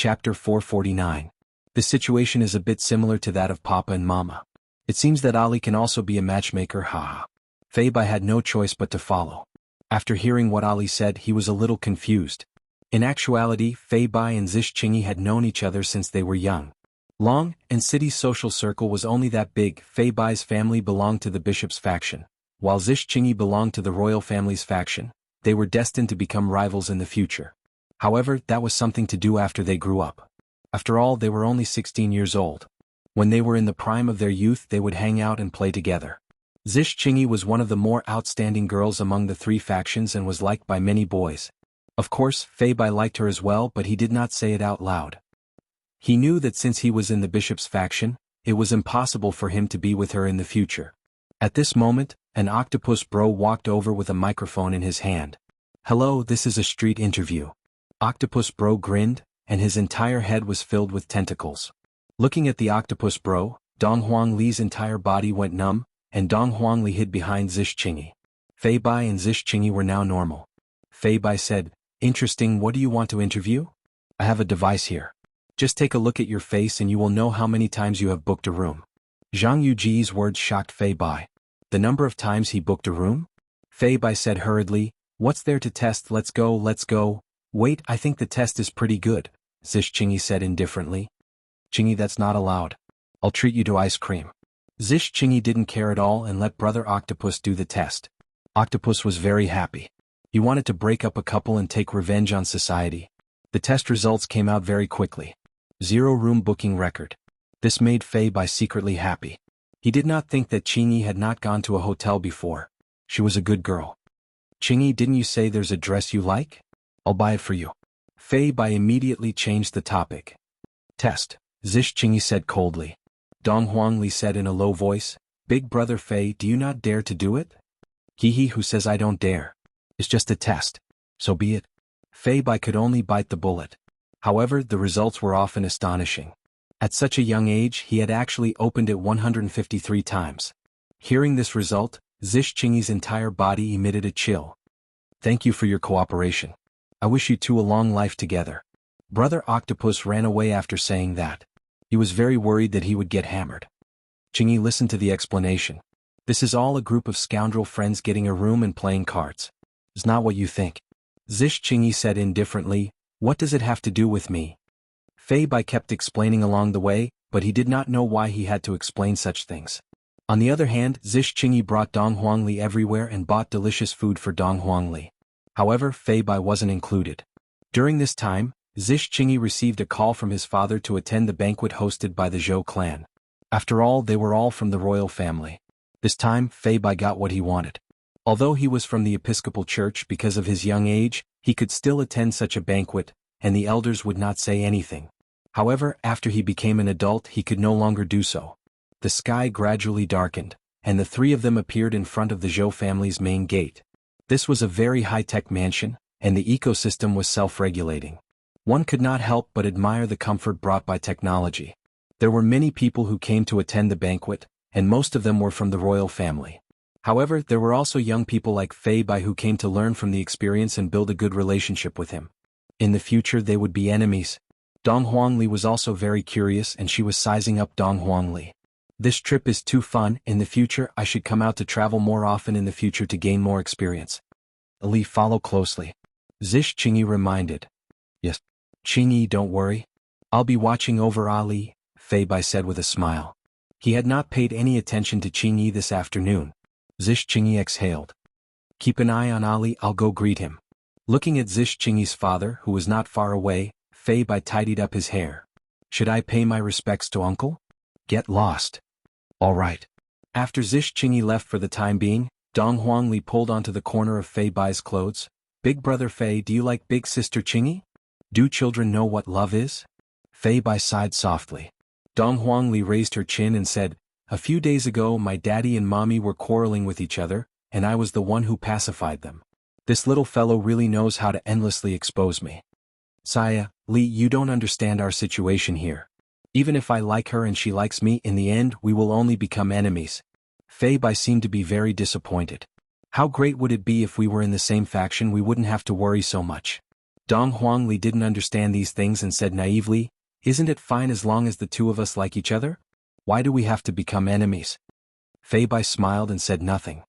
Chapter 449. This situation is a bit similar to that of Papa and Mama. It seems that Ali can also be a matchmaker, haha. Fei Bai had no choice but to follow. After hearing what Ali said, he was a little confused. In actuality, Fei Bai and Zish Qingyi had known each other since they were young. Long, and City's social circle was only that big. Fei Bai's family belonged to the bishop's faction, while Zish Qingyi belonged to the royal family's faction. They were destined to become rivals in the future. However, that was something to do after they grew up. After all, they were only 16 years old. When they were in the prime of their youth, they would hang out and play together. Zish Qingyi was one of the more outstanding girls among the three factions and was liked by many boys. Of course, Fei Bai liked her as well, but he did not say it out loud. He knew that since he was in the bishop's faction, it was impossible for him to be with her in the future. At this moment, an octopus bro walked over with a microphone in his hand. "Hello, this is a street interview." Octopus bro grinned, and his entire head was filled with tentacles. Looking at the octopus bro, Dong Huangli's entire body went numb, and Dong Huangli hid behind Zish Qingyi. Fei Bai and Zish Qingyi were now normal. Fei Bai said, "Interesting, what do you want to interview? I have a device here. Just take a look at your face and you will know how many times you have booked a room." Zhang Yuji's words shocked Fei Bai. The number of times he booked a room? Fei Bai said hurriedly, "What's there to test? Let's go, let's go." "Wait, I think the test is pretty good," Zish Qingyi said indifferently. "Qingyi, that's not allowed. I'll treat you to ice cream." Zish Qingyi didn't care at all and let Brother Octopus do the test. Octopus was very happy. He wanted to break up a couple and take revenge on society. The test results came out very quickly. 0 room booking record. This made Fei Bai secretly happy. He did not think that Qingyi had not gone to a hotel before. She was a good girl. "Qingyi, didn't you say there's a dress you like? I'll buy it for you." Fei Bai immediately changed the topic. "Test," Zish Qingyi said coldly. Dong Huangli said in a low voice, "Big brother Fei, do you not dare to do it?" "He who says I don't dare. It's just a test. So be it." Fei Bai could only bite the bullet. However, the results were often astonishing. At such a young age, he had actually opened it 153 times. Hearing this result, Zish Qingyi's entire body emitted a chill. "Thank you for your cooperation. I wish you two a long life together." Brother Octopus ran away after saying that. He was very worried that he would get hammered. Qingyi listened to the explanation. "This is all a group of scoundrel friends getting a room and playing cards. It's not what you think." Zish Qingyi said indifferently, "What does it have to do with me?" Fei Bai kept explaining along the way, but he did not know why he had to explain such things. On the other hand, Zish Qingyi brought Dong Huangli everywhere and bought delicious food for Dong Huangli. However, Fei Bai wasn't included. During this time, Zish Qingyi received a call from his father to attend the banquet hosted by the Zhou clan. After all, they were all from the royal family. This time, Fei Bai got what he wanted. Although he was from the Episcopal Church, because of his young age, he could still attend such a banquet, and the elders would not say anything. However, after he became an adult, he could no longer do so. The sky gradually darkened, and the three of them appeared in front of the Zhou family's main gate. This was a very high-tech mansion, and the ecosystem was self-regulating. One could not help but admire the comfort brought by technology. There were many people who came to attend the banquet, and most of them were from the royal family. However, there were also young people like Fei Bai who came to learn from the experience and build a good relationship with him. In the future they would be enemies. Dong Huangli was also very curious and she was sizing up Dong Huangli. "This trip is too fun. In the future I should come out to travel more often in the future to gain more experience." "Ali, follow closely," Zish Qingyi reminded. "Yes. Qingyi, don't worry. I'll be watching over Ali," Fei Bai said with a smile. He had not paid any attention to Qingyi this afternoon. Zish Qingyi exhaled. "Keep an eye on Ali, I'll go greet him." Looking at Zish Qingyi's father, who was not far away, Fei Bai tidied up his hair. "Should I pay my respects to uncle?" "Get lost." "All right." After Zish Qingyi left for the time being, Dong Huangli pulled onto the corner of Fei Bai's clothes. "Big brother Fei, do you like big sister Qingyi? Do children know what love is?" Fei Bai sighed softly. Dong Huangli raised her chin and said, "A few days ago my daddy and mommy were quarreling with each other, and I was the one who pacified them. This little fellow really knows how to endlessly expose me." "Saya, Li, you don't understand our situation here. Even if I like her and she likes me, in the end we will only become enemies." Fei Bai seemed to be very disappointed. "How great would it be if we were in the same faction? We wouldn't have to worry so much." Dong Huangli didn't understand these things and said naively, "Isn't it fine as long as the two of us like each other? Why do we have to become enemies?" Fei Bai smiled and said nothing.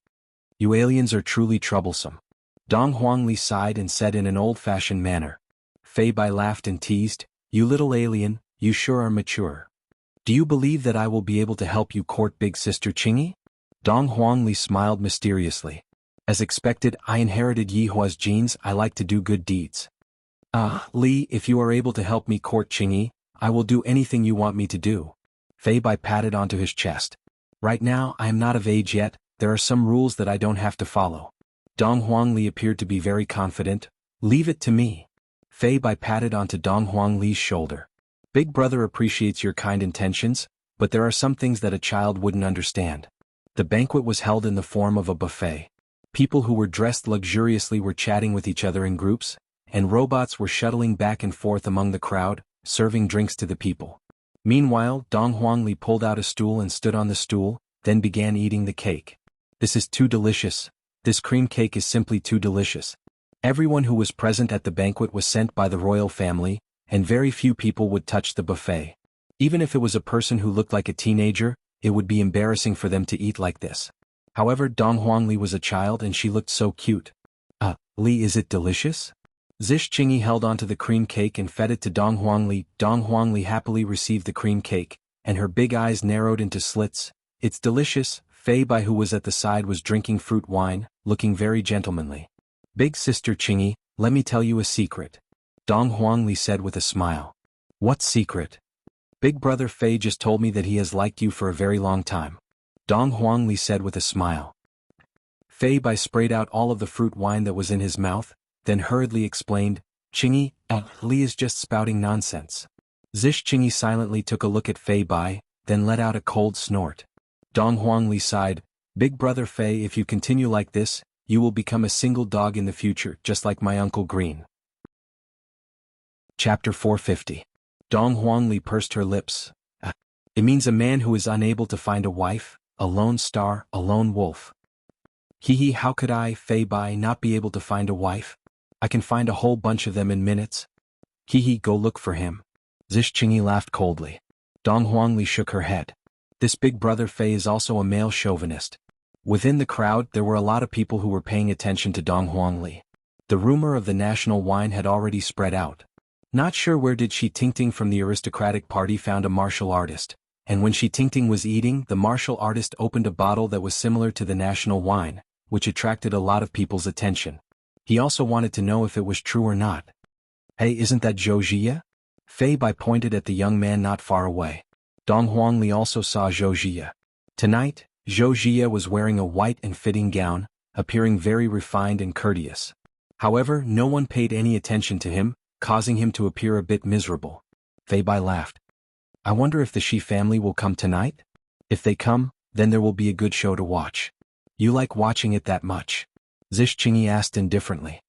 "You aliens are truly troublesome." Dong Huangli sighed and said in an old-fashioned manner. Fei Bai laughed and teased, "You little alien, you sure are mature. Do you believe that I will be able to help you court big sister Qingyi?" Dong Huangli smiled mysteriously. "As expected, I inherited Yi Hua's genes. I like to do good deeds. Li, if you are able to help me court Qingyi, I will do anything you want me to do." Fei Bai patted onto his chest. "Right now I am not of age yet, there are some rules that I don't have to follow." Dong Huangli appeared to be very confident. "Leave it to me." Fei Bai patted onto Dong Huangli's shoulder. "Big brother appreciates your kind intentions, but there are some things that a child wouldn't understand." The banquet was held in the form of a buffet. People who were dressed luxuriously were chatting with each other in groups, and robots were shuttling back and forth among the crowd, serving drinks to the people. Meanwhile, Dong Huangli pulled out a stool and stood on the stool, then began eating the cake. "This is too delicious. This cream cake is simply too delicious." Everyone who was present at the banquet was sent by the royal family, and very few people would touch the buffet. Even if it was a person who looked like a teenager, it would be embarrassing for them to eat like this. However, Dong Huangli was a child and she looked so cute. Li, is it delicious?" Zish Qingyi held onto the cream cake and fed it to Dong Huangli. Dong Huangli happily received the cream cake, and her big eyes narrowed into slits. "It's delicious." Fei Bai, who was at the side, was drinking fruit wine, looking very gentlemanly. "Big sister Qingyi, let me tell you a secret," Dong Huangli said with a smile. "What secret?" "Big brother Fei just told me that he has liked you for a very long time," Dong Huangli said with a smile. Fei Bai sprayed out all of the fruit wine that was in his mouth, then hurriedly explained, "Qingyi, Li is just spouting nonsense." Zish Qingyi silently took a look at Fei Bai, then let out a cold snort. Dong Huangli sighed, "Big brother Fei, if you continue like this, you will become a single dog in the future, just like my Uncle Green." Chapter 450. Dong Huangli pursed her lips. It means a man who is unable to find a wife, a lone star, a lone wolf. Hee, how could I, Fei Bai, not be able to find a wife? I can find a whole bunch of them in minutes. Hee, go look for him. Zish Qingyi laughed coldly. Dong Huangli shook her head. This big brother Fei is also a male chauvinist. Within the crowd there were a lot of people who were paying attention to Dong Huangli. The rumor of the national wine had already spread out. Not sure where did Shi Tingting from the aristocratic party found a martial artist, and when Shi Tingting was eating, the martial artist opened a bottle that was similar to the national wine, which attracted a lot of people's attention. He also wanted to know if it was true or not. Hey, isn't that Zhou Jia? Fei Bai pointed at the young man not far away. Dong Huangli also saw Zhou Jia. Tonight, Zhou Jia was wearing a white and fitting gown, appearing very refined and courteous. However, no one paid any attention to him, causing him to appear a bit miserable. Fei Bai laughed. I wonder if the Shi family will come tonight? If they come, then there will be a good show to watch. You like watching it that much? Zish Qingyi asked indifferently.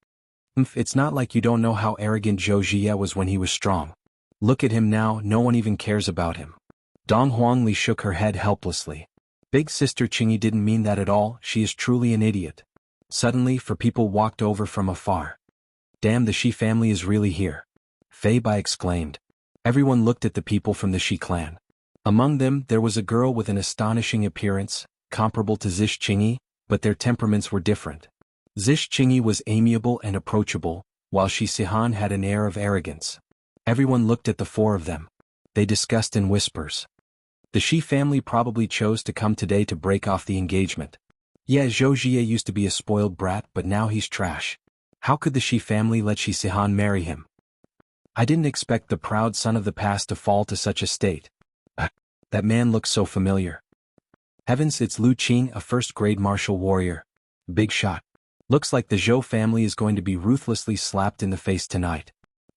It's not like you don't know how arrogant Zhou Jia was when he was strong. Look at him now, no one even cares about him. Dong Huangli shook her head helplessly. Big sister Qingyi didn't mean that at all, she is truly an idiot. Suddenly, people walked over from afar. Damn, the Shi family is really here. Fei Bai exclaimed. Everyone looked at the people from the Shi clan. Among them, there was a girl with an astonishing appearance, comparable to Zish Qingyi, but their temperaments were different. Zish Qingyi was amiable and approachable, while Shi Sihan had an air of arrogance. Everyone looked at the four of them. They discussed in whispers. The Shi family probably chose to come today to break off the engagement. Yeah, Zhou Jia used to be a spoiled brat, but now he's trash. How could the Shi family let Shi Sihan marry him? I didn't expect the proud son of the past to fall to such a state. That man looks so familiar. Heavens, it's Lu Qing, a first-grade martial warrior. Big shot. Looks like the Zhou family is going to be ruthlessly slapped in the face tonight.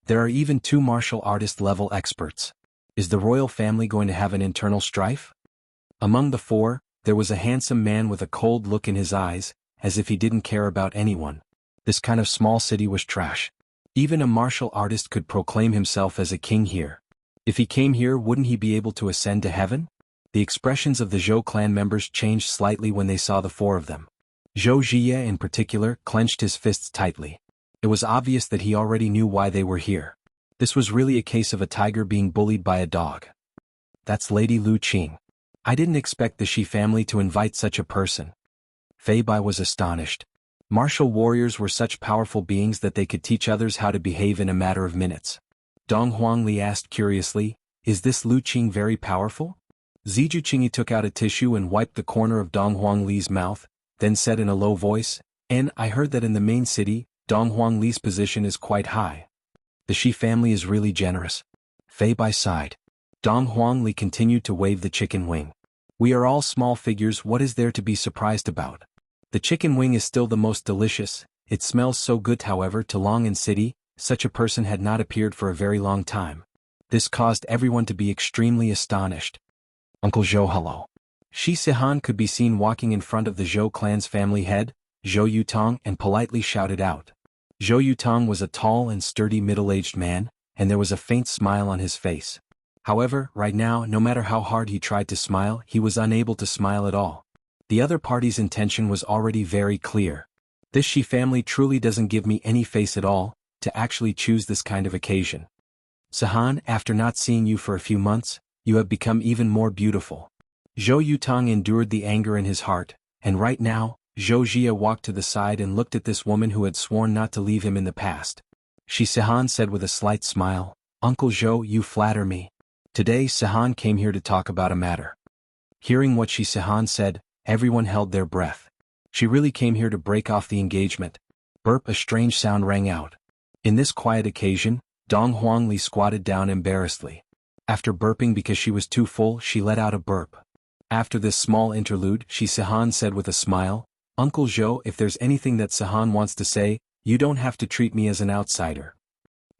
There are even 2 martial artist-level experts. Is the royal family going to have an internal strife? Among the 4, there was a handsome man with a cold look in his eyes, as if he didn't care about anyone. This kind of small city was trash. Even a martial artist could proclaim himself as a king here. If he came here, wouldn't he be able to ascend to heaven? The expressions of the Zhou clan members changed slightly when they saw the 4 of them. Zhou Jia in particular clenched his fists tightly. It was obvious that he already knew why they were here. This was really a case of a tiger being bullied by a dog. That's Lady Lu Qing. I didn't expect the Shi family to invite such a person. Fei Bai was astonished. Martial warriors were such powerful beings that they could teach others how to behave in a matter of minutes. Dong Huangli asked curiously, "Is this Lu Qing very powerful?" Ziju Qingyi took out a tissue and wiped the corner of Dong Huangli's mouth, then said in a low voice, "And I heard that in the main city, Dong Huangli's position is quite high. The Shi family is really generous." Fei Bai sighed. Dong Huangli continued to wave the chicken wing. "We are all small figures, what is there to be surprised about? The chicken wing is still the most delicious, it smells so good. However, to Long and City, such a person had not appeared for a very long time. This caused everyone to be extremely astonished. Uncle Zhou, hello." Shi Sihan could be seen walking in front of the Zhou clan's family head, Zhou Yutong, and politely shouted out. Zhou Yutong was a tall and sturdy middle-aged man, and there was a faint smile on his face. However, right now, no matter how hard he tried to smile, he was unable to smile at all. The other party's intention was already very clear. This Shi family truly doesn't give me any face at all, to actually choose this kind of occasion. Sihan, after not seeing you for a few months, you have become even more beautiful. Zhou Yutong endured the anger in his heart, and right now, Zhou Jia walked to the side and looked at this woman who had sworn not to leave him in the past. Shi Sihan said with a slight smile, "Uncle Zhou, you flatter me. Today Sihan came here to talk about a matter." Hearing what Shi Sihan said, everyone held their breath. She really came here to break off the engagement. Burp, a strange sound rang out. In this quiet occasion, Dong Huangli squatted down embarrassedly. After burping because she was too full, she let out a burp. After this small interlude, Shi Sihan said with a smile, "Uncle Zhou, if there's anything that Sihan wants to say, you don't have to treat me as an outsider."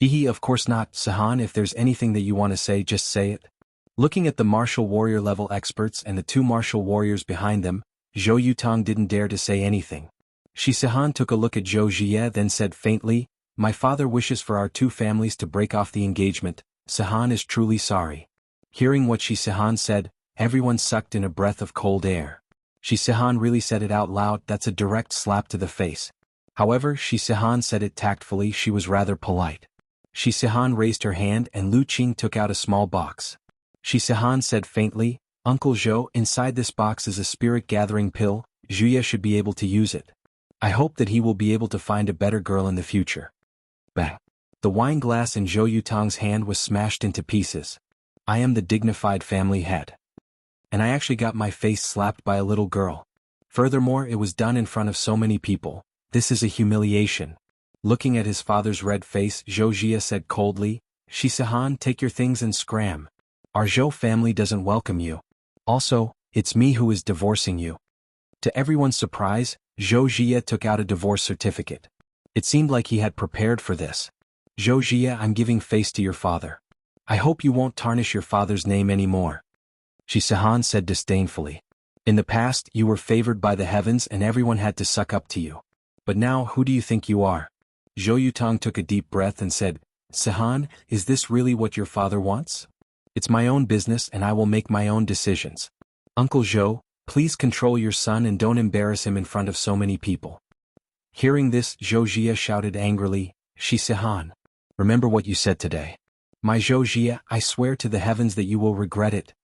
"Hehe, of course not, Sihan, if there's anything that you want to say, just say it." Looking at the martial warrior level experts and the two martial warriors behind them, Zhou Yutong didn't dare to say anything. Shi Sihan took a look at Zhou Jie then said faintly, "My father wishes for our two families to break off the engagement. Sihan is truly sorry." Hearing what Shi Sihan said, everyone sucked in a breath of cold air. Shi Sihan really said it out loud, that's a direct slap to the face. However, Shi Sihan said it tactfully, she was rather polite. Shi Sihan raised her hand and Lu Qing took out a small box. Shi Sihan said faintly, "Uncle Zhou, inside this box is a spirit-gathering pill, Zhuya should be able to use it. I hope that he will be able to find a better girl in the future." Bang! The wine glass in Zhou Yutong's hand was smashed into pieces. "I am the dignified family head. And I actually got my face slapped by a little girl. Furthermore, it was done in front of so many people. This is a humiliation." Looking at his father's red face, Zhou Jia said coldly, "Shi Sihan, take your things and scram. Our Zhou family doesn't welcome you. Also, it's me who is divorcing you." To everyone's surprise, Zhou Jia took out a divorce certificate. It seemed like he had prepared for this. "Zhou Jia, I'm giving face to your father. I hope you won't tarnish your father's name anymore." Shi Sihan said disdainfully. "In the past, you were favored by the heavens and everyone had to suck up to you. But now, who do you think you are?" Zhou Yutong took a deep breath and said, "Sihan, is this really what your father wants? It's my own business and I will make my own decisions. Uncle Zhou, please control your son and don't embarrass him in front of so many people." Hearing this, Zhou Jia shouted angrily, "Shi Sihan, remember what you said today. My Zhou Jia, I swear to the heavens that you will regret it."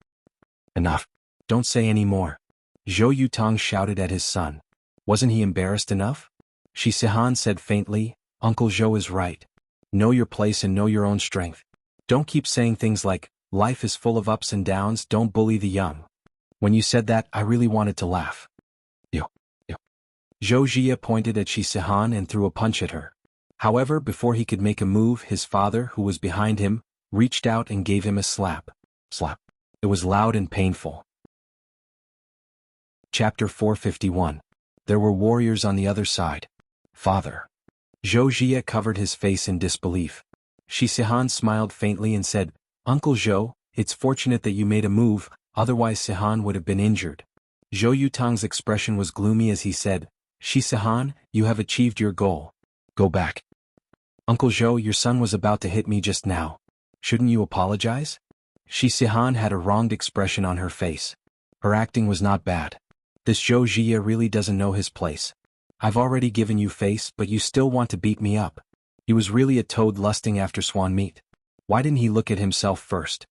"Enough. Don't say any more." Zhou Yutong shouted at his son. Wasn't he embarrassed enough? Shi Sihan said faintly, "Uncle Zhou is right. Know your place and know your own strength. Don't keep saying things like, life is full of ups and downs, don't bully the young." When you said that, I really wanted to laugh. Yo. Zhou Jia pointed at Shi Sihan and threw a punch at her. However, before he could make a move, his father, who was behind him, reached out and gave him a slap. Slap. It was loud and painful. Chapter 451. There were warriors on the other side. "Father." Zhou Jia covered his face in disbelief. Shi Sihan smiled faintly and said, "Uncle Zhou, it's fortunate that you made a move, otherwise Sihan would have been injured." Zhou Yutong's expression was gloomy as he said, "Shi Sihan, you have achieved your goal. Go back." "Uncle Zhou, your son was about to hit me just now. Shouldn't you apologize?" Shi Sihan had a wronged expression on her face. Her acting was not bad. This Zhou Jia really doesn't know his place. I've already given you face, but you still want to beat me up. He was really a toad lusting after swan meat. Why didn't he look at himself first?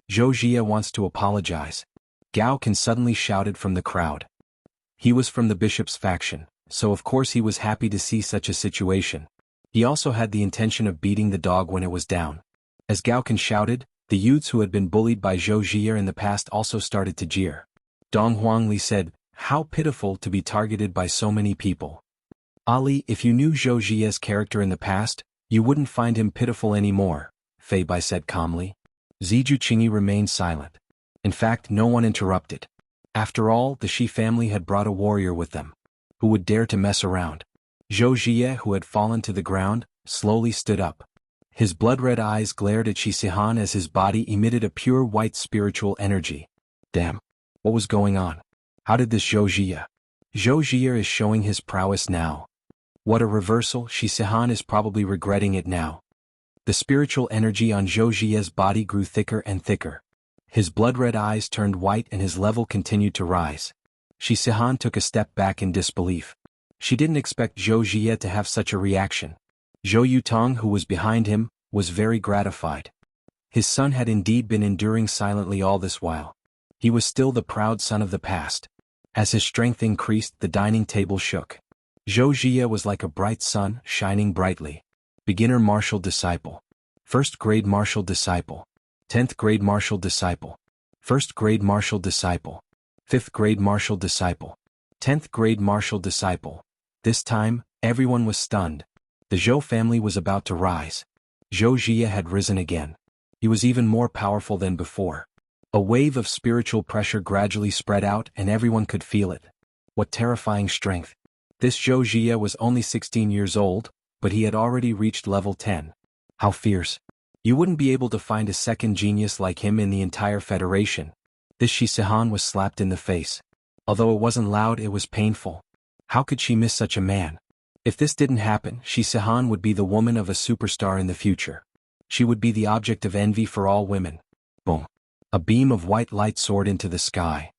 Zhou Jie wants to apologize. Gao Can suddenly shouted from the crowd. He was from the bishop's faction, so of course he was happy to see such a situation. He also had the intention of beating the dog when it was down. As Gao Can shouted, the youths who had been bullied by Zhou Jie in the past also started to jeer. Dong Huangli said, "How pitiful to be targeted by so many people. Ali, if you knew Zhou Jie's character in the past, you wouldn't find him pitiful anymore," Fei Bai said calmly. Ziju Qingyi remained silent. In fact, no one interrupted. After all, the Shi family had brought a warrior with them. Who would dare to mess around? Zhou Jie, who had fallen to the ground, slowly stood up. His blood-red eyes glared at Shi Sihan as his body emitted a pure white spiritual energy. Damn. What was going on? How did this Zhou Jie? Zhou Jie is showing his prowess now. What a reversal, Shi Sihan is probably regretting it now. The spiritual energy on Zhou Jie's body grew thicker and thicker. His blood-red eyes turned white and his level continued to rise. Shi Sihan took a step back in disbelief. She didn't expect Zhou Jie to have such a reaction. Zhou Yutong, who was behind him, was very gratified. His son had indeed been enduring silently all this while. He was still the proud son of the past. As his strength increased, the dining table shook. Zhou Jie was like a bright sun, shining brightly. Beginner martial disciple. First grade martial disciple. 10th grade martial disciple. First grade martial disciple. 5th grade martial disciple. 10th grade martial disciple. This time, everyone was stunned. The Zhou family was about to rise. Zhou Jie had risen again. He was even more powerful than before. A wave of spiritual pressure gradually spread out and everyone could feel it. What terrifying strength. This Zhou Jie was only 16 years old, but he had already reached level 10. How fierce. You wouldn't be able to find a second genius like him in the entire Federation. This Shi Sihan was slapped in the face. Although it wasn't loud, it was painful. How could she miss such a man? If this didn't happen, Shi Sihan would be the woman of a superstar in the future. She would be the object of envy for all women. Boom. A beam of white light soared into the sky.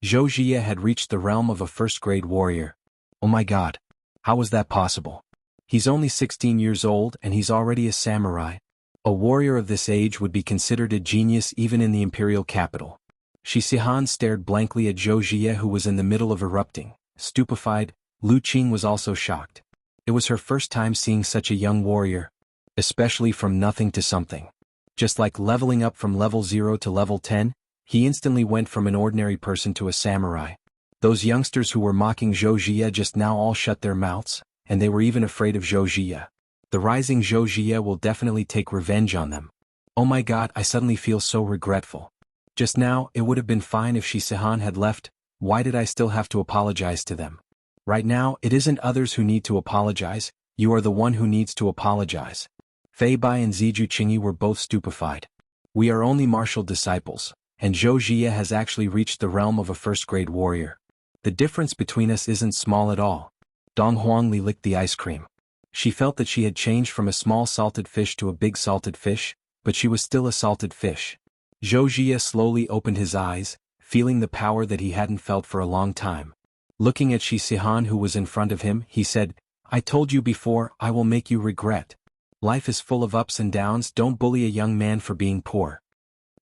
Zhou Jie had reached the realm of a first-grade warrior. Oh my god. How was that possible? He's only 16 years old and he's already a samurai. A warrior of this age would be considered a genius even in the imperial capital. Shi Sihan stared blankly at Zhou Jie, who was in the middle of erupting. Stupefied, Lu Qing was also shocked. It was her first time seeing such a young warrior. Especially from nothing to something. Just like leveling up from level 0 to level 10, he instantly went from an ordinary person to a samurai. Those youngsters who were mocking Zhou Jie just now all shut their mouths, and they were even afraid of Zhou Jie. The rising Zhou Jie will definitely take revenge on them. Oh my god, I suddenly feel so regretful. Just now, it would have been fine if Shi Sihan had left. Why did I still have to apologize to them? Right now, it isn't others who need to apologize, you are the one who needs to apologize. Fei Bai and Ziju Qingyi were both stupefied. We are only martial disciples, and Zhou Jie has actually reached the realm of a first-grade warrior. The difference between us isn't small at all. Dong Huangli licked the ice cream. She felt that she had changed from a small salted fish to a big salted fish, but she was still a salted fish. Zhou Jie slowly opened his eyes, feeling the power that he hadn't felt for a long time. Looking at Shi Sihan, who was in front of him, he said, "I told you before, I will make you regret. Life is full of ups and downs, don't bully a young man for being poor."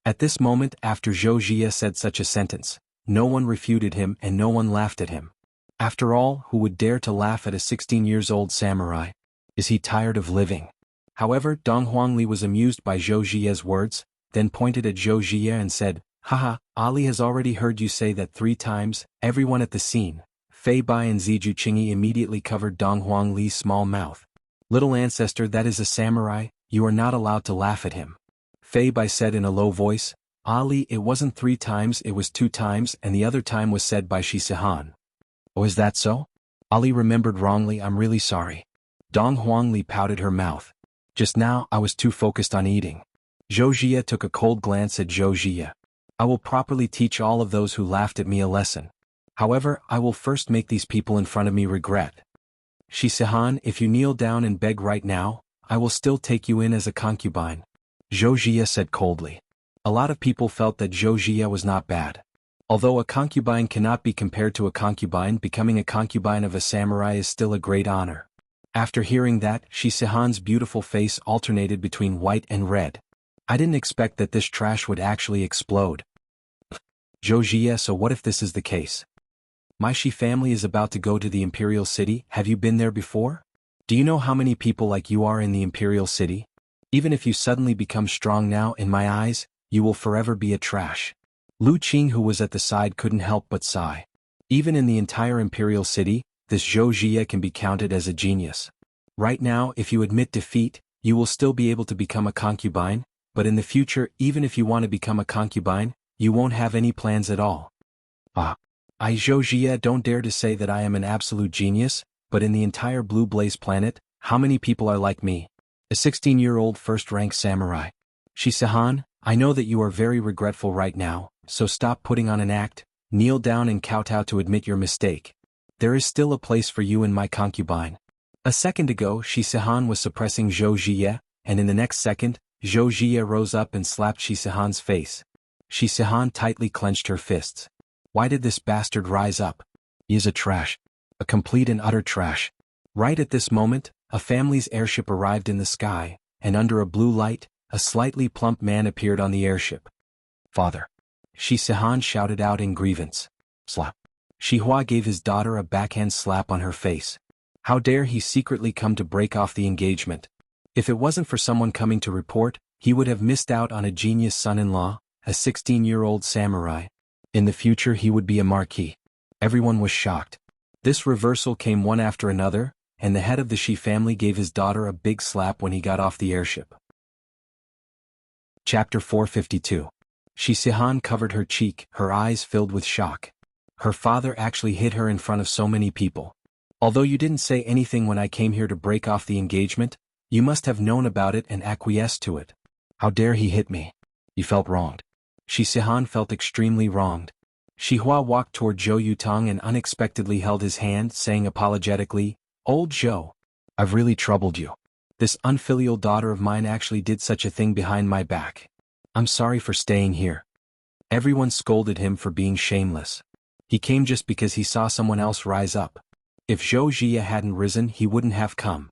At this moment, after Zhou Jie said such a sentence, no one refuted him and no one laughed at him. After all, who would dare to laugh at a 16-years-old samurai? Is he tired of living? However, Dong Huangli was amused by Zhou Jie's words, then pointed at Zhou Jie and said, "Haha, Ali has already heard you say that 3 times, everyone at the scene." Fei Bai and Ziju Qingyi immediately covered Dong Huangli's small mouth. "Little ancestor, that is a samurai, you are not allowed to laugh at him." Fei Bai said in a low voice, "Ali, it wasn't 3 times, it was 2 times, and the other time was said by Shi Sihan." "Oh, is that so? Ali remembered wrongly, I'm really sorry." Dong Huangli pouted her mouth. "Just now, I was too focused on eating." Zhou Jie took a cold glance at Zhou Jie. "I will properly teach all of those who laughed at me a lesson. However, I will first make these people in front of me regret. Shi Sihan, if you kneel down and beg right now, I will still take you in as a concubine." Zhou Jie said coldly. A lot of people felt that Zhou Jie was not bad. Although a concubine cannot be compared to a concubine, becoming a concubine of a samurai is still a great honor. After hearing that, Shi Sihan's beautiful face alternated between white and red. I didn't expect that this trash would actually explode. Zhou Jie, so what if this is the case? My Shi family is about to go to the Imperial City. Have you been there before? Do you know how many people like you are in the Imperial City? Even if you suddenly become strong now, in my eyes, you will forever be a trash. Lu Qing, who was at the side, couldn't help but sigh. Even in the entire Imperial City, this Zhou Jie can be counted as a genius. Right now, if you admit defeat, you will still be able to become a concubine, but in the future, even if you want to become a concubine, you won't have any plans at all. I Zhou Jie don't dare to say that I am an absolute genius, but in the entire Blue Blaze planet, how many people are like me? A 16-year-old first-rank samurai. Shi Sihan, I know that you are very regretful right now, so stop putting on an act, kneel down and kowtow to admit your mistake. There is still a place for you in my concubine. A second ago, Shi Sihan was suppressing Zhou Jie, and in the next second, Zhou Jie rose up and slapped Shi Sihan's face. Shi Sihan tightly clenched her fists. Why did this bastard rise up? He is a trash. A complete and utter trash. Right at this moment, a family's airship arrived in the sky, and under a blue light, a slightly plump man appeared on the airship. Father. Shi Sihan shouted out in grievance. Slap. Shi Hua gave his daughter a backhand slap on her face. How dare he secretly come to break off the engagement? If it wasn't for someone coming to report, he would have missed out on a genius son-in-law, a 16-year-old samurai. In the future he would be a marquis. Everyone was shocked. This reversal came one after another, and the head of the Shi family gave his daughter a big slap when he got off the airship. Chapter 452. Shi Sihan covered her cheek, her eyes filled with shock. Her father actually hit her in front of so many people. Although you didn't say anything when I came here to break off the engagement, you must have known about it and acquiesced to it. How dare he hit me? You felt wronged. Shi Sihan felt extremely wronged. Shi Hua walked toward Zhou Yutong and unexpectedly held his hand, saying apologetically, Old Zhou, I've really troubled you. This unfilial daughter of mine actually did such a thing behind my back. I'm sorry for staying here. Everyone scolded him for being shameless. He came just because he saw someone else rise up. If Zhou Jie hadn't risen, he wouldn't have come.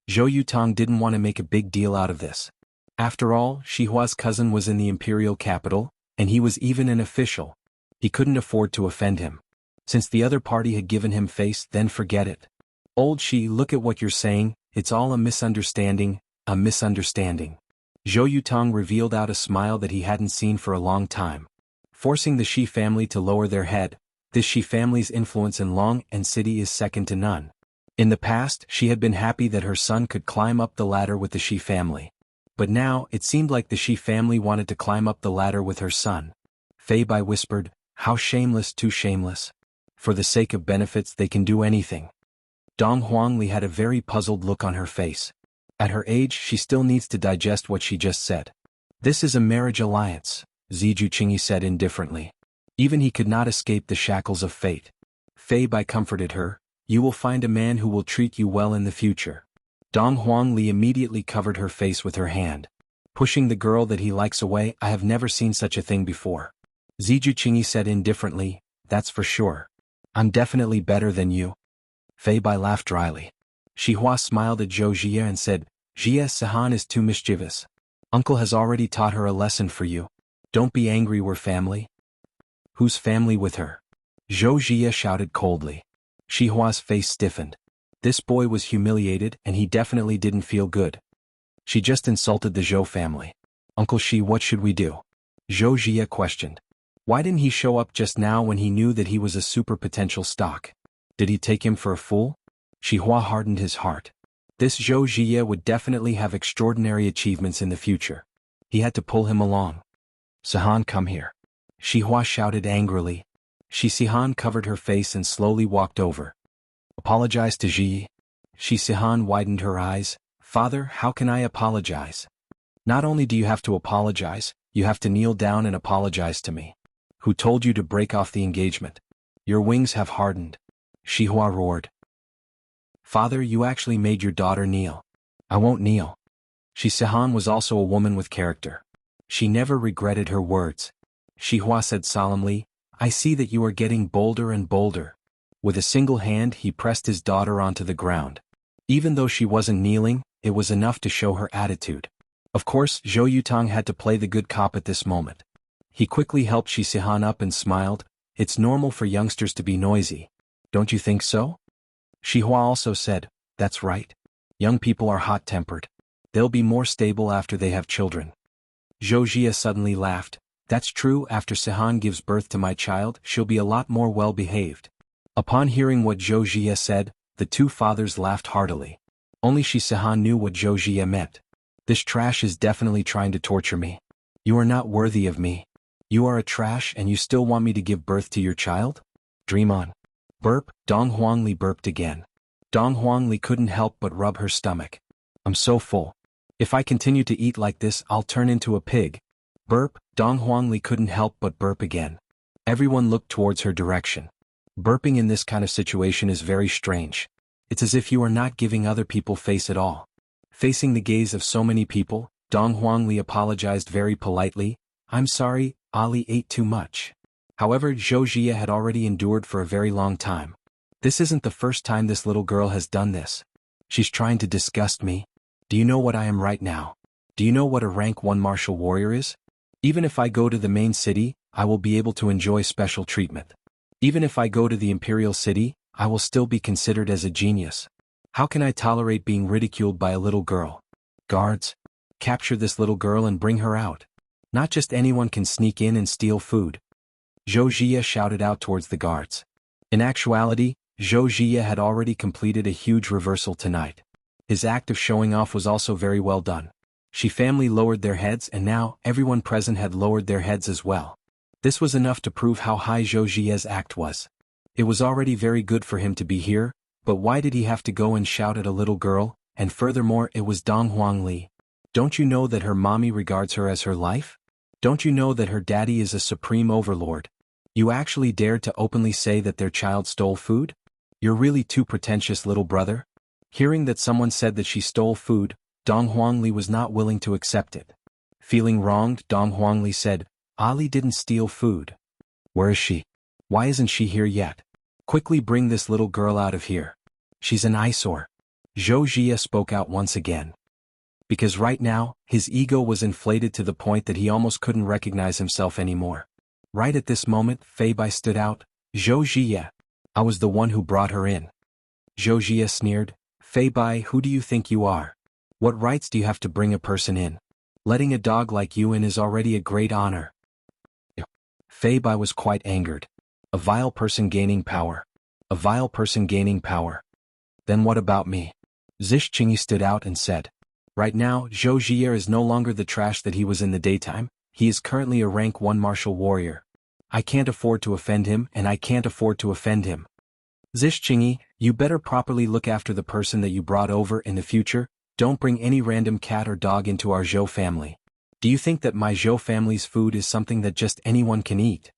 Zhou Yutong didn't want to make a big deal out of this. After all, Shi Hua's cousin was in the imperial capital, and he was even an official. He couldn't afford to offend him. Since the other party had given him face, then forget it. Old Shi, look at what you're saying, it's all a misunderstanding, a misunderstanding. Zhou Yutong revealed out a smile that he hadn't seen for a long time. Forcing the Shi family to lower their head, this Shi family's influence in Long and City is second to none. In the past, she had been happy that her son could climb up the ladder with the Shi family. But now, it seemed like the Shi family wanted to climb up the ladder with her son. Fei Bai whispered, how shameless, too shameless. For the sake of benefits they can do anything. Dong Huangli had a very puzzled look on her face. At her age she still needs to digest what she just said. This is a marriage alliance, Ziju Qingyi said indifferently. Even he could not escape the shackles of fate. Fei Bai comforted her, you will find a man who will treat you well in the future. Dong Huangli immediately covered her face with her hand. Pushing the girl that he likes away, I have never seen such a thing before. Ziju Qingyi said indifferently, that's for sure. I'm definitely better than you. Fei Bai laughed dryly. Shi Hua smiled at Zhou Jie and said, Jie Sihan is too mischievous. Uncle has already taught her a lesson for you. Don't be angry, we're family. Whose family with her? Zhou Jie shouted coldly. Shi Hua's face stiffened. This boy was humiliated and he definitely didn't feel good. She just insulted the Zhou family. Uncle Shi, what should we do? Zhou Jie questioned. Why didn't he show up just now when he knew that he was a super potential stock? Did he take him for a fool? Shi Hua hardened his heart. This Zhou Jie would definitely have extraordinary achievements in the future. He had to pull him along. Sihan, come here. Shi Hua shouted angrily. Shi Sihan covered her face and slowly walked over. Apologize to Ji. Shi Sihan widened her eyes. Father, how can I apologize? Not only do you have to apologize, you have to kneel down and apologize to me. Who told you to break off the engagement? Your wings have hardened. Shi Hua roared. Father, you actually made your daughter kneel. I won't kneel. Shi Sihan was also a woman with character. She never regretted her words. Shi Hua said solemnly, I see that you are getting bolder and bolder. With a single hand he pressed his daughter onto the ground. Even though she wasn't kneeling, it was enough to show her attitude. Of course, Zhou Yutang had to play the good cop at this moment. He quickly helped Shi Sihan up and smiled. It's normal for youngsters to be noisy. Don't you think so? Shi Hua also said, that's right. Young people are hot-tempered. They'll be more stable after they have children. Zhou Jia suddenly laughed. That's true, after Sihan gives birth to my child, she'll be a lot more well-behaved. Upon hearing what Zhou Jia said, the two fathers laughed heartily. Only Shi Sihan knew what Zhou Jia meant. This trash is definitely trying to torture me. You are not worthy of me. You are a trash and you still want me to give birth to your child? Dream on. Burp, Dong Huangli burped again. Dong Huangli couldn't help but rub her stomach. I'm so full. If I continue to eat like this, I'll turn into a pig. Burp, Dong Huangli couldn't help but burp again. Everyone looked towards her direction. Burping in this kind of situation is very strange. It's as if you are not giving other people face at all. Facing the gaze of so many people, Dong Huangli apologized very politely. I'm sorry, Ali ate too much. However, Zhou Jia had already endured for a very long time. This isn't the first time this little girl has done this. She's trying to disgust me. Do you know what I am right now? Do you know what a rank 1 martial warrior is? Even if I go to the main city, I will be able to enjoy special treatment. Even if I go to the imperial city, I will still be considered as a genius. How can I tolerate being ridiculed by a little girl? Guards, capture this little girl and bring her out. Not just anyone can sneak in and steal food. Zhou Jia shouted out towards the guards. In actuality, Zhou Jia had already completed a huge reversal tonight. His act of showing off was also very well done. She family lowered their heads and now everyone present had lowered their heads as well. This was enough to prove how high Zhou Jia's act was. It was already very good for him to be here, but why did he have to go and shout at a little girl, and furthermore it was Dong Huangli. Don't you know that her mommy regards her as her life? Don't you know that her daddy is a supreme overlord? You actually dared to openly say that their child stole food? You're really too pretentious, little brother. Hearing that someone said that she stole food, Dong Huangli was not willing to accept it. Feeling wronged, Dong Huangli said, Ali didn't steal food. Where is she? Why isn't she here yet? Quickly bring this little girl out of here. She's an eyesore. Zhou Jia spoke out once again. Because right now, his ego was inflated to the point that he almost couldn't recognize himself anymore. Right at this moment, Fei Bai stood out. Zhou Jia. I was the one who brought her in. Zhou Jia sneered. Fei Bai, who do you think you are? What rights do you have to bring a person in? Letting a dog like you in is already a great honor. Fei Bai was quite angered. A vile person gaining power. A vile person gaining power. Then what about me? Zish Qingyi stood out and said. Right now, Zhou Jia is no longer the trash that he was in the daytime. He is currently a rank 1 martial warrior. I can't afford to offend him and I can't afford to offend him. Zish Qingyi, you better properly look after the person that you brought over in the future. Don't bring any random cat or dog into our Zhou family. Do you think that my Zhou family's food is something that just anyone can eat?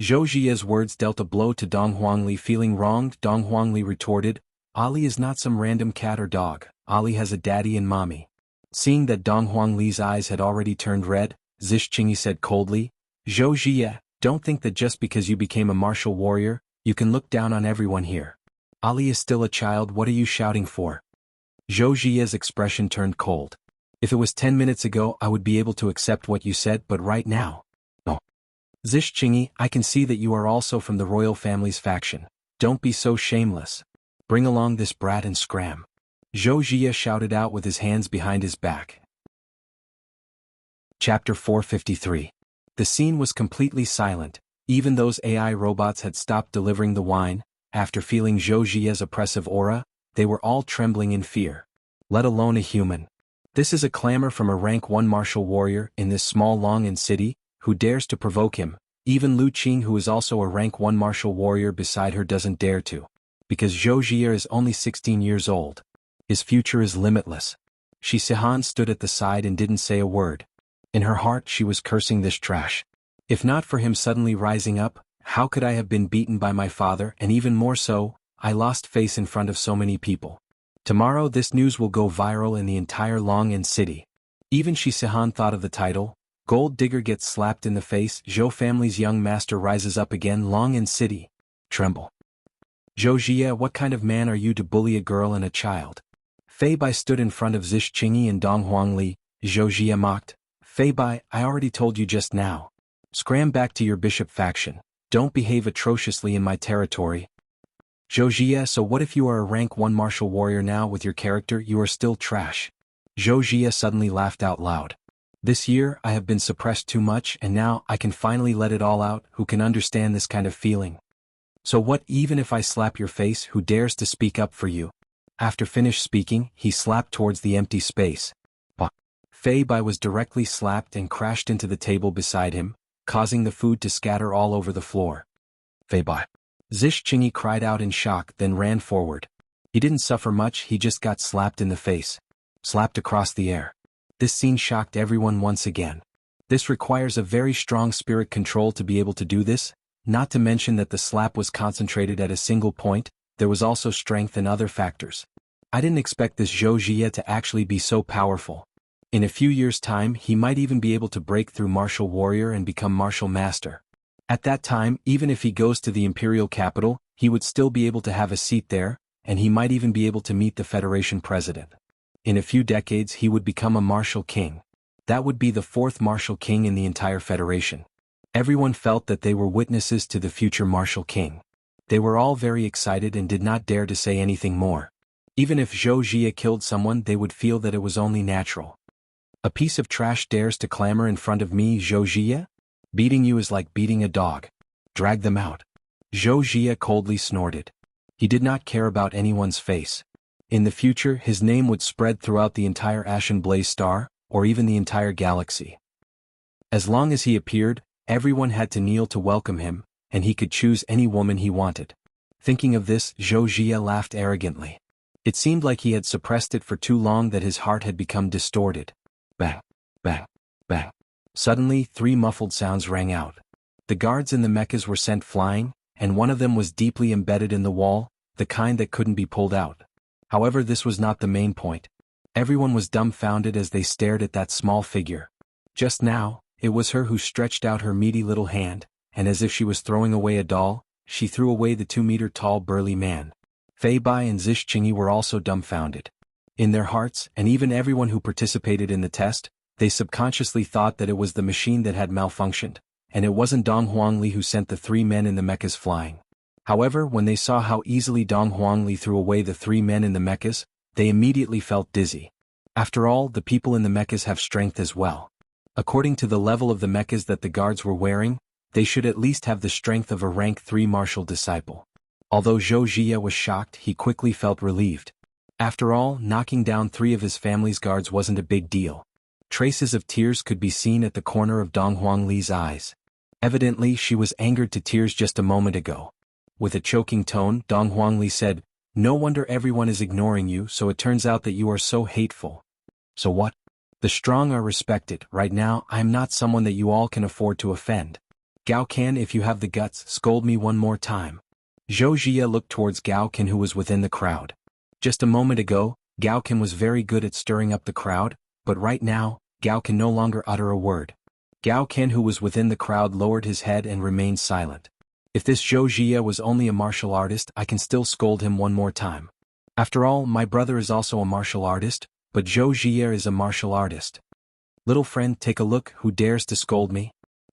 Zhou Jia's words dealt a blow to Dong Huangli. Feeling wronged, Dong Huangli retorted, Ali is not some random cat or dog. Ali has a daddy and mommy. Seeing that Dong Huangli's eyes had already turned red, Zish Qingyi said coldly, Zhou Jia, don't think that just because you became a martial warrior, you can look down on everyone here. Ali is still a child, what are you shouting for? Zhou Jia's expression turned cold. If it was 10 minutes ago I would be able to accept what you said, but right now, no. Zish Qingyi, I can see that you are also from the royal family's faction. Don't be so shameless. Bring along this brat and scram. Zhou Jia shouted out with his hands behind his back. Chapter 453. The scene was completely silent. Even those AI robots had stopped delivering the wine. After feeling Zhou Jia's oppressive aura, they were all trembling in fear. Let alone a human. This is a clamor from a rank 1 martial warrior in this small Long'an city, who dares to provoke him. Even Lu Qing, who is also a rank 1 martial warrior beside her, doesn't dare to. Because Zhou Jia is only 16 years old. His future is limitless. Shi Sihan stood at the side and didn't say a word. In her heart she was cursing this trash. If not for him suddenly rising up, how could I have been beaten by my father, and even more so, I lost face in front of so many people. Tomorrow this news will go viral in the entire Long'an city. Even Shi Sihan thought of the title, Gold digger gets slapped in the face. Zhou family's young master rises up again. Long in city. Tremble. Zhou Jie, what kind of man are you to bully a girl and a child? Fei Bai stood in front of Zish Qingyi and Dong Huangli. Zhou Jie mocked. Fei Bai, I already told you just now. Scram back to your bishop faction. Don't behave atrociously in my territory. Zhou Jie, so what if you are a rank 1 martial warrior now with your character? You are still trash. Zhou Jie suddenly laughed out loud. This year I have been suppressed too much and now I can finally let it all out. Who can understand this kind of feeling? So what, even if I slap your face, who dares to speak up for you? After finished speaking, he slapped towards the empty space. Fei Bai was directly slapped and crashed into the table beside him, causing the food to scatter all over the floor. Fei Bai. Zish Qingyi cried out in shock, then ran forward. He didn't suffer much, he just got slapped in the face. Slapped across the air. This scene shocked everyone once again. This requires a very strong spirit control to be able to do this, not to mention that the slap was concentrated at a single point. There was also strength and other factors. I didn't expect this Zhou Jie to actually be so powerful. In a few years' time he might even be able to break through martial warrior and become martial master. At that time, even if he goes to the imperial capital, he would still be able to have a seat there, and he might even be able to meet the Federation president. In a few decades he would become a martial king. That would be the 4th martial king in the entire Federation. Everyone felt that they were witnesses to the future martial king. They were all very excited and did not dare to say anything more. Even if Zhou Jie killed someone, they would feel that it was only natural. A piece of trash dares to clamor in front of me, Zhou Jie? Beating you is like beating a dog. Drag them out. Zhou Jie coldly snorted. He did not care about anyone's face. In the future his name would spread throughout the entire Ashen Blaze Star, or even the entire galaxy. As long as he appeared, everyone had to kneel to welcome him, and he could choose any woman he wanted. Thinking of this, Zhou Jie laughed arrogantly. It seemed like he had suppressed it for too long that his heart had become distorted. Bang, bang, bang. Suddenly 3 muffled sounds rang out. The guards in the mechas were sent flying, and one of them was deeply embedded in the wall, the kind that couldn't be pulled out. However, this was not the main point. Everyone was dumbfounded as they stared at that small figure. Just now, it was her who stretched out her meaty little hand, and as if she was throwing away a doll, she threw away the 2-meter-tall burly man. Fei Bai and Zish Qingyi were also dumbfounded. In their hearts, and even everyone who participated in the test, they subconsciously thought that it was the machine that had malfunctioned, and it wasn't Dong Huangli who sent the 3 men in the mechas flying. However, when they saw how easily Dong Huangli threw away the 3 men in the mechas, they immediately felt dizzy. After all, the people in the mechas have strength as well. According to the level of the mechas that the guards were wearing, they should at least have the strength of a rank 3 martial disciple. Although Zhou Jie was shocked, he quickly felt relieved. After all, knocking down 3 of his family's guards wasn't a big deal. Traces of tears could be seen at the corner of Dong Huangli's eyes. Evidently, she was angered to tears just a moment ago. With a choking tone, Dong Huangli said, "No wonder everyone is ignoring you, so it turns out that you are so hateful. So what? The strong are respected. Right now, I am not someone that you all can afford to offend. Gao Can, if you have the guts, scold me one more time." Zhou Jie looked towards Gao Can, who was within the crowd. Just a moment ago, Gao Can was very good at stirring up the crowd, but right now, Gao Can no longer utter a word. Gao Can, who was within the crowd, lowered his head and remained silent. If this Zhou Jie was only a martial artist, I can still scold him one more time. After all, my brother is also a martial artist, but Zhou Jie is a martial artist. Little friend, take a look, who dares to scold me?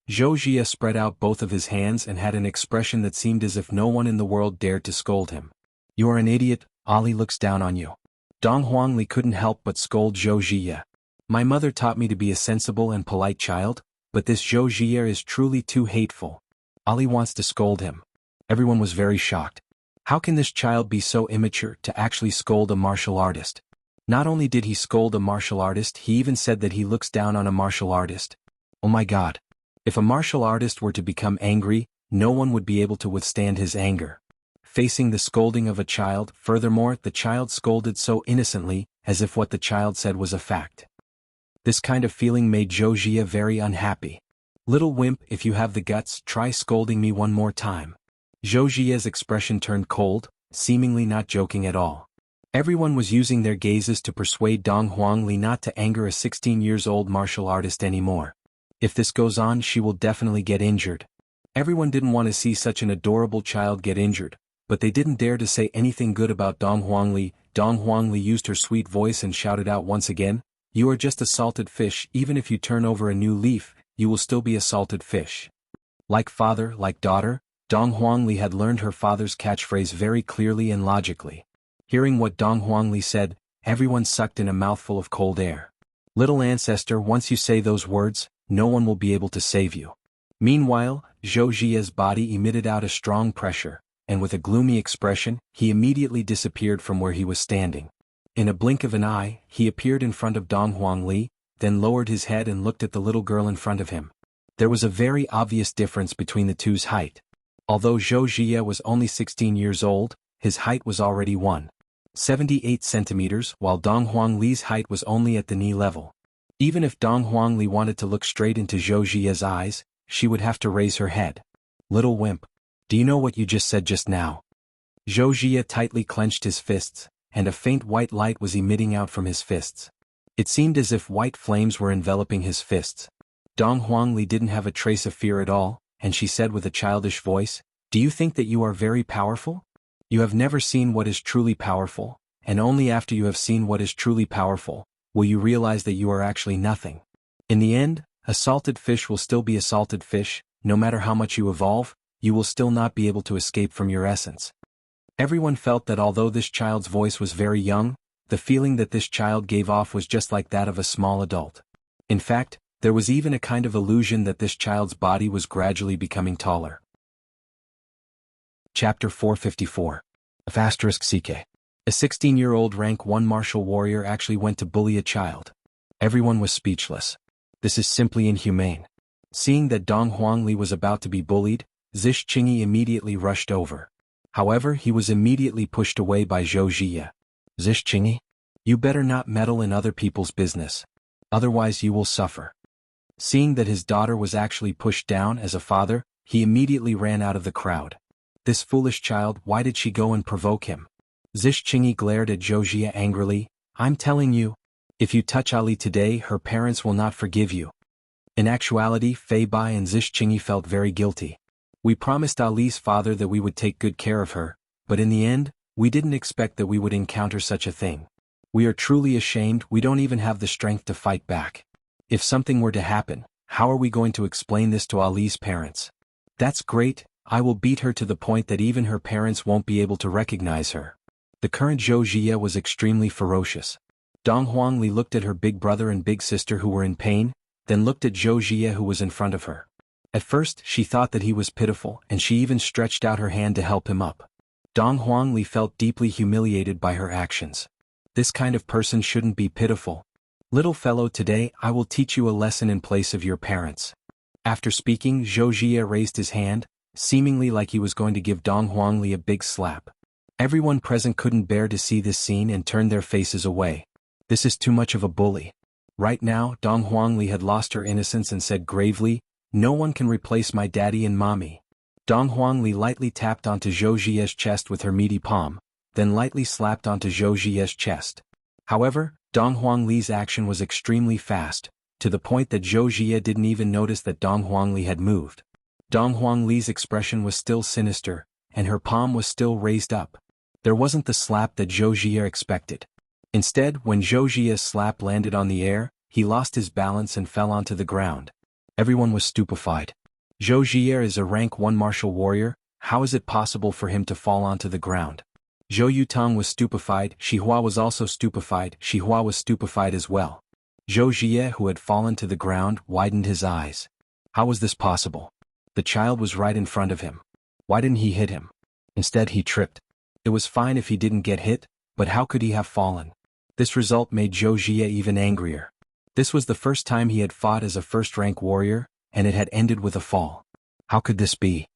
Zhou Jie spread out both of his hands and had an expression that seemed as if no one in the world dared to scold him. You are an idiot, Ali looks down on you. Dong Huangli couldn't help but scold Zhou Jie. My mother taught me to be a sensible and polite child, but this Zhou Jie is truly too hateful. Ali wants to scold him. Everyone was very shocked. How can this child be so immature to actually scold a martial artist? Not only did he scold a martial artist, he even said that he looks down on a martial artist. Oh my God. If a martial artist were to become angry, no one would be able to withstand his anger. Facing the scolding of a child, furthermore, the child scolded so innocently, as if what the child said was a fact. This kind of feeling made Zhou Jie very unhappy. Little wimp, if you have the guts, try scolding me one more time. Zhou Jie's expression turned cold, seemingly not joking at all. Everyone was using their gazes to persuade Dong Huangli not to anger a 16-year-old martial artist anymore. If this goes on, she will definitely get injured. Everyone didn't want to see such an adorable child get injured, but they didn't dare to say anything good about Dong Huangli. Dong Huangli used her sweet voice and shouted out once again, "You are just a salted fish. Even if you turn over a new leaf, you will still be a salted fish." Like father, like daughter, Dong Huangli had learned her father's catchphrase very clearly and logically. Hearing what Dong Huangli said, everyone sucked in a mouthful of cold air. Little ancestor, once you say those words, no one will be able to save you. Meanwhile, Zhou Jia's body emitted out a strong pressure, and with a gloomy expression, he immediately disappeared from where he was standing. In a blink of an eye, he appeared in front of Dong Huangli, then lowered his head and looked at the little girl in front of him. There was a very obvious difference between the two's height. Although Zhou Jia was only 16 years old, his height was already 178 centimeters, while Dong Huangli's height was only at the knee level. Even if Dong Huangli wanted to look straight into Zhou Jia's eyes, she would have to raise her head. "Little wimp. Do you know what you just said just now?" Zhou Jia tightly clenched his fists, and a faint white light was emitting out from his fists. It seemed as if white flames were enveloping his fists. Dong Huangli didn't have a trace of fear at all, and she said with a childish voice, "Do you think that you are very powerful? You have never seen what is truly powerful, and only after you have seen what is truly powerful, will you realize that you are actually nothing. In the end, a salted fish will still be a salted fish. No matter how much you evolve, you will still not be able to escape from your essence." Everyone felt that although this child's voice was very young, the feeling that this child gave off was just like that of a small adult. In fact, there was even a kind of illusion that this child's body was gradually becoming taller. Chapter 454. *CK. A 16-year-old rank 1 martial warrior actually went to bully a child. Everyone was speechless. This is simply inhumane. Seeing that Dong Huangli was about to be bullied, Zish Qingyi immediately rushed over. However, he was immediately pushed away by Zhou Jia. "Zish Qingyi, you better not meddle in other people's business. Otherwise you will suffer." Seeing that his daughter was actually pushed down as a father, he immediately ran out of the crowd. This foolish child, why did she go and provoke him? Zish Qingyi glared at Zhou Jia angrily. "I'm telling you, if you touch Ali today, her parents will not forgive you." In actuality, Fei Bai and Zish Qingyi felt very guilty. "We promised Ali's father that we would take good care of her, but in the end, we didn't expect that we would encounter such a thing. We are truly ashamed. We don't even have the strength to fight back. If something were to happen, how are we going to explain this to Ali's parents? That's great, I will beat her to the point that even her parents won't be able to recognize her." The current Zhou Jia was extremely ferocious. Dong Huangli looked at her big brother and big sister who were in pain, then looked at Zhou Jia who was in front of her. At first, she thought that he was pitiful, and she even stretched out her hand to help him up. Dong Huangli felt deeply humiliated by her actions. This kind of person shouldn't be pitiful. "Little fellow, today I will teach you a lesson in place of your parents." After speaking, Zhou Jia raised his hand, seemingly like he was going to give Dong Huangli a big slap. Everyone present couldn't bear to see this scene and turned their faces away. This is too much of a bully. Right now, Dong Huangli had lost her innocence and said gravely, "No one can replace my daddy and mommy." Dong Huangli lightly tapped onto Zhou Jia's chest with her meaty palm, then lightly slapped onto Zhou Jia's chest. However, Dong Huangli's action was extremely fast, to the point that Zhou Jia didn't even notice that Dong Huangli had moved. Dong Huangli's expression was still sinister, and her palm was still raised up. There wasn't the slap that Zhou Jia expected. Instead, when Zhou Jia's slap landed on the air, he lost his balance and fell onto the ground. Everyone was stupefied. Zhou Jia is a rank 1 martial warrior, how is it possible for him to fall onto the ground? Zhou Yutang was stupefied, Xihua was also stupefied, Xihua was stupefied as well. Zhou Jia, who had fallen to the ground, widened his eyes. How was this possible? The child was right in front of him. Why didn't he hit him? Instead he tripped. It was fine if he didn't get hit, but how could he have fallen? This result made Zhou Jia even angrier. This was the first time he had fought as a first-rank warrior, and it had ended with a fall. How could this be?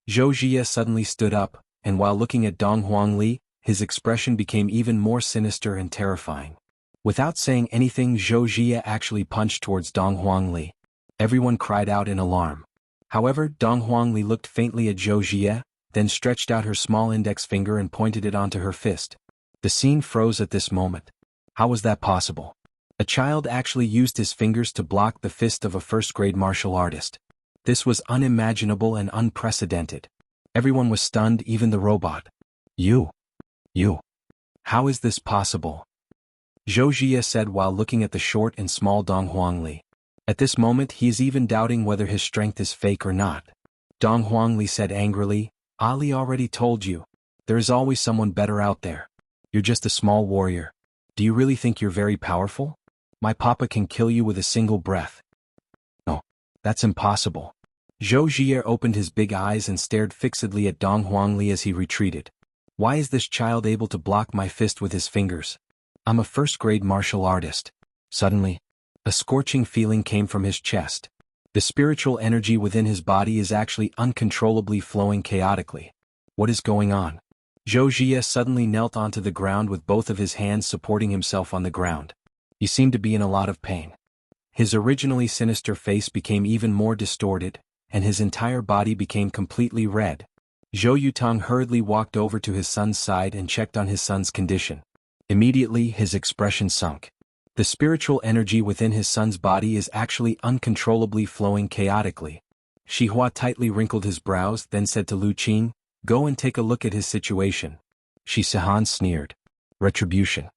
Zhou Jia suddenly stood up, and while looking at Dong Huangli, his expression became even more sinister and terrifying. Without saying anything, Zhou Jia actually punched towards Dong Huangli. Everyone cried out in alarm. However, Dong Huangli looked faintly at Zhou Jia, then stretched out her small index finger and pointed it onto her fist. The scene froze at this moment. How was that possible? A child actually used his fingers to block the fist of a first-grade martial artist. This was unimaginable and unprecedented. Everyone was stunned, even the robot. You. How is this possible? Zhou Jie said while looking at the short and small Dong Huangli. At this moment he is even doubting whether his strength is fake or not. Dong Huangli said angrily, Ali already told you. There is always someone better out there. You're just a small warrior. Do you really think you're very powerful? My papa can kill you with a single breath. No, that's impossible. Zhou Jie opened his big eyes and stared fixedly at Dong Huangli as he retreated. Why is this child able to block my fist with his fingers? I'm a first-grade martial artist. Suddenly, a scorching feeling came from his chest. The spiritual energy within his body is actually uncontrollably flowing chaotically. What is going on? Zhou Jie suddenly knelt onto the ground with both of his hands supporting himself on the ground. He seemed to be in a lot of pain. His originally sinister face became even more distorted, and his entire body became completely red. Zhou Yutong hurriedly walked over to his son's side and checked on his son's condition. Immediately his expression sunk. The spiritual energy within his son's body is actually uncontrollably flowing chaotically. Xihua tightly wrinkled his brows, then said to Lu Qing, "Go and take a look at his situation." Shi Sihan sneered. Retribution.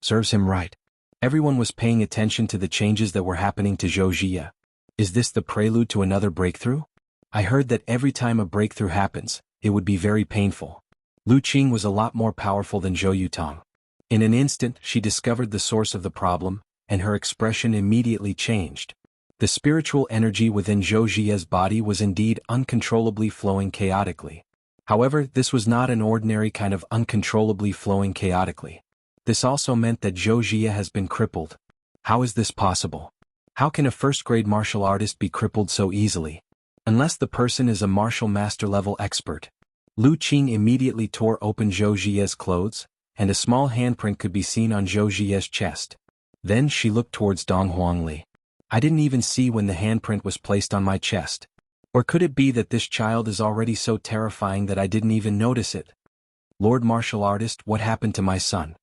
Serves him right. Everyone was paying attention to the changes that were happening to Zhou Jie. Is this the prelude to another breakthrough? I heard that every time a breakthrough happens, it would be very painful. Lu Qing was a lot more powerful than Zhou Yutong. In an instant, she discovered the source of the problem, and her expression immediately changed. The spiritual energy within Zhou Jie's body was indeed uncontrollably flowing chaotically. However, this was not an ordinary kind of uncontrollably flowing chaotically. This also meant that Zhou Jie has been crippled. How is this possible? How can a first-grade martial artist be crippled so easily? Unless the person is a martial master-level expert. Lu Qing immediately tore open Zhou Jie's clothes, and a small handprint could be seen on Zhou Jie's chest. Then she looked towards Dong Huangli. I didn't even see when the handprint was placed on my chest. Or could it be that this child is already so terrifying that I didn't even notice it? Lord Martial Artist, what happened to my son?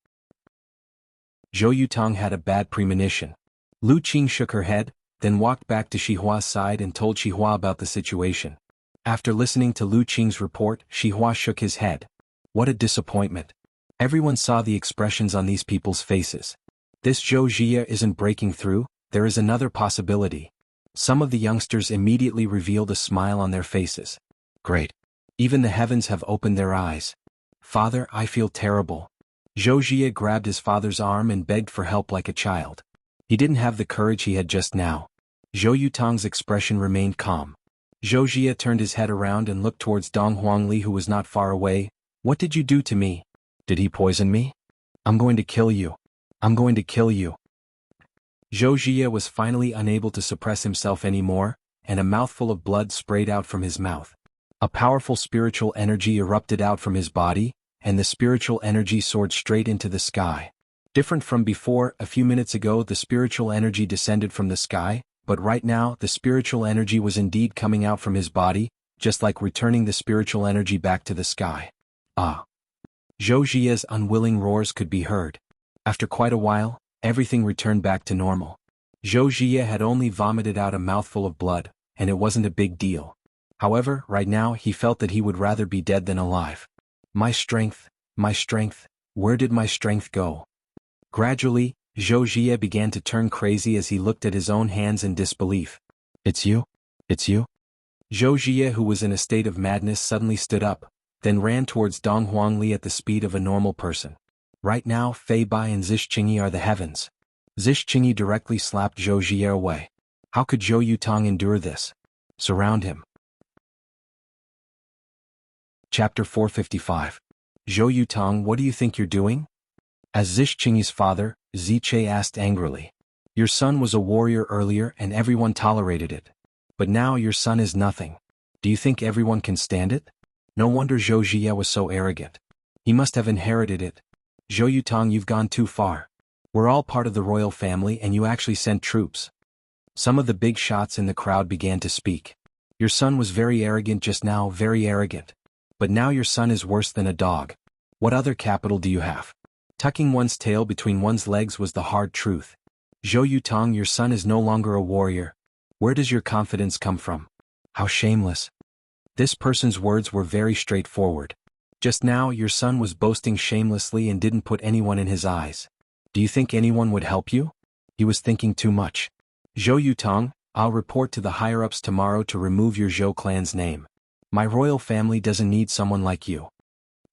Zhou Yutong had a bad premonition. Lu Qing shook her head, then walked back to Xihua's side and told Xihua about the situation. After listening to Lu Qing's report, Xihua shook his head. What a disappointment. Everyone saw the expressions on these people's faces. This Zhou Jie isn't breaking through, there is another possibility. Some of the youngsters immediately revealed a smile on their faces. Great. Even the heavens have opened their eyes. Father, I feel terrible. Zhou Jie grabbed his father's arm and begged for help like a child. He didn't have the courage he had just now. Zhou Yutong's expression remained calm. Zhou Jie turned his head around and looked towards Dong Huangli, who was not far away. What did you do to me? Did he poison me? I'm going to kill you. I'm going to kill you. Zhou Jie was finally unable to suppress himself anymore, and a mouthful of blood sprayed out from his mouth. A powerful spiritual energy erupted out from his body, and the spiritual energy soared straight into the sky. Different from before, a few minutes ago the spiritual energy descended from the sky, but right now the spiritual energy was indeed coming out from his body, just like returning the spiritual energy back to the sky. Ah! Zhou Jie's unwilling roars could be heard. After quite a while, everything returned back to normal. Zhou Jie had only vomited out a mouthful of blood, and it wasn't a big deal. However, right now he felt that he would rather be dead than alive. My strength, where did my strength go? Gradually, Zhou Jie began to turn crazy as he looked at his own hands in disbelief. It's you? It's you? Zhou Jie, who was in a state of madness, suddenly stood up, then ran towards Dong Huangli at the speed of a normal person. Right now, Fei Bai and Zhishqingyi are the heavens. Zhishqingyi directly slapped Zhou Jie away. How could Zhou Yutong endure this? Surround him. Chapter 455. Zhou Yutong, what do you think you're doing? As Zhishqingyi's father, Ziche asked angrily. Your son was a warrior earlier and everyone tolerated it. But now your son is nothing. Do you think everyone can stand it? No wonder Zhou Jie was so arrogant. He must have inherited it. Zhou Yutong, you've gone too far. We're all part of the royal family and you actually sent troops. Some of the big shots in the crowd began to speak. Your son was very arrogant just now, very arrogant. But now your son is worse than a dog. What other capital do you have? Tucking one's tail between one's legs was the hard truth. Zhou Yutang, your son is no longer a warrior. Where does your confidence come from? How shameless. This person's words were very straightforward. Just now your son was boasting shamelessly and didn't put anyone in his eyes. Do you think anyone would help you? He was thinking too much. Zhou Yutang, I'll report to the higher-ups tomorrow to remove your Zhou clan's name. My royal family doesn't need someone like you.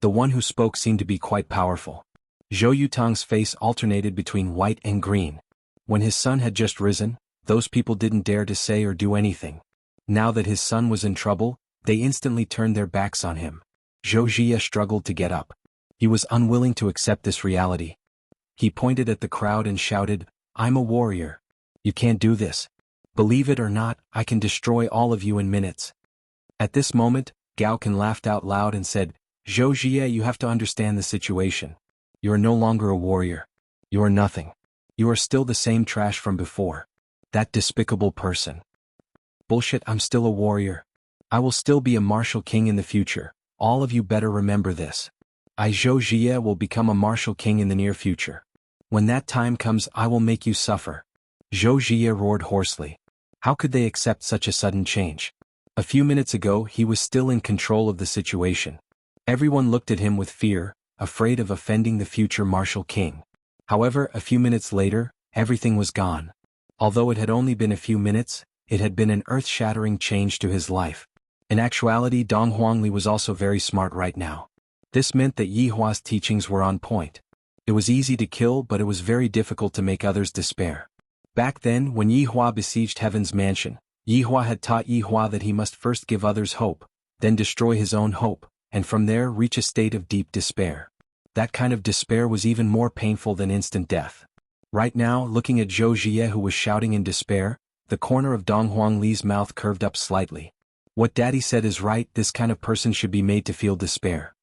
The one who spoke seemed to be quite powerful. Zhou Yutang's face alternated between white and green. When his son had just risen, those people didn't dare to say or do anything. Now that his son was in trouble, they instantly turned their backs on him. Zhou Jie struggled to get up. He was unwilling to accept this reality. He pointed at the crowd and shouted, I'm a warrior. You can't do this. Believe it or not, I can destroy all of you in minutes. At this moment, Gao Kan laughed out loud and said, Zhou Jie, you have to understand the situation. You are no longer a warrior. You are nothing. You are still the same trash from before. That despicable person. Bullshit, I'm still a warrior. I will still be a martial king in the future. All of you better remember this. I Zhou Jie will become a martial king in the near future. When that time comes, I will make you suffer. Zhou Jie roared hoarsely. How could they accept such a sudden change? A few minutes ago he was still in control of the situation. Everyone looked at him with fear, afraid of offending the future martial king. However, a few minutes later, everything was gone. Although it had only been a few minutes, it had been an earth-shattering change to his life. In actuality, Dong Huangli was also very smart right now. This meant that Yi Hua's teachings were on point. It was easy to kill, but it was very difficult to make others despair. Back then, when Yi Hua besieged Heaven's mansion, Yi Hua had taught Yi Hua that he must first give others hope, then destroy his own hope, and from there reach a state of deep despair. That kind of despair was even more painful than instant death. Right now, looking at Zhou Jie who was shouting in despair, the corner of Dong Huangli's mouth curved up slightly. What Daddy said is right, this kind of person should be made to feel despair.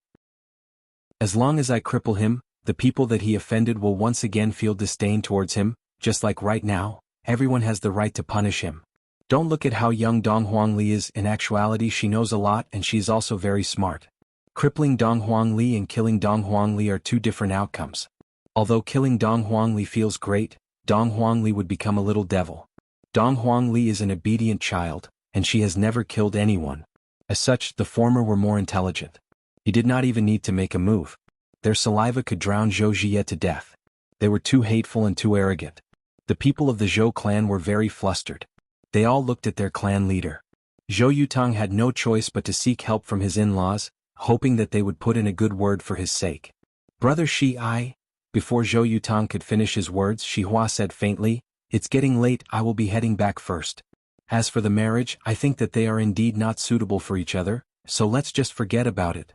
As long as I cripple him, the people that he offended will once again feel disdain towards him, just like right now, everyone has the right to punish him. Don't look at how young Dong Huangli is, in actuality she knows a lot and she's also very smart. Crippling Dong Huangli and killing Dong Huangli are two different outcomes. Although killing Dong Huangli feels great, Dong Huangli would become a little devil. Dong Huangli is an obedient child, and she has never killed anyone. As such, the former were more intelligent. He did not even need to make a move. Their saliva could drown Zhou Jie to death. They were too hateful and too arrogant. The people of the Zhou clan were very flustered. They all looked at their clan leader. Zhou Yutang had no choice but to seek help from his in-laws, hoping that they would put in a good word for his sake. Brother Shi Ai. Before Zhou Yutang could finish his words, Shi Hua said faintly, It's getting late, I will be heading back first. As for the marriage, I think that they are indeed not suitable for each other, so let's just forget about it.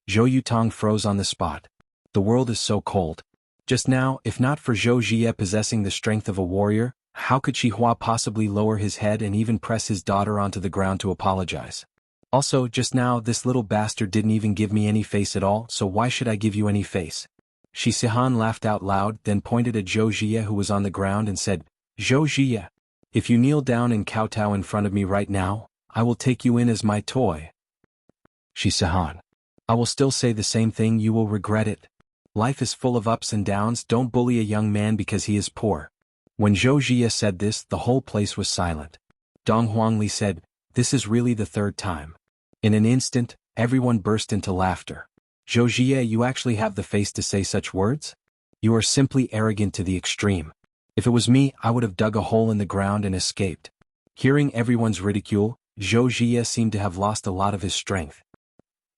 Zhou Yutang froze on the spot. The world is so cold. Just now, if not for Zhou Jie possessing the strength of a warrior, how could Shi Hua possibly lower his head and even press his daughter onto the ground to apologize? Also, just now, this little bastard didn't even give me any face at all, so why should I give you any face? Shi Sihan laughed out loud, then pointed at Zhou Jie who was on the ground and said, Zhou Jie, if you kneel down and kowtow in front of me right now, I will take you in as my toy. Shi Sihan. I will still say the same thing, you will regret it. Life is full of ups and downs, don't bully a young man because he is poor. When Zhou Jie said this, the whole place was silent. Dong Huangli said, This is really the third time. In an instant, everyone burst into laughter. Zhou Jie, you actually have the face to say such words? You are simply arrogant to the extreme. If it was me, I would have dug a hole in the ground and escaped. Hearing everyone's ridicule, Zhou Jie seemed to have lost a lot of his strength.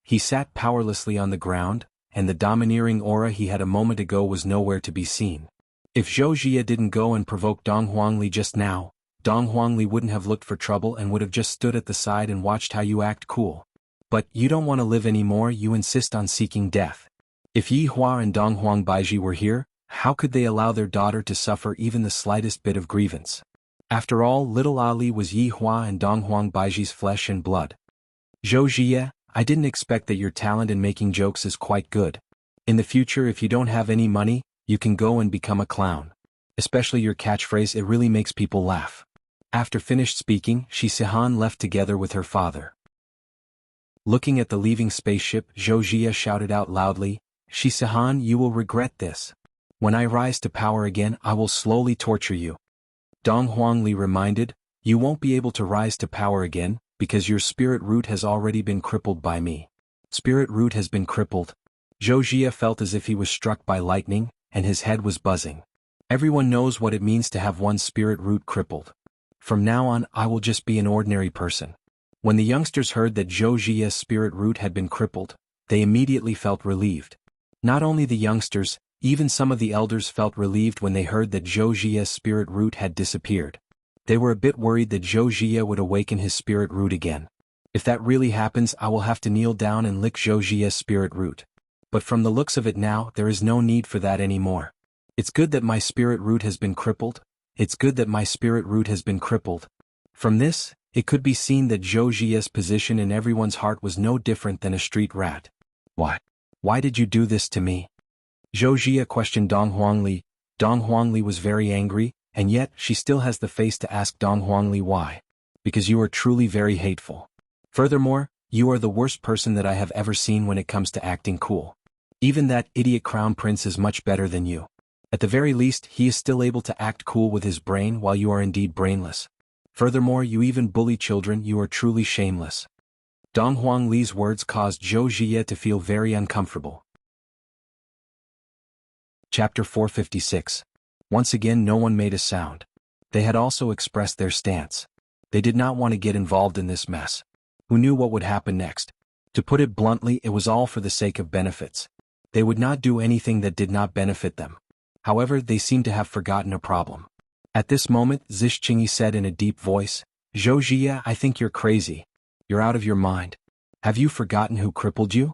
He sat powerlessly on the ground, and the domineering aura he had a moment ago was nowhere to be seen. If Zhou Jie didn't go and provoke Dong Huangli just now, Dong Huangli wouldn't have looked for trouble and would have just stood at the side and watched how you act cool. But you don't want to live anymore, you insist on seeking death. If Yi Hua and Dong Huang Baiji were here, how could they allow their daughter to suffer even the slightest bit of grievance? After all, little Ali was Yi Hua and Dong Huang Baiji's flesh and blood. Zhou Jie, I didn't expect that your talent in making jokes is quite good. In the future, if you don't have any money, you can go and become a clown. Especially your catchphrase, it really makes people laugh. After finished speaking, Shi Sihan left together with her father. Looking at the leaving spaceship, Zhou Jie shouted out loudly, Shisahan, you will regret this. When I rise to power again, I will slowly torture you. Dong Huangli reminded, you won't be able to rise to power again, because your spirit root has already been crippled by me. Spirit root has been crippled. Zhou Jie felt as if he was struck by lightning, and his head was buzzing. Everyone knows what it means to have one's spirit root crippled. From now on, I will just be an ordinary person. When the youngsters heard that Zhou Jie's spirit root had been crippled, they immediately felt relieved. Not only the youngsters, even some of the elders felt relieved when they heard that Zhou Jie's spirit root had disappeared. They were a bit worried that Zhou Jie would awaken his spirit root again. If that really happens, I will have to kneel down and lick Zhou Jie's spirit root. But from the looks of it now, there is no need for that anymore. It's good that my spirit root has been crippled. It's good that my spirit root has been crippled. From this, it could be seen that Zhou Jie's position in everyone's heart was no different than a street rat. Why? Why did you do this to me? Zhou Jie questioned Dong Huangli. Dong Huangli was very angry, and yet she still has the face to ask Dong Huangli why. Because you are truly very hateful. Furthermore, you are the worst person that I have ever seen when it comes to acting cool. Even that idiot crown prince is much better than you. At the very least, he is still able to act cool with his brain while you are indeed brainless. Furthermore, you even bully children. You are truly shameless. Dong Huangli's words caused Zhou Jie to feel very uncomfortable. Chapter 456. Once again no one made a sound. They had also expressed their stance. They did not want to get involved in this mess. Who knew what would happen next? To put it bluntly, it was all for the sake of benefits. They would not do anything that did not benefit them. However, they seemed to have forgotten a problem. At this moment, Zhixingyi said in a deep voice, Zhou Jie, I think you're crazy. You're out of your mind. Have you forgotten who crippled you?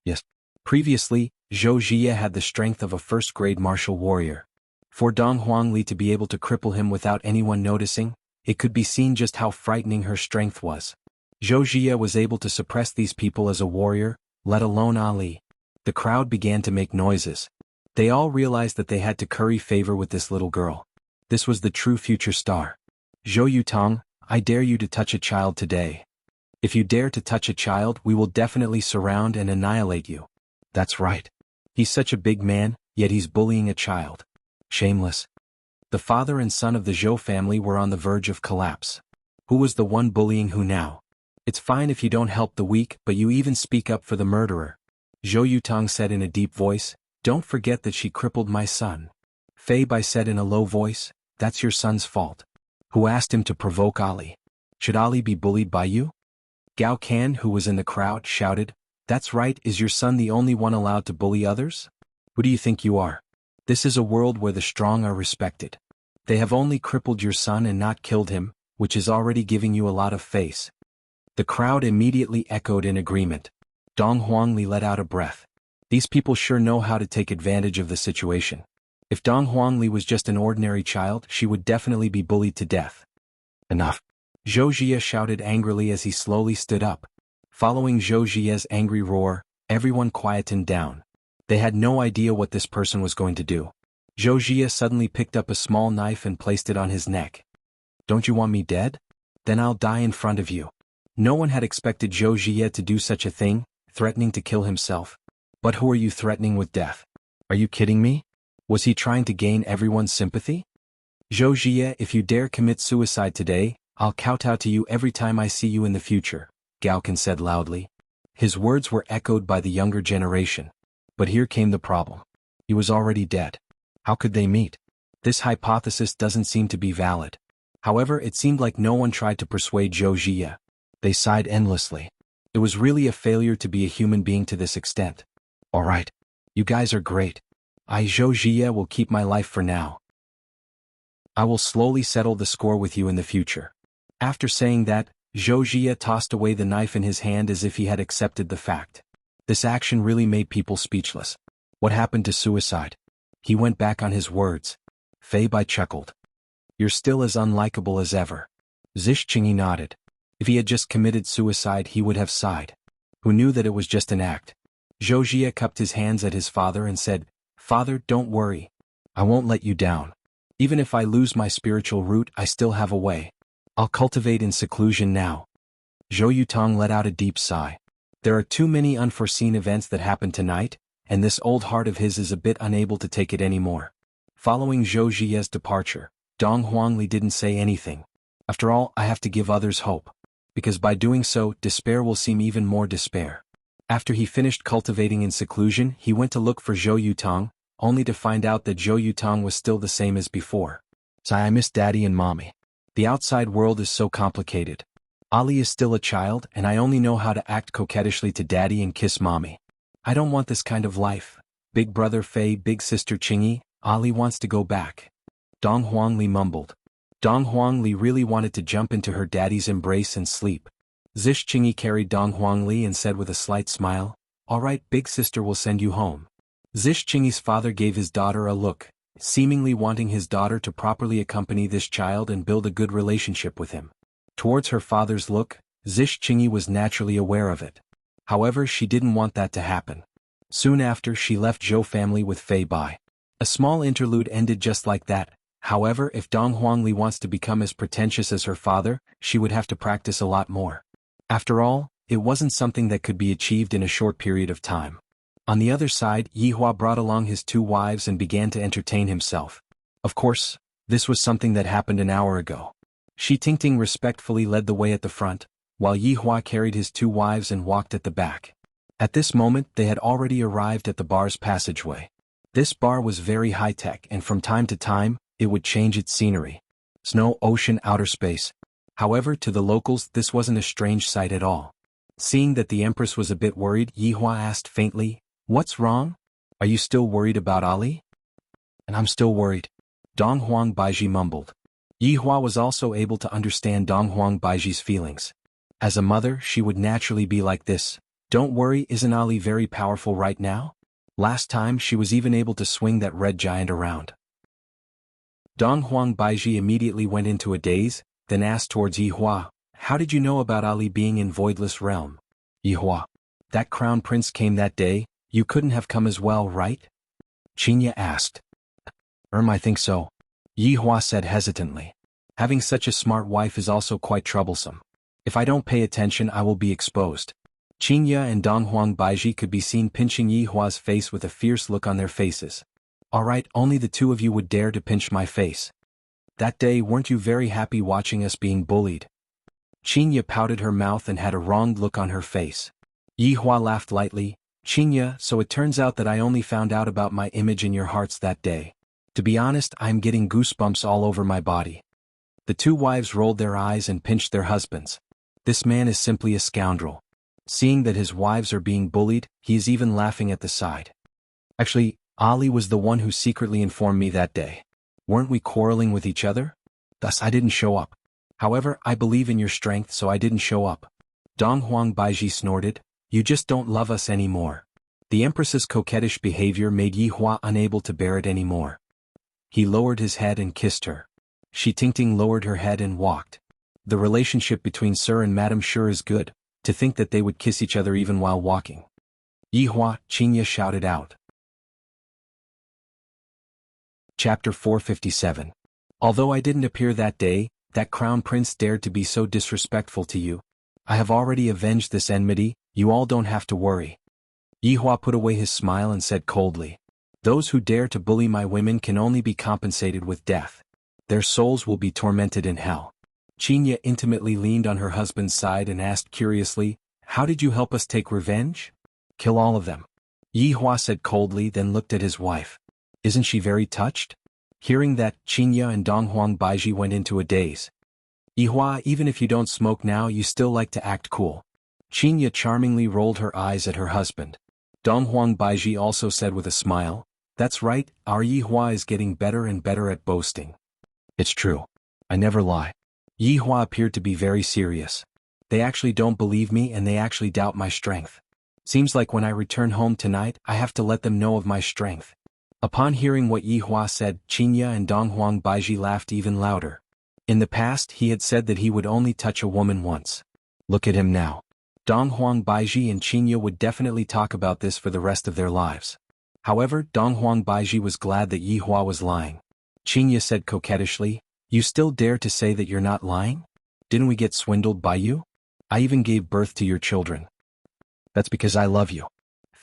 Yes. Previously, Zhou Jie had the strength of a first-grade martial warrior. For Dong Huangli to be able to cripple him without anyone noticing, it could be seen just how frightening her strength was. Zhou Jie was able to suppress these people as a warrior, let alone Ali. The crowd began to make noises. They all realized that they had to curry favor with this little girl. This was the true future star. Zhou Yutong, I dare you to touch a child today. If you dare to touch a child, we will definitely surround and annihilate you. That's right. He's such a big man, yet he's bullying a child. Shameless. The father and son of the Zhou family were on the verge of collapse. Who was the one bullying who now? It's fine if you don't help the weak, but you even speak up for the murderer. Zhou Yutong said in a deep voice, don't forget that she crippled my son. Fei Bai said in a low voice, that's your son's fault. Who asked him to provoke Ali? Should Ali be bullied by you? Gao Kan, who was in the crowd, shouted, that's right, is your son the only one allowed to bully others? Who do you think you are? This is a world where the strong are respected. They have only crippled your son and not killed him, which is already giving you a lot of face. The crowd immediately echoed in agreement. Dong Huangli let out a breath. These people sure know how to take advantage of the situation. If Dong Huangli was just an ordinary child, she would definitely be bullied to death. Enough. Zhou Jie shouted angrily as he slowly stood up. Following Zhou Jie's angry roar, everyone quietened down. They had no idea what this person was going to do. Zhou Jie suddenly picked up a small knife and placed it on his neck. Don't you want me dead? Then I'll die in front of you. No one had expected Zhou Jie to do such a thing, threatening to kill himself. But who are you threatening with death? Are you kidding me? Was he trying to gain everyone's sympathy? Zhou Jie, if you dare commit suicide today, I'll kowtow to you every time I see you in the future, Gao Kan said loudly. His words were echoed by the younger generation. But here came the problem. He was already dead. How could they meet? This hypothesis doesn't seem to be valid. However, it seemed like no one tried to persuade Zhou Jie. They sighed endlessly. It was really a failure to be a human being to this extent. All right. You guys are great. I, Zhou Jie, will keep my life for now. I will slowly settle the score with you in the future. After saying that, Zhou Jie tossed away the knife in his hand as if he had accepted the fact. This action really made people speechless. What happened to suicide? He went back on his words. Fei Bai chuckled. You're still as unlikable as ever. Zhixingyi nodded. If he had just committed suicide, he would have sighed. Who knew that it was just an act? Zhou Jie cupped his hands at his father and said, Father, don't worry. I won't let you down. Even if I lose my spiritual root, I still have a way. I'll cultivate in seclusion now. Zhou Yutong let out a deep sigh. There are too many unforeseen events that happened tonight, and this old heart of his is a bit unable to take it anymore. Following Zhou Zhiye's departure, Dong Huangli didn't say anything. After all, I have to give others hope. Because by doing so, despair will seem even more despair. After he finished cultivating in seclusion, he went to look for Zhou Yutong, only to find out that Zhou Yutong was still the same as before. So I miss Daddy and Mommy. The outside world is so complicated. Ali is still a child, and I only know how to act coquettishly to Daddy and kiss Mommy. I don't want this kind of life. Big brother Fei, big sister Qingyi, Ali wants to go back. Dong Huangli mumbled. Dong Huangli really wanted to jump into her daddy's embrace and sleep. Zish Qingyi carried Dong Huangli and said with a slight smile, "All right, big sister will send you home." Zish Qingyi's father gave his daughter a look, seemingly wanting his daughter to properly accompany this child and build a good relationship with him. Towards her father's look, Zish Qingyi was naturally aware of it. However, she didn't want that to happen. Soon after, she left Zhou family with Fei Bai. A small interlude ended just like that. However, if Dong Huangli wants to become as pretentious as her father, she would have to practice a lot more. After all, it wasn't something that could be achieved in a short period of time. On the other side, Yihua brought along his 2 wives and began to entertain himself. Of course, this was something that happened an hour ago. Shi Tingting respectfully led the way at the front, while Yihua carried his 2 wives and walked at the back. At this moment, they had already arrived at the bar's passageway. This bar was very high-tech, and from time to time, it would change its scenery. Snow, ocean, outer space. However, to the locals, this wasn't a strange sight at all. Seeing that the Empress was a bit worried, Yihua asked faintly, "What's wrong? Are you still worried about Ali?" "And I'm still worried," Dong Huang Baiji mumbled. Yihua was also able to understand Dong Huang Baiji's feelings. As a mother, she would naturally be like this. "Don't worry, isn't Ali very powerful right now? Last time she was even able to swing that red giant around." Dong Huang Baiji immediately went into a daze, then asked towards Yihua, "How did you know about Ali being in Voidless Realm?" "Yihua, that crown prince came that day, you couldn't have come as well, right?" Qingyi asked. I think so," Yihua said hesitantly. "Having such a smart wife is also quite troublesome. If I don't pay attention, I will be exposed." Qingyi and Dong Huang Baiji could be seen pinching Yihua's face with a fierce look on their faces. "All right, only the 2 of you would dare to pinch my face. That day, weren't you very happy watching us being bullied?" Qingyi pouted her mouth and had a wronged look on her face. Yihua laughed lightly. "Qingyi, so it turns out that I only found out about my image in your hearts that day. To be honest, I am getting goosebumps all over my body." The 2 wives rolled their eyes and pinched their husbands. This man is simply a scoundrel. Seeing that his wives are being bullied, he is even laughing at the side. "Actually, Ali was the one who secretly informed me that day. Weren't we quarreling with each other? Thus I didn't show up. However, I believe in your strength, so I didn't show up." Dong Huang Baiji snorted, "You just don't love us anymore." The Empress's coquettish behavior made Yihua unable to bear it anymore. He lowered his head and kissed her. Shi Tingting lowered her head and walked. The relationship between Sir and Madam sure is good. To think that they would kiss each other even while walking. "Yihua," Qingyi shouted out. Chapter 457. "Although I didn't appear that day, that crown prince dared to be so disrespectful to you. I have already avenged this enmity, you all don't have to worry." Yihua put away his smile and said coldly, "Those who dare to bully my women can only be compensated with death. Their souls will be tormented in hell." Qingyi intimately leaned on her husband's side and asked curiously, "How did you help us take revenge?" "Kill all of them," Yihua said coldly, then looked at his wife. "Isn't she very touched?" Hearing that, Qingyi and Dong Huang Baiji went into a daze. "Yihua, even if you don't smoke now, you still like to act cool." Qingyi charmingly rolled her eyes at her husband. Dong Huang Baiji also said with a smile, "That's right, our Yihua is getting better and better at boasting." "It's true. I never lie." Yihua appeared to be very serious. "They actually don't believe me and they actually doubt my strength. Seems like when I return home tonight, I have to let them know of my strength." Upon hearing what Yihua said, Qingyi and Dong Huang Baiji laughed even louder. In the past, he had said that he would only touch a woman once. Look at him now. Dong Huang Baiji and Qingyi would definitely talk about this for the rest of their lives. However, Dong Huang Baiji was glad that Yihua was lying. Qingyi said coquettishly, "You still dare to say that you're not lying? Didn't we get swindled by you? I even gave birth to your children." "That's because I love you."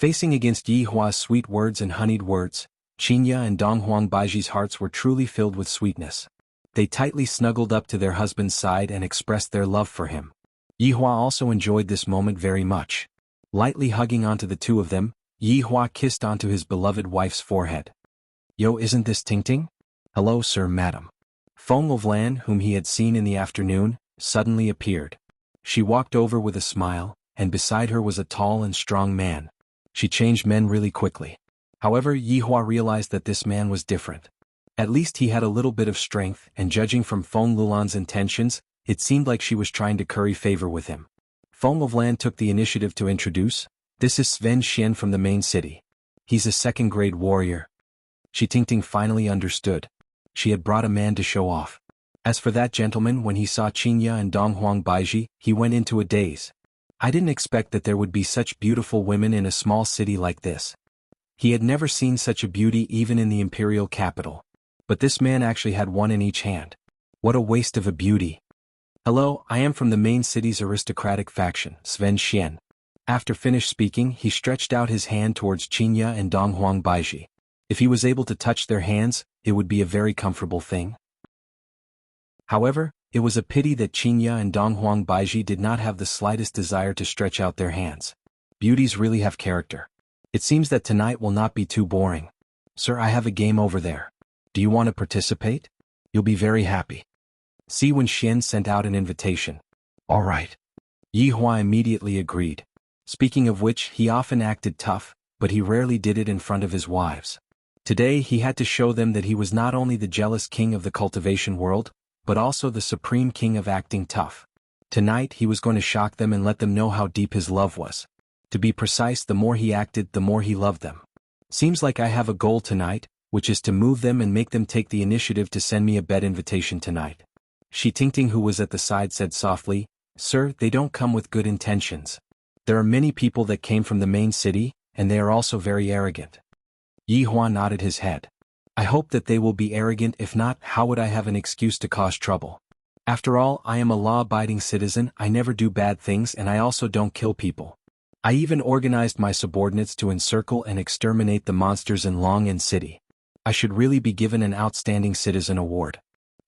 Facing against Yi Hua's sweet words and honeyed words, Qinya and Donghuang Baiji's hearts were truly filled with sweetness. They tightly snuggled up to their husband's side and expressed their love for him. Yi Hua also enjoyed this moment very much. Lightly hugging onto the two of them, Yi Hua kissed onto his beloved wife's forehead. "Yo, isn't this Tingting?" "Hello, sir, madam." Feng Lan, whom he had seen in the afternoon, suddenly appeared. She walked over with a smile, and beside her was a tall and strong man. She changed men really quickly. However, Yi Hua realized that this man was different. At least he had a little bit of strength, and judging from Feng Lulan's intentions, it seemed like she was trying to curry favor with him. Feng Lan took the initiative to introduce, "This is Sven Xian from the main city. He's a second-grade warrior." Shi Tingting finally understood. She had brought a man to show off. As for that gentleman, when he saw Qinya and Donghuang Baiji, he went into a daze. I didn't expect that there would be such beautiful women in a small city like this. He had never seen such a beauty even in the imperial capital. But this man actually had one in each hand. What a waste of a beauty. "Hello, I am from the main city's aristocratic faction, Sven Xian." After finished speaking, he stretched out his hand towards Qinya and Donghuang Baiji. If he was able to touch their hands, it would be a very comfortable thing. However, it was a pity that Qinya and Donghuang Baiji did not have the slightest desire to stretch out their hands. Beauties really have character. It seems that tonight will not be too boring. "Sir, I have a game over there. Do you want to participate? You'll be very happy." Si Wen Xian sent out an invitation. "All right." Yi Hua immediately agreed. Speaking of which, he often acted tough, but he rarely did it in front of his wives. Today he had to show them that he was not only the jealous king of the cultivation world, but also the supreme king of acting tough. Tonight he was going to shock them and let them know how deep his love was. To be precise, the more he acted, the more he loved them. "Seems like I have a goal tonight, which is to move them and make them take the initiative to send me a bed invitation tonight." Shi Tingting, who was at the side, said softly, "Sir, they don't come with good intentions. There are many people that came from the main city, and they are also very arrogant." Yi Hua nodded his head. "I hope that they will be arrogant. If not, how would I have an excuse to cause trouble? After all, I am a law-abiding citizen, I never do bad things, and I also don't kill people. I even organized my subordinates to encircle and exterminate the monsters in Long An City. I should really be given an Outstanding Citizen Award.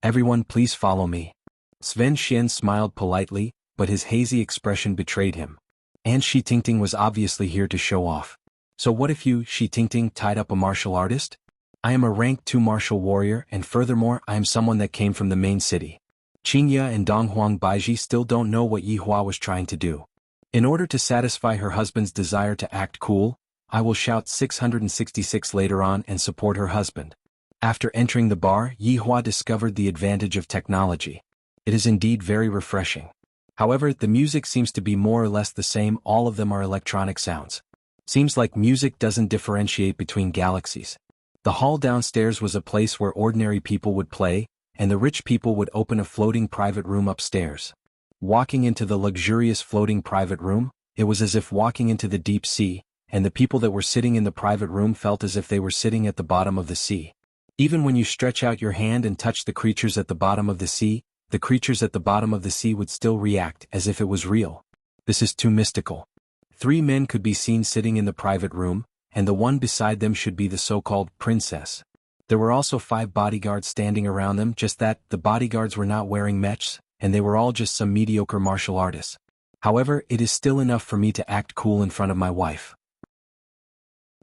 Everyone, please follow me." Sven Xian smiled politely, but his hazy expression betrayed him. And Shi Tingting was obviously here to show off. "So what if you, Shi Tingting, tied up a martial artist? I am a rank 2 martial warrior, and furthermore I am someone that came from the main city." Qinya and Donghuang Baiji still don't know what Yi Hua was trying to do. In order to satisfy her husband's desire to act cool, I will shout 666 later on and support her husband. After entering the bar, Yi Hua discovered the advantage of technology. It is indeed very refreshing. However, the music seems to be more or less the same. All of them are electronic sounds. Seems like music doesn't differentiate between galaxies. The hall downstairs was a place where ordinary people would play, and the rich people would open a floating private room upstairs. Walking into the luxurious floating private room, it was as if walking into the deep sea, and the people that were sitting in the private room felt as if they were sitting at the bottom of the sea. Even when you stretch out your hand and touch the creatures at the bottom of the sea, the creatures at the bottom of the sea would still react as if it was real. This is too mystical. 3 men could be seen sitting in the private room, and the one beside them should be the so-called princess. There were also 5 bodyguards standing around them, just that, the bodyguards were not wearing mechs, and they were all just some mediocre martial artists. However, it is still enough for me to act cool in front of my wife.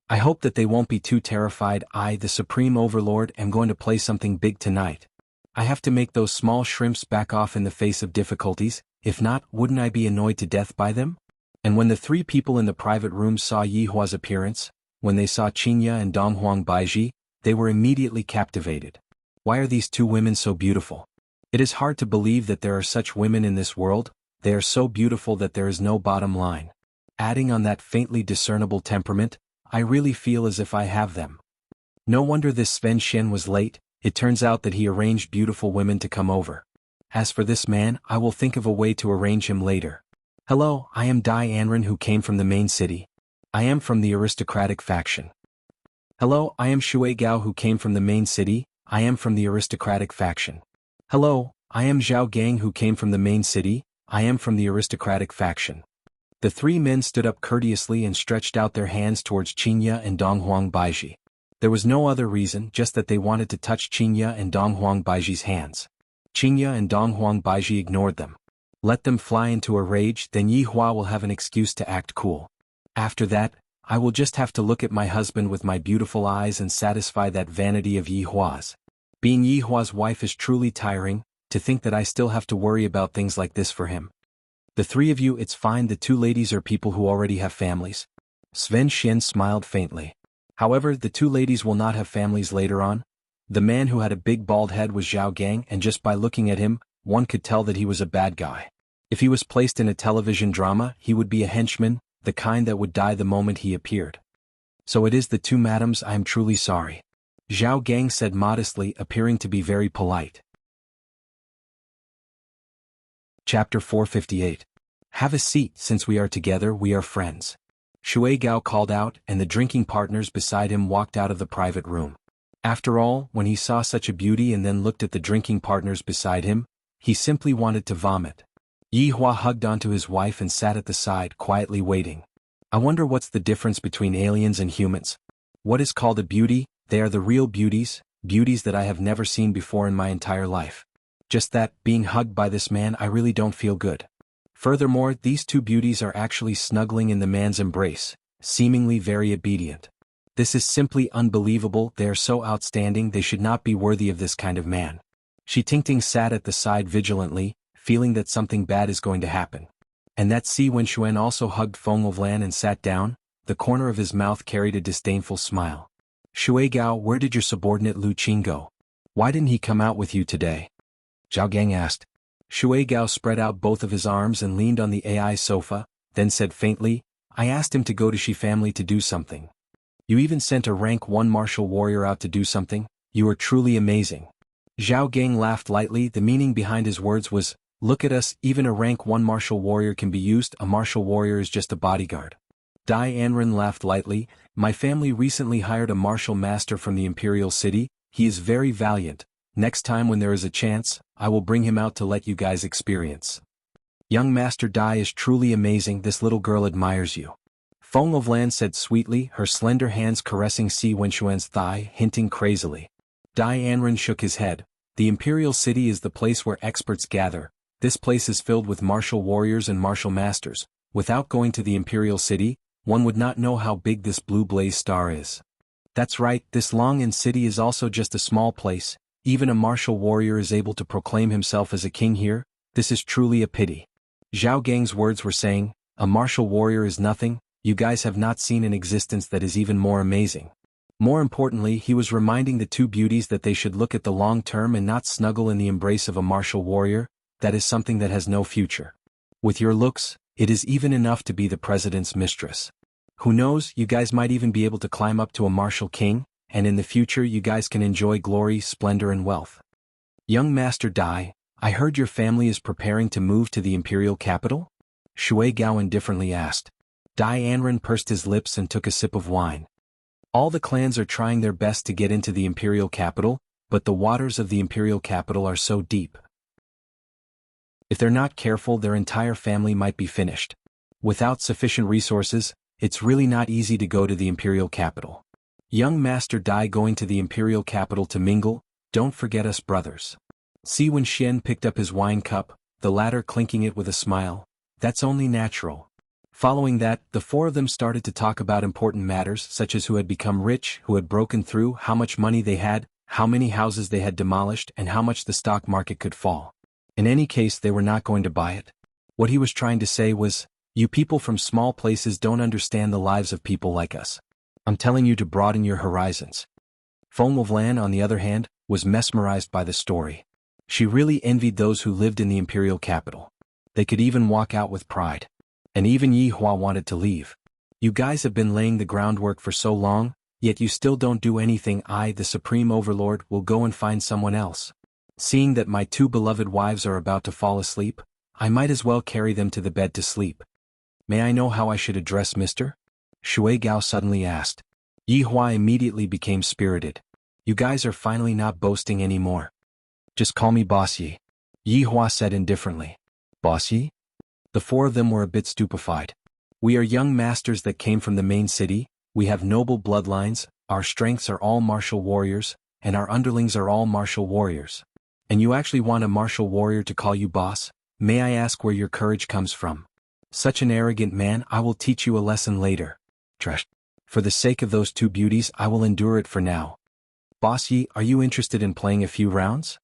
I hope that they won't be too terrified. I, the Supreme Overlord, am going to play something big tonight. I have to make those small shrimps back off in the face of difficulties, if not, wouldn't I be annoyed to death by them? And when the 3 people in the private room saw Yi Hua's appearance, when they saw Qinya and Donghuang Baiji, they were immediately captivated. Why are these 2 women so beautiful? It is hard to believe that there are such women in this world. They are so beautiful that there is no bottom line. Adding on that faintly discernible temperament, I really feel as if I have them. No wonder this Sven Xian was late. It turns out that he arranged beautiful women to come over. As for this man, I will think of a way to arrange him later. Hello, I am Dai Anren, who came from the main city. I am from the aristocratic faction. Hello, I am Shui Gao, who came from the main city. I am from the aristocratic faction. Hello, I am Zhao Gang, who came from the main city. I am from the aristocratic faction. The three men stood up courteously and stretched out their hands towards Qinya and Donghuang Baiji. There was no other reason, just that they wanted to touch Qinya and Donghuang Baiji's hands. Qinya and Donghuang Baiji ignored them. Let them fly into a rage, then Yi Hua will have an excuse to act cool. After that, I will just have to look at my husband with my beautiful eyes and satisfy that vanity of Yi Hua's. Being Yi Hua's wife is truly tiring, to think that I still have to worry about things like this for him. The three of you, it's fine, the two ladies are people who already have families. Sven Xian smiled faintly. However, the two ladies will not have families later on. The man who had a big bald head was Zhao Gang, and just by looking at him, one could tell that he was a bad guy. If he was placed in a television drama, he would be a henchman, the kind that would die the moment he appeared. So it is the two madams, I am truly sorry. Zhao Gang said modestly, appearing to be very polite. Chapter 458. Have a seat, since we are together, we are friends. Shui Gao called out, and the drinking partners beside him walked out of the private room. After all, when he saw such a beauty and then looked at the drinking partners beside him, he simply wanted to vomit. Yi Hua hugged onto his wife and sat at the side, quietly waiting. I wonder what's the difference between aliens and humans. What is called a beauty? They are the real beauties, beauties that I have never seen before in my entire life. Just that, being hugged by this man, I really don't feel good. Furthermore, these two beauties are actually snuggling in the man's embrace, seemingly very obedient. This is simply unbelievable, they are so outstanding, they should not be worthy of this kind of man. Shi Tingting sat at the side vigilantly, feeling that something bad is going to happen. And that Si Wenxuan also hugged Feng Ovlan and sat down, the corner of his mouth carried a disdainful smile. Shui Gao, where did your subordinate Lu Qing go? Why didn't he come out with you today? Zhao Gang asked. Shui Gao spread out both of his arms and leaned on the AI sofa, then said faintly, I asked him to go to Shi family to do something. You even sent a rank 1 martial warrior out to do something? You are truly amazing. Zhao Gang laughed lightly, the meaning behind his words was, look at us, even a rank 1 martial warrior can be used, a martial warrior is just a bodyguard. Dai Anren laughed lightly, my family recently hired a martial master from the Imperial City, he is very valiant. Next time when there is a chance, I will bring him out to let you guys experience. Young Master Dai is truly amazing, this little girl admires you. Feng Ovlan said sweetly, her slender hands caressing Si Wenxuan's thigh, hinting crazily. Dai Anren shook his head. The Imperial City is the place where experts gather. This place is filled with martial warriors and martial masters. Without going to the Imperial City, one would not know how big this blue blaze star is. That's right, this Long'an city is also just a small place. Even a martial warrior is able to proclaim himself as a king here. This is truly a pity. Zhao Gang's words were saying, a martial warrior is nothing, you guys have not seen an existence that is even more amazing. More importantly, he was reminding the two beauties that they should look at the long term and not snuggle in the embrace of a martial warrior, that is something that has no future. With your looks, it is even enough to be the president's mistress. Who knows, you guys might even be able to climb up to a martial king, and in the future you guys can enjoy glory, splendor and wealth. Young Master Dai, I heard your family is preparing to move to the imperial capital? Shui Gao indifferently asked. Dai Anren pursed his lips and took a sip of wine. All the clans are trying their best to get into the imperial capital, but the waters of the imperial capital are so deep. If they're not careful, their entire family might be finished. Without sufficient resources, it's really not easy to go to the imperial capital. Young Master Dai going to the imperial capital to mingle, don't forget us brothers. Si Wenxian picked up his wine cup, the latter clinking it with a smile. That's only natural. Following that, the four of them started to talk about important matters such as who had become rich, who had broken through, how much money they had, how many houses they had demolished and how much the stock market could fall. In any case, they were not going to buy it. What he was trying to say was, you people from small places don't understand the lives of people like us. I'm telling you to broaden your horizons. Feng Ovlan, on the other hand, was mesmerized by the story. She really envied those who lived in the imperial capital. They could even walk out with pride. And even Yi Hua wanted to leave. You guys have been laying the groundwork for so long, yet you still don't do anything. I, the Supreme Overlord, will go and find someone else. Seeing that my two beloved wives are about to fall asleep, I might as well carry them to the bed to sleep. May I know how I should address Mr.? Shui Gao suddenly asked. Yi Hua immediately became spirited. You guys are finally not boasting anymore. Just call me Boss Yi. Yi Hua said indifferently. Boss Yi? The four of them were a bit stupefied. We are young masters that came from the main city, we have noble bloodlines, our strengths are all martial warriors, and our underlings are all martial warriors. And you actually want a martial warrior to call you boss? May I ask where your courage comes from? Such an arrogant man, I will teach you a lesson later. Trash. For the sake of those two beauties I will endure it for now. Boss Yi, are you interested in playing a few rounds?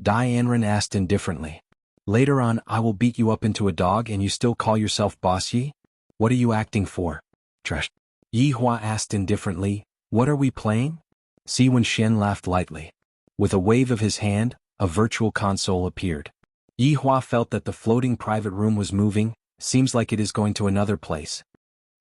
Dai Anren asked indifferently. Later on I will beat you up into a dog and you still call yourself Boss Yi? What are you acting for? Trash. Yi Hua asked indifferently, what are we playing? Si Wenxian laughed lightly. With a wave of his hand, a virtual console appeared. Yi Hua felt that the floating private room was moving, seems like it is going to another place.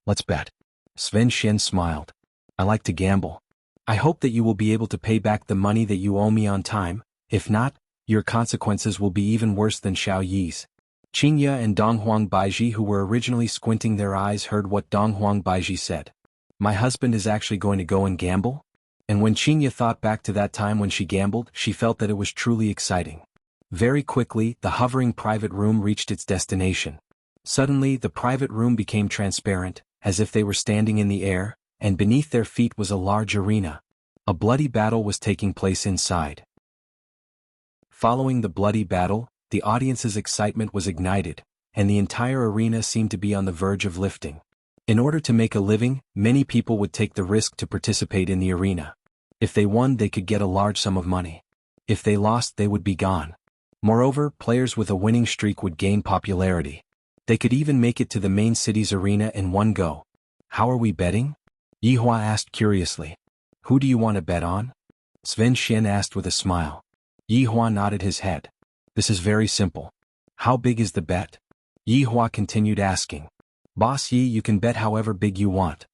Let's bet. Sven Shen smiled. I like to gamble. I hope that you will be able to pay back the money that you owe me on time, if not, your consequences will be even worse than Xiao Yi's. Qingya and Donghuang Baiji, who were originally squinting their eyes, heard what Donghuang Baiji said. My husband is actually going to go and gamble? And when Qingya thought back to that time when she gambled, she felt that it was truly exciting. Very quickly, the hovering private room reached its destination. Suddenly, the private room became transparent, as if they were standing in the air, and beneath their feet was a large arena. A bloody battle was taking place inside. Following the bloody battle, the audience's excitement was ignited, and the entire arena seemed to be on the verge of lifting. In order to make a living, many people would take the risk to participate in the arena. If they won, they could get a large sum of money. If they lost, they would be gone. Moreover, players with a winning streak would gain popularity. They could even make it to the main city's arena in one go. How are we betting? Yi Hua asked curiously. Who do you want to bet on? Sven Shen asked with a smile. Yi Hua nodded his head. This is very simple. How big is the bet? Yi Hua continued asking. Boss Yi, you can bet however big you want.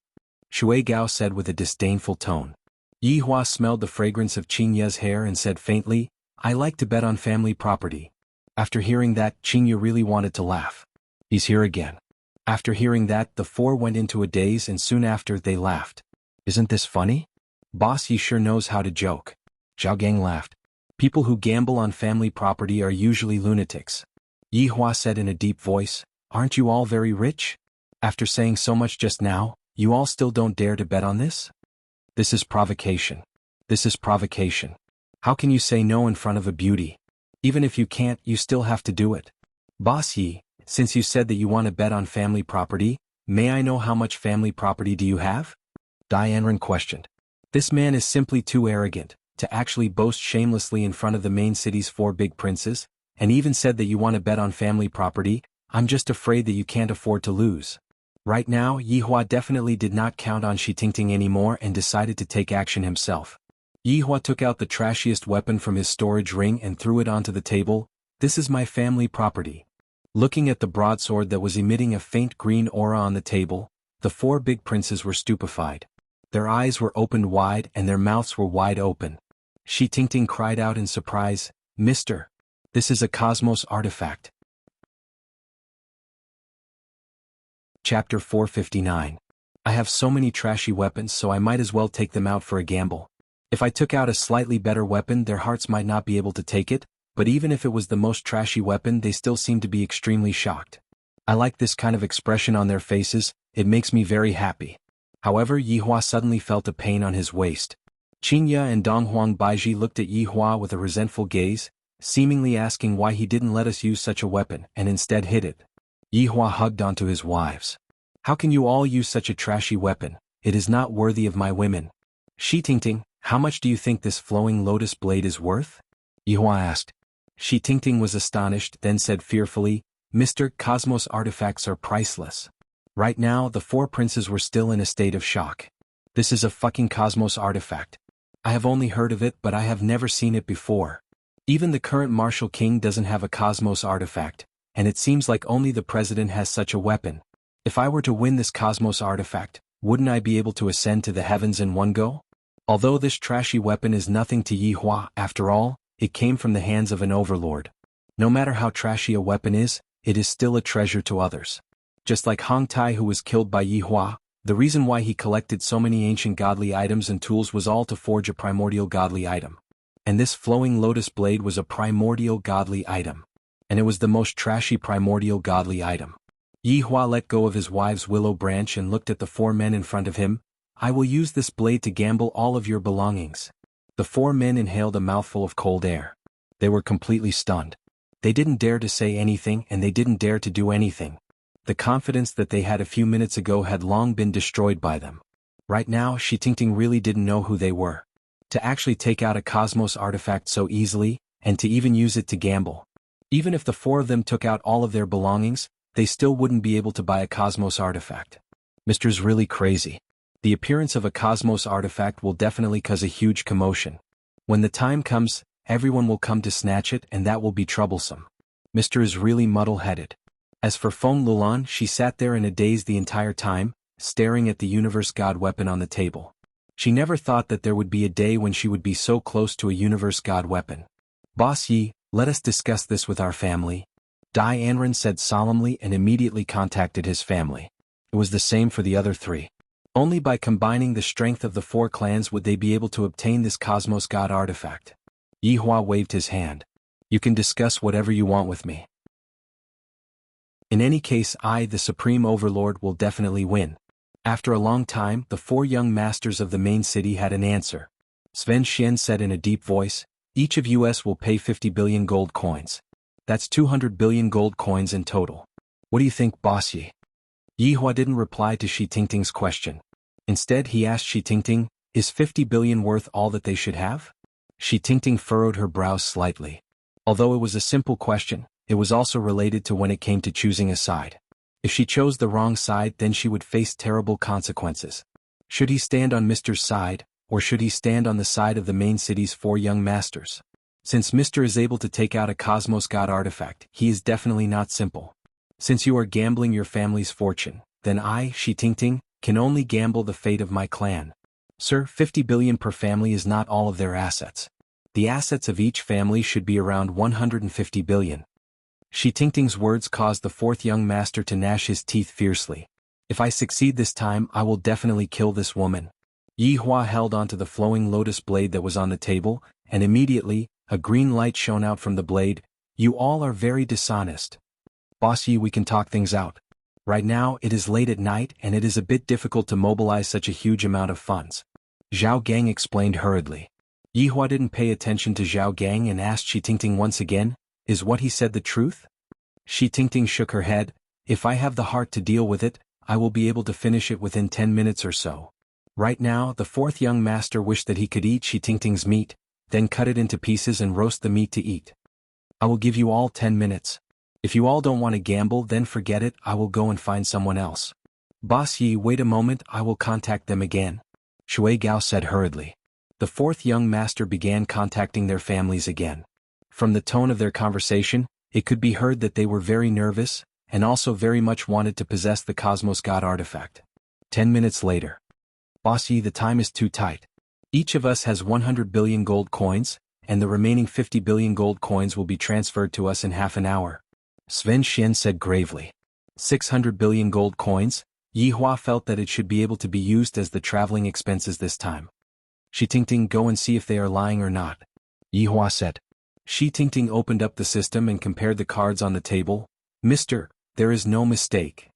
Shui Gao said with a disdainful tone. Yi Hua smelled the fragrance of Qingya's hair and said faintly, I like to bet on family property. After hearing that, Qingya really wanted to laugh. He's here again. After hearing that, the four went into a daze and soon after they laughed. Isn't this funny? Boss Yi sure knows how to joke. Zhao Gang laughed. People who gamble on family property are usually lunatics. Yi Hua said in a deep voice, aren't you all very rich? After saying so much just now, you all still don't dare to bet on this? This is provocation. This is provocation. How can you say no in front of a beauty? Even if you can't, you still have to do it. Boss Yi, since you said that you want to bet on family property, may I know how much family property do you have? Dianren questioned. This man is simply too arrogant to actually boast shamelessly in front of the main city's four big princes, and even said that you want to bet on family property. I'm just afraid that you can't afford to lose. Right now, Yi Hua definitely did not count on Shi Tingting anymore and decided to take action himself. Yi Hua took out the trashiest weapon from his storage ring and threw it onto the table. This is my family property. Looking at the broadsword that was emitting a faint green aura on the table, the four big princes were stupefied. Their eyes were opened wide and their mouths were wide open. Shi Tingting cried out in surprise, Mister, this is a cosmos artifact. Chapter 459. I have so many trashy weapons, so I might as well take them out for a gamble. If I took out a slightly better weapon, their hearts might not be able to take it, but even if it was the most trashy weapon, they still seem to be extremely shocked. I like this kind of expression on their faces, it makes me very happy. However, Yi Hua suddenly felt a pain on his waist. Qingya and Donghuang Baiji looked at Yi Hua with a resentful gaze, seemingly asking why he didn't let us use such a weapon and instead hid it. Yi Hua hugged onto his wives. How can you all use such a trashy weapon? It is not worthy of my women. Shi Tingting, how much do you think this flowing lotus blade is worth? Yi Hua asked. Shi Tingting was astonished, then said fearfully, Mr. Cosmos artifacts are priceless. Right now, the four princes were still in a state of shock. This is a fucking cosmos artifact. I have only heard of it, but I have never seen it before. Even the current martial king doesn't have a cosmos artifact, and it seems like only the president has such a weapon. If I were to win this cosmos artifact, wouldn't I be able to ascend to the heavens in one go? Although this trashy weapon is nothing to Yi Hua, after all, it came from the hands of an overlord. No matter how trashy a weapon is, it is still a treasure to others. Just like Hong Tai, who was killed by Yi Hua, the reason why he collected so many ancient godly items and tools was all to forge a primordial godly item. And this flowing lotus blade was a primordial godly item. And it was the most trashy primordial godly item. Yi Hua let go of his wife's willow branch and looked at the 4 men in front of him. I will use this blade to gamble all of your belongings. The 4 men inhaled a mouthful of cold air. They were completely stunned. They didn't dare to say anything and they didn't dare to do anything. The confidence that they had a few minutes ago had long been destroyed by them. Right now, Shi Tingting really didn't know who they were. To actually take out a cosmos artifact so easily, and to even use it to gamble. Even if the 4 of them took out all of their belongings, they still wouldn't be able to buy a cosmos artifact. Mr.'s really crazy. The appearance of a cosmos artifact will definitely cause a huge commotion. When the time comes, everyone will come to snatch it and that will be troublesome. Mr. is really muddle-headed. As for Feng Lulan, she sat there in a daze the entire time, staring at the universe god weapon on the table. She never thought that there would be a day when she would be so close to a universe god weapon. Boss Yi, let us discuss this with our family. Dai Anren said solemnly and immediately contacted his family. It was the same for the other 3. Only by combining the strength of the 4 clans would they be able to obtain this cosmos god artifact. Yi Hua waved his hand. You can discuss whatever you want with me. In any case, I, the Supreme Overlord, will definitely win. After a long time, the 4 young masters of the main city had an answer. Sven Xian said in a deep voice, each of us will pay 50 billion gold coins. That's 200 billion gold coins in total. What do you think, Boss Yi? Yi Hua didn't reply to Shi Tingting's question. Instead, he asked Shi Tingting, is 50 billion worth all that they should have? Shi Tingting furrowed her brows slightly. Although it was a simple question, it was also related to when it came to choosing a side. If she chose the wrong side, then she would face terrible consequences. Should he stand on Mr.'s side, or should he stand on the side of the main city's 4 young masters? Since Mr. is able to take out a Cosmos God artifact, he is definitely not simple. Since you are gambling your family's fortune, then I, Shi Tingting, can only gamble the fate of my clan. Sir, 50 billion per family is not all of their assets. The assets of each family should be around 150 billion. Shi Tingting's words caused the 4th young master to gnash his teeth fiercely. If I succeed this time, I will definitely kill this woman. Yi Hua held onto the flowing lotus blade that was on the table, and immediately, a green light shone out from the blade. You all are very dishonest. Boss Yi, we can talk things out. Right now, it is late at night and it is a bit difficult to mobilize such a huge amount of funds. Zhao Gang explained hurriedly. Yi Hua didn't pay attention to Zhao Gang and asked Shi Tingting once again, is what he said the truth? Shi Tingting shook her head. If I have the heart to deal with it, I will be able to finish it within 10 minutes or so. Right now, the 4th young master wished that he could eat Shi Tingting's meat, then cut it into pieces and roast the meat to eat. I will give you all 10 minutes. If you all don't want to gamble, then forget it, I will go and find someone else. Boss Yi, wait a moment, I will contact them again. Shui Gao said hurriedly. The 4th young master began contacting their families again. From the tone of their conversation, it could be heard that they were very nervous, and also very much wanted to possess the Cosmos God artifact. 10 minutes later. Boss Yi, the time is too tight. Each of us has 100 billion gold coins, and the remaining 50 billion gold coins will be transferred to us in half an hour. Sven Xian said gravely. 600 billion gold coins? Yi Hua felt that it should be able to be used as the traveling expenses this time. Shi Tingting, go and see if they are lying or not. Yi Hua said. Shi Tingting opened up the system and compared the cards on the table. Mister, there is no mistake.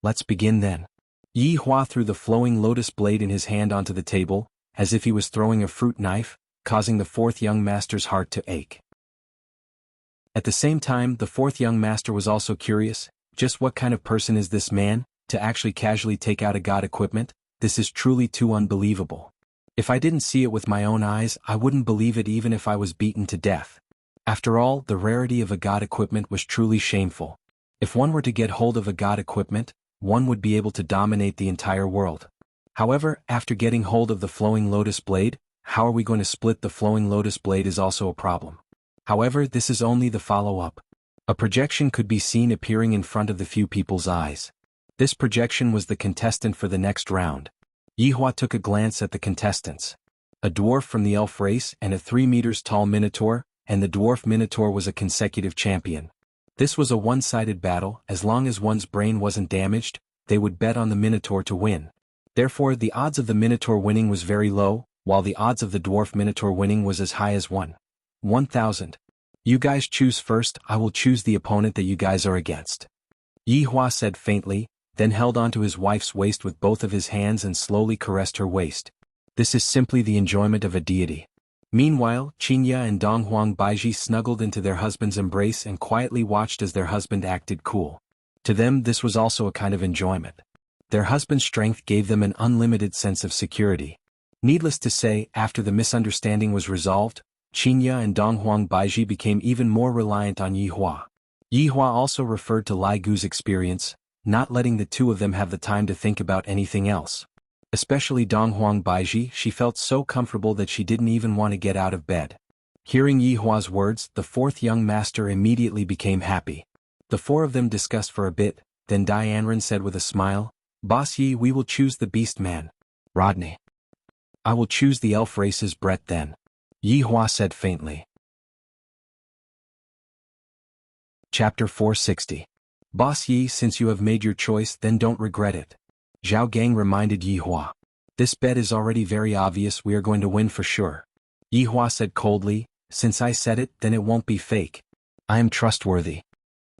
Let's begin then. Yi Hua threw the flowing lotus blade in his hand onto the table, as if he was throwing a fruit knife, causing the 4th young master's heart to ache. At the same time, the 4th young master was also curious, just what kind of person is this man, to actually casually take out a god equipment? This is truly too unbelievable. If I didn't see it with my own eyes, I wouldn't believe it even if I was beaten to death. After all, the rarity of a god equipment was truly shameful. If one were to get hold of a god equipment, one would be able to dominate the entire world. However, after getting hold of the flowing lotus blade, how are we going to split the flowing lotus blade is also a problem. However, this is only the follow-up. A projection could be seen appearing in front of the few people's eyes. This projection was the contestant for the next round. Yi Hua took a glance at the contestants. A dwarf from the elf race and a 3 meters tall minotaur, and the dwarf minotaur was a consecutive champion. This was a one-sided battle. As long as one's brain wasn't damaged, they would bet on the minotaur to win. Therefore, the odds of the minotaur winning was very low, while the odds of the dwarf minotaur winning was as high as 1,000. You guys choose first, I will choose the opponent that you guys are against. Yi Hua said faintly, then held onto his wife's waist with both of his hands and slowly caressed her waist. This is simply the enjoyment of a deity. Meanwhile, Qinya and Donghuang Baiji snuggled into their husband's embrace and quietly watched as their husband acted cool. To them this was also a kind of enjoyment. Their husband's strength gave them an unlimited sense of security. Needless to say, after the misunderstanding was resolved, Qinya and Donghuang Baiji became even more reliant on Yi Hua. Yi Hua also referred to Lai Gu's experience, not letting the two of them have the time to think about anything else. Especially Donghuang Baiji, she felt so comfortable that she didn't even want to get out of bed. Hearing Yi Hua's words, the fourth young master immediately became happy. The four of them discussed for a bit, then Dianren said with a smile, "Boss Yi, we will choose the beast man. Rodney. I will choose the elf race's Brett then," Yi Hua said faintly. Chapter 460. Boss Yi, since you have made your choice, then don't regret it. Zhao Gang reminded Yi Hua. This bet is already very obvious, we are going to win for sure. Yi Hua said coldly, since I said it, then it won't be fake. I am trustworthy.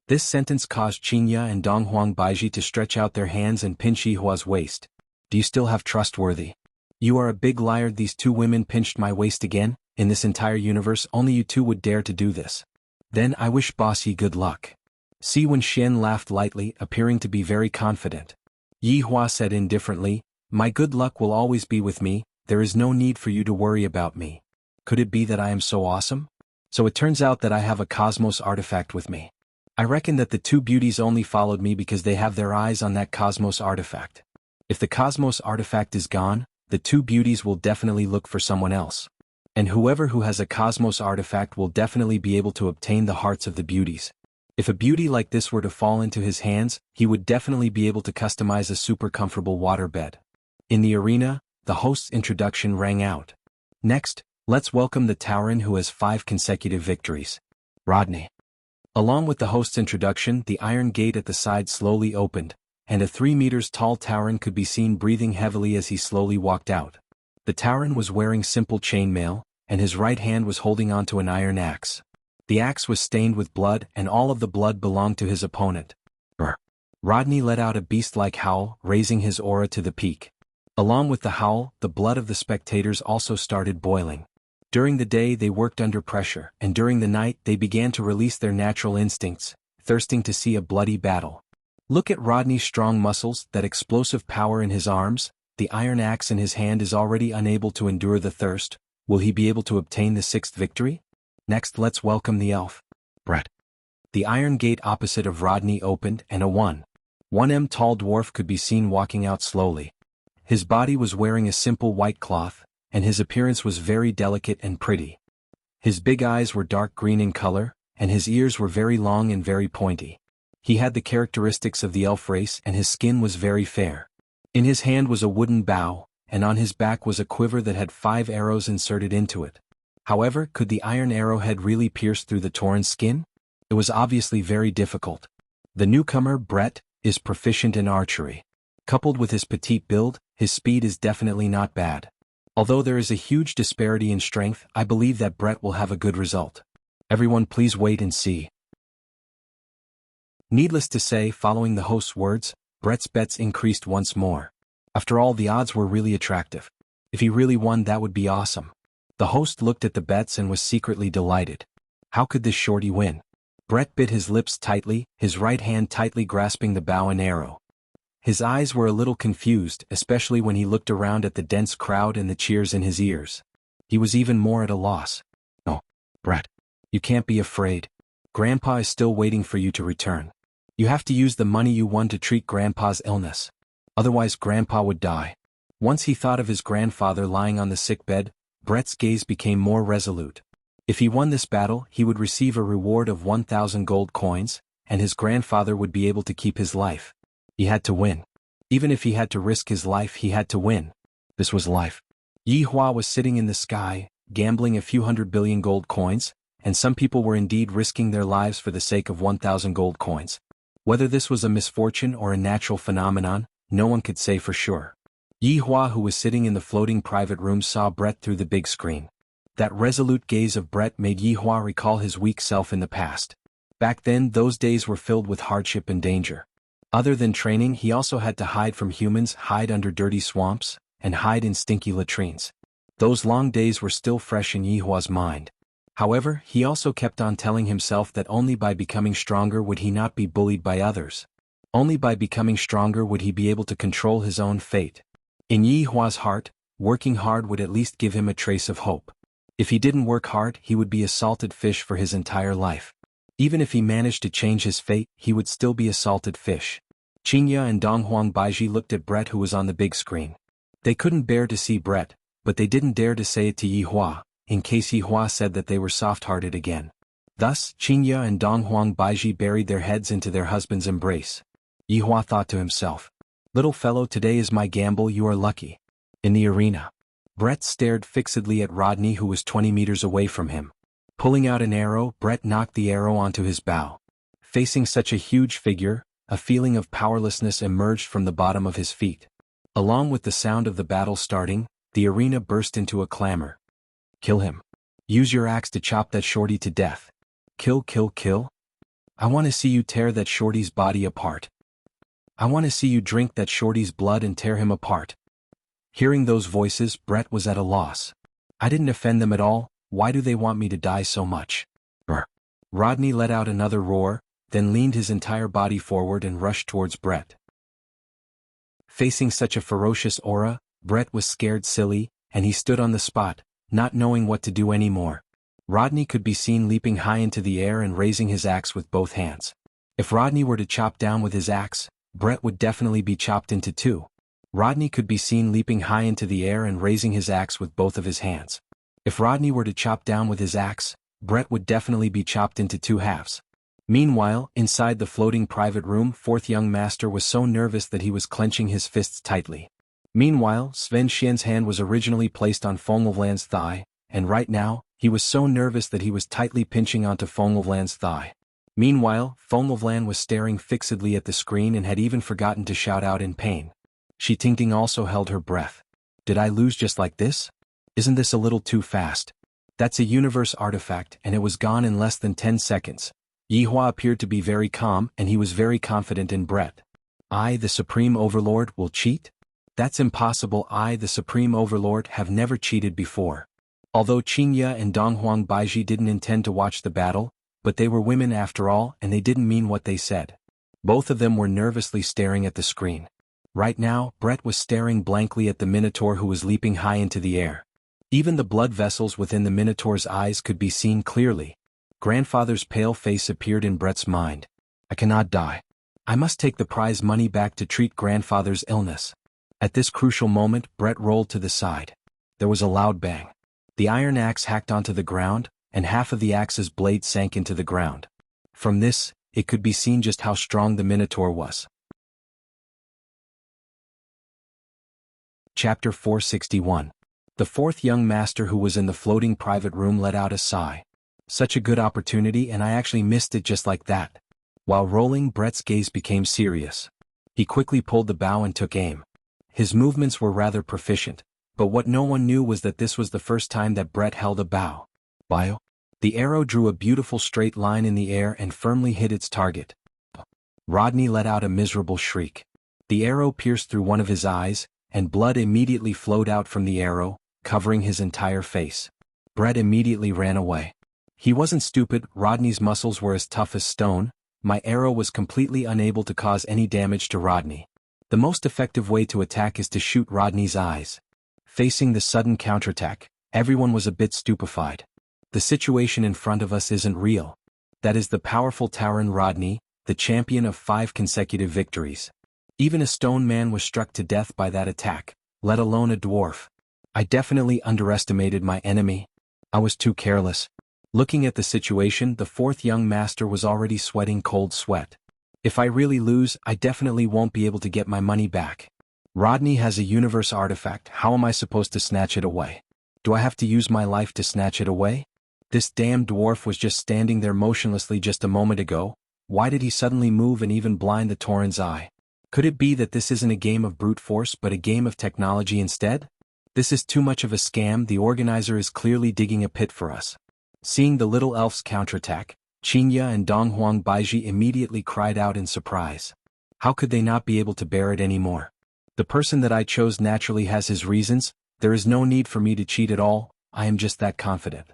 This sentence caused Qinya and Donghuang Baiji to stretch out their hands and pinch Yi Hua's waist. Do you still have trustworthy? You are a big liar. These two women pinched my waist again. In this entire universe, only you two would dare to do this. Then I wish Boss Yi good luck. Si Wenxian laughed lightly, appearing to be very confident. Yi Hua said indifferently, my good luck will always be with me, there is no need for you to worry about me. Could it be that I am so awesome? So it turns out that I have a cosmos artifact with me. I reckon that the two beauties only followed me because they have their eyes on that cosmos artifact. If the cosmos artifact is gone, the two beauties will definitely look for someone else. And whoever who has a cosmos artifact will definitely be able to obtain the hearts of the beauties. If a beauty like this were to fall into his hands, he would definitely be able to customize a super comfortable waterbed. In the arena, the host's introduction rang out. Next, let's welcome the Tauren who has 5 consecutive victories. Rodney. Along with the host's introduction, the iron gate at the side slowly opened, and a 3 meters tall Tauren could be seen breathing heavily as he slowly walked out. The Tauren was wearing simple chainmail, and his right hand was holding onto an iron axe. The axe was stained with blood, and all of the blood belonged to his opponent. Brr. Rodney let out a beast-like howl, raising his aura to the peak. Along with the howl, the blood of the spectators also started boiling. During the day they worked under pressure, and during the night they began to release their natural instincts, thirsting to see a bloody battle. Look at Rodney's strong muscles, that explosive power in his arms, the iron axe in his hand is already unable to endure the thirst. Will he be able to obtain the 6th victory? Next let's welcome the elf. Brett. The iron gate opposite of Rodney opened and a 1m tall dwarf could be seen walking out slowly. His body was wearing a simple white cloth, and his appearance was very delicate and pretty. His big eyes were dark green in color, and his ears were very long and very pointy. He had the characteristics of the elf race and his skin was very fair. In his hand was a wooden bow, and on his back was a quiver that had 5 arrows inserted into it. However, could the iron arrowhead really pierce through the Tauren's skin? It was obviously very difficult. The newcomer, Brett, is proficient in archery. Coupled with his petite build, his speed is definitely not bad. Although there is a huge disparity in strength, I believe that Brett will have a good result. Everyone please wait and see. Needless to say, following the host's words, Brett's bets increased once more. After all, the odds were really attractive. If he really won, that would be awesome. The host looked at the bets and was secretly delighted. How could this shorty win? Brett bit his lips tightly, his right hand tightly grasping the bow and arrow. His eyes were a little confused, especially when he looked around at the dense crowd and the cheers in his ears. He was even more at a loss. Oh, Brett. You can't be afraid. Grandpa is still waiting for you to return. You have to use the money you won to treat Grandpa's illness. Otherwise Grandpa would die. Once he thought of his grandfather lying on the sick bed, Brett's gaze became more resolute. If he won this battle, he would receive a reward of 1,000 gold coins, and his grandfather would be able to keep his life. He had to win. Even if he had to risk his life, he had to win. This was life. Yi Hua was sitting in the sky, gambling a few 100 billion gold coins, and some people were indeed risking their lives for the sake of 1,000 gold coins. Whether this was a misfortune or a natural phenomenon, no one could say for sure. Yi Hua, who was sitting in the floating private room, saw Brett through the big screen. That resolute gaze of Brett made Yi Hua recall his weak self in the past. Back then, those days were filled with hardship and danger. Other than training, he also had to hide from humans, hide under dirty swamps, and hide in stinky latrines. Those long days were still fresh in Yihua's mind. However, he also kept on telling himself that only by becoming stronger would he not be bullied by others. Only by becoming stronger would he be able to control his own fate. In Yihua's heart, working hard would at least give him a trace of hope. If he didn't work hard, he would be a salted fish for his entire life. Even if he managed to change his fate, he would still be a salted fish. Qingya and Donghuang Baiji looked at Brett, who was on the big screen. They couldn't bear to see Brett, but they didn't dare to say it to Yihua, in case Yihua said that they were soft-hearted again. Thus, Qingya and Donghuang Baiji buried their heads into their husband's embrace. Yihua thought to himself, "Little fellow, today is my gamble, you are lucky." In the arena, Brett stared fixedly at Rodney, who was 20 meters away from him. Pulling out an arrow, Brett knocked the arrow onto his bow. Facing such a huge figure, a feeling of powerlessness emerged from the bottom of his feet. Along with the sound of the battle starting, the arena burst into a clamor. "Kill him. Use your axe to chop that shorty to death. Kill, kill, kill. I want to see you tear that shorty's body apart. I want to see you drink that shorty's blood and tear him apart." Hearing those voices, Brett was at a loss. "I didn't offend them at all, why do they want me to die so much?" Rodney let out another roar, then leaned his entire body forward and rushed towards Brett. Facing such a ferocious aura, Brett was scared silly, and he stood on the spot, not knowing what to do anymore. Rodney could be seen leaping high into the air and raising his axe with both hands. If Rodney were to chop down with his axe, Brett would definitely be chopped into two. Rodney could be seen leaping high into the air and raising his axe with both of his hands. If Rodney were to chop down with his axe, Brett would definitely be chopped into two halves. Meanwhile, inside the floating private room, fourth young master was so nervous that he was clenching his fists tightly. Meanwhile, Sven Xian's hand was originally placed on Fongelvland's thigh, and right now, he was so nervous that he was tightly pinching onto Fongelvland's thigh. Meanwhile, Fongelvland was staring fixedly at the screen and had even forgotten to shout out in pain. Shi Tingting also held her breath. "Did I lose just like this? Isn't this a little too fast?" "That's a universe artifact, and it was gone in less than 10 seconds. Yihua appeared to be very calm, and he was very confident in Brett. "I, the Supreme Overlord, will cheat? That's impossible. I, the Supreme Overlord, have never cheated before." Although Qingya and Donghuang Baiji didn't intend to watch the battle, but they were women after all, and they didn't mean what they said. Both of them were nervously staring at the screen. Right now, Brett was staring blankly at the Minotaur, who was leaping high into the air. Even the blood vessels within the Minotaur's eyes could be seen clearly. Grandfather's pale face appeared in Brett's mind. "I cannot die. I must take the prize money back to treat grandfather's illness." At this crucial moment, Brett rolled to the side. There was a loud bang. The iron axe hacked onto the ground, and half of the axe's blade sank into the ground. From this, it could be seen just how strong the Minotaur was. Chapter 461. The fourth young master, who was in the floating private room, let out a sigh. "Such a good opportunity, and I actually missed it just like that." While rolling, Brett's gaze became serious. He quickly pulled the bow and took aim. His movements were rather proficient, but what no one knew was that this was the first time that Brett held a bow. Bio. The arrow drew a beautiful straight line in the air and firmly hit its target. Rodney let out a miserable shriek. The arrow pierced through one of his eyes, and blood immediately flowed out from the arrow, covering his entire face. Brett immediately ran away. He wasn't stupid. Rodney's muscles were as tough as stone. My arrow was completely unable to cause any damage to Rodney. The most effective way to attack is to shoot Rodney's eyes. Facing the sudden counterattack, everyone was a bit stupefied. The situation in front of us isn't real. That is the powerful Tauren Rodney, the champion of 5 consecutive victories. Even a stone man was struck to death by that attack, let alone a dwarf. I definitely underestimated my enemy. I was too careless. Looking at the situation, the fourth young master was already sweating cold sweat. If I really lose, I definitely won't be able to get my money back. Rodney has a universe artifact. How am I supposed to snatch it away? Do I have to use my life to snatch it away? This damn dwarf was just standing there motionlessly just a moment ago. Why did he suddenly move and even blind the Tauren's eye? Could it be that this isn't a game of brute force but a game of technology instead? This is too much of a scam. The organizer is clearly digging a pit for us. Seeing the little elf's counterattack, Qingya and Donghuang Baiji immediately cried out in surprise. How could they not be able to bear it anymore? The person that I chose naturally has his reasons. There is no need for me to cheat at all. I am just that confident.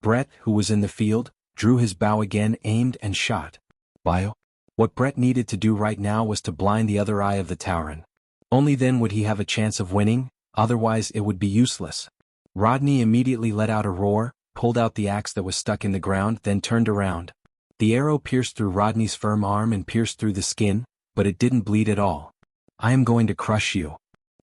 Brett, who was in the field, drew his bow again, aimed and shot. Bio? What Brett needed to do right now was to blind the other eye of the Tauren. Only then would he have a chance of winning, otherwise it would be useless. Rodney immediately let out a roar, pulled out the axe that was stuck in the ground, then turned around. The arrow pierced through Rodney's firm arm and pierced through the skin, but it didn't bleed at all. I am going to crush you.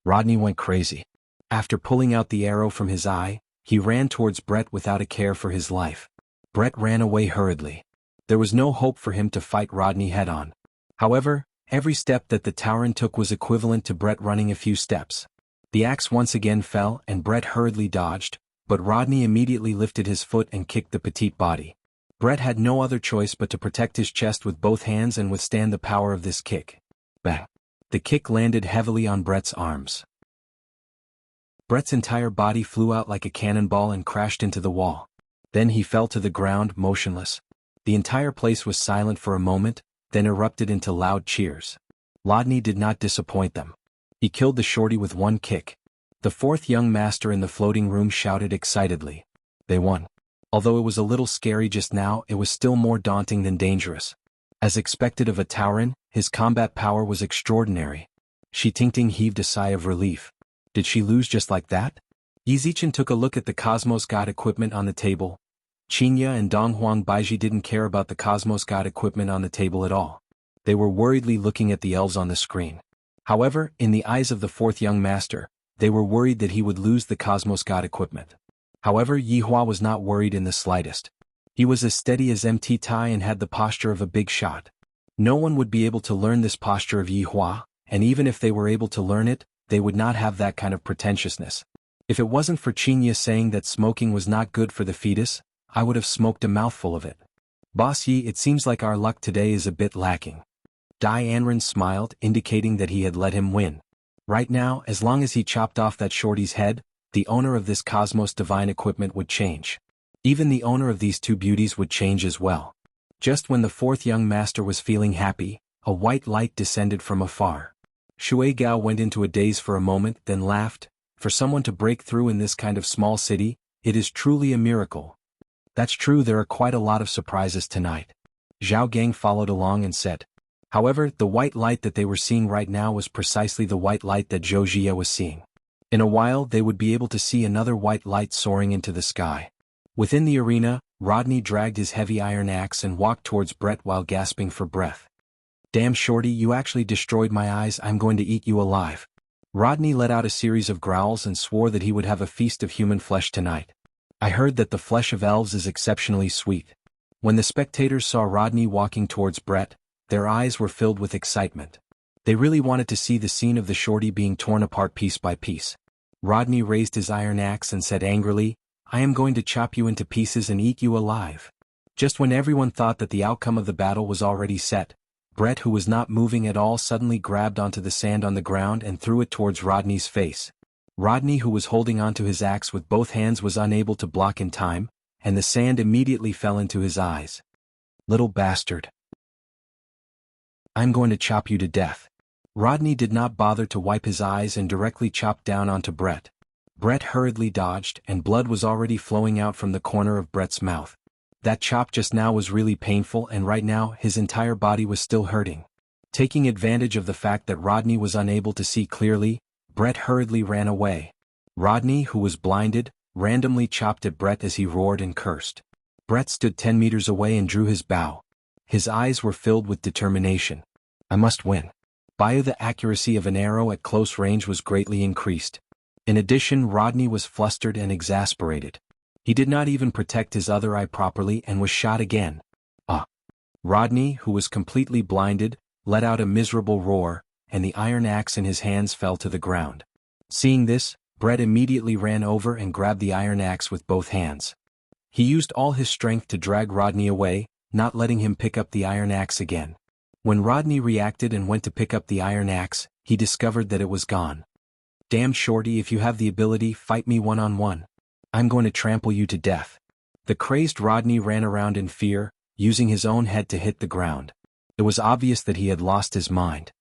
Rodney went crazy. After pulling out the arrow from his eye, he ran towards Brett without a care for his life. Brett ran away hurriedly. There was no hope for him to fight Rodney head-on. However, every step that the Tauren took was equivalent to Brett running a few steps. The axe once again fell and Brett hurriedly dodged, but Rodney immediately lifted his foot and kicked the petite body. Brett had no other choice but to protect his chest with both hands and withstand the power of this kick. Bang! The kick landed heavily on Brett's arms. Brett's entire body flew out like a cannonball and crashed into the wall. Then he fell to the ground, motionless. The entire place was silent for a moment, then erupted into loud cheers. Rodney did not disappoint them. He killed the shorty with one kick. The fourth young master in the floating room shouted excitedly. They won. Although it was a little scary just now, it was still more daunting than dangerous. As expected of a Tauren, his combat power was extraordinary. Shi Tingting heaved a sigh of relief. Did she lose just like that? Yi Zichen took a look at the Cosmos God equipment on the table. Qinya and Donghuang Baiji didn't care about the Cosmos God equipment on the table at all. They were worriedly looking at the elves on the screen. However, in the eyes of the fourth young master, they were worried that he would lose the Cosmos God equipment. However, Yi Hua was not worried in the slightest. He was as steady as MT Tai and had the posture of a big shot. No one would be able to learn this posture of Yi Hua, and even if they were able to learn it, they would not have that kind of pretentiousness. If it wasn't for Qinya saying that smoking was not good for the fetus, I would have smoked a mouthful of it. Boss Yi, it seems like our luck today is a bit lacking. Dai Anren smiled, indicating that he had let him win. Right now, as long as he chopped off that shorty's head, the owner of this Cosmos Divine equipment would change. Even the owner of these two beauties would change as well. Just when the fourth young master was feeling happy, a white light descended from afar. Shui Gao went into a daze for a moment, then laughed. For someone to break through in this kind of small city, it is truly a miracle. That's true, there are quite a lot of surprises tonight. Zhao Gang followed along and said. However, the white light that they were seeing right now was precisely the white light that Zhou Jia was seeing. In a while they would be able to see another white light soaring into the sky. Within the arena, Rodney dragged his heavy iron axe and walked towards Brett while gasping for breath. Damn shorty, you actually destroyed my eyes, I'm going to eat you alive. Rodney let out a series of growls and swore that he would have a feast of human flesh tonight. I heard that the flesh of elves is exceptionally sweet. When the spectators saw Rodney walking towards Brett, their eyes were filled with excitement. They really wanted to see the scene of the shorty being torn apart piece by piece. Rodney raised his iron axe and said angrily, I am going to chop you into pieces and eat you alive. Just when everyone thought that the outcome of the battle was already set, Brett, who was not moving at all, suddenly grabbed onto the sand on the ground and threw it towards Rodney's face. Rodney, who was holding onto his axe with both hands, was unable to block in time, and the sand immediately fell into his eyes. Little bastard. I'm going to chop you to death. Rodney did not bother to wipe his eyes and directly chopped down onto Brett. Brett hurriedly dodged, and blood was already flowing out from the corner of Brett's mouth. That chop just now was really painful, and right now his entire body was still hurting. Taking advantage of the fact that Rodney was unable to see clearly, Brett hurriedly ran away. Rodney, who was blinded, randomly chopped at Brett as he roared and cursed. Brett stood 10 meters away and drew his bow. His eyes were filled with determination. I must win. By the accuracy of an arrow at close range was greatly increased. In addition, Rodney was flustered and exasperated. He did not even protect his other eye properly and was shot again. Rodney, who was completely blinded, let out a miserable roar, and the iron axe in his hands fell to the ground. Seeing this, Brett immediately ran over and grabbed the iron axe with both hands. He used all his strength to drag Rodney away, not letting him pick up the iron axe again. When Rodney reacted and went to pick up the iron axe, he discovered that it was gone. Damn shorty, if you have the ability, fight me one-on-one. I'm going to trample you to death. The crazed Rodney ran around in fear, using his own head to hit the ground. It was obvious that he had lost his mind.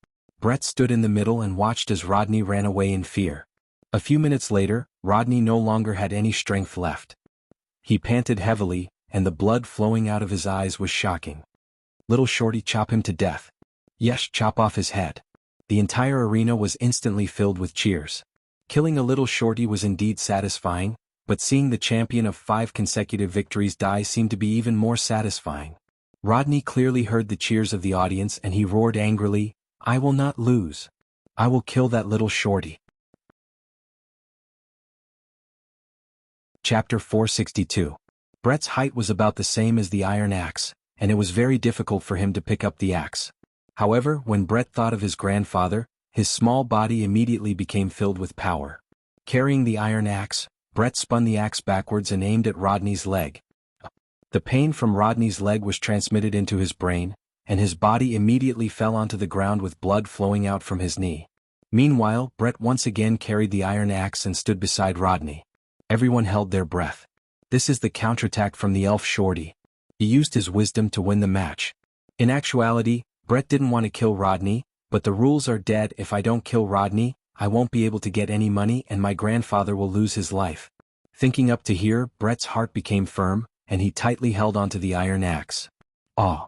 Brett stood in the middle and watched as Rodney ran away in fear. A few minutes later, Rodney no longer had any strength left. He panted heavily, and the blood flowing out of his eyes was shocking. "Little shorty, chop him to death. Yes, chop off his head." The entire arena was instantly filled with cheers. Killing a little shorty was indeed satisfying, but seeing the champion of 5 consecutive victories die seemed to be even more satisfying. Rodney clearly heard the cheers of the audience and he roared angrily, "I will not lose. I will kill that little shorty." Chapter 462. Brett's height was about the same as the iron axe, and it was very difficult for him to pick up the axe. However, when Brett thought of his grandfather, his small body immediately became filled with power. Carrying the iron axe, Brett spun the axe backwards and aimed at Rodney's leg. The pain from Rodney's leg was transmitted into his brain, and his body immediately fell onto the ground with blood flowing out from his knee. Meanwhile, Brett once again carried the iron axe and stood beside Rodney. Everyone held their breath. This is the counterattack from the elf shorty. He used his wisdom to win the match. In actuality, Brett didn't want to kill Rodney, but the rules are dead. If I don't kill Rodney, I won't be able to get any money and my grandfather will lose his life. Thinking up to here, Brett's heart became firm, and he tightly held onto the iron axe. "Ah!"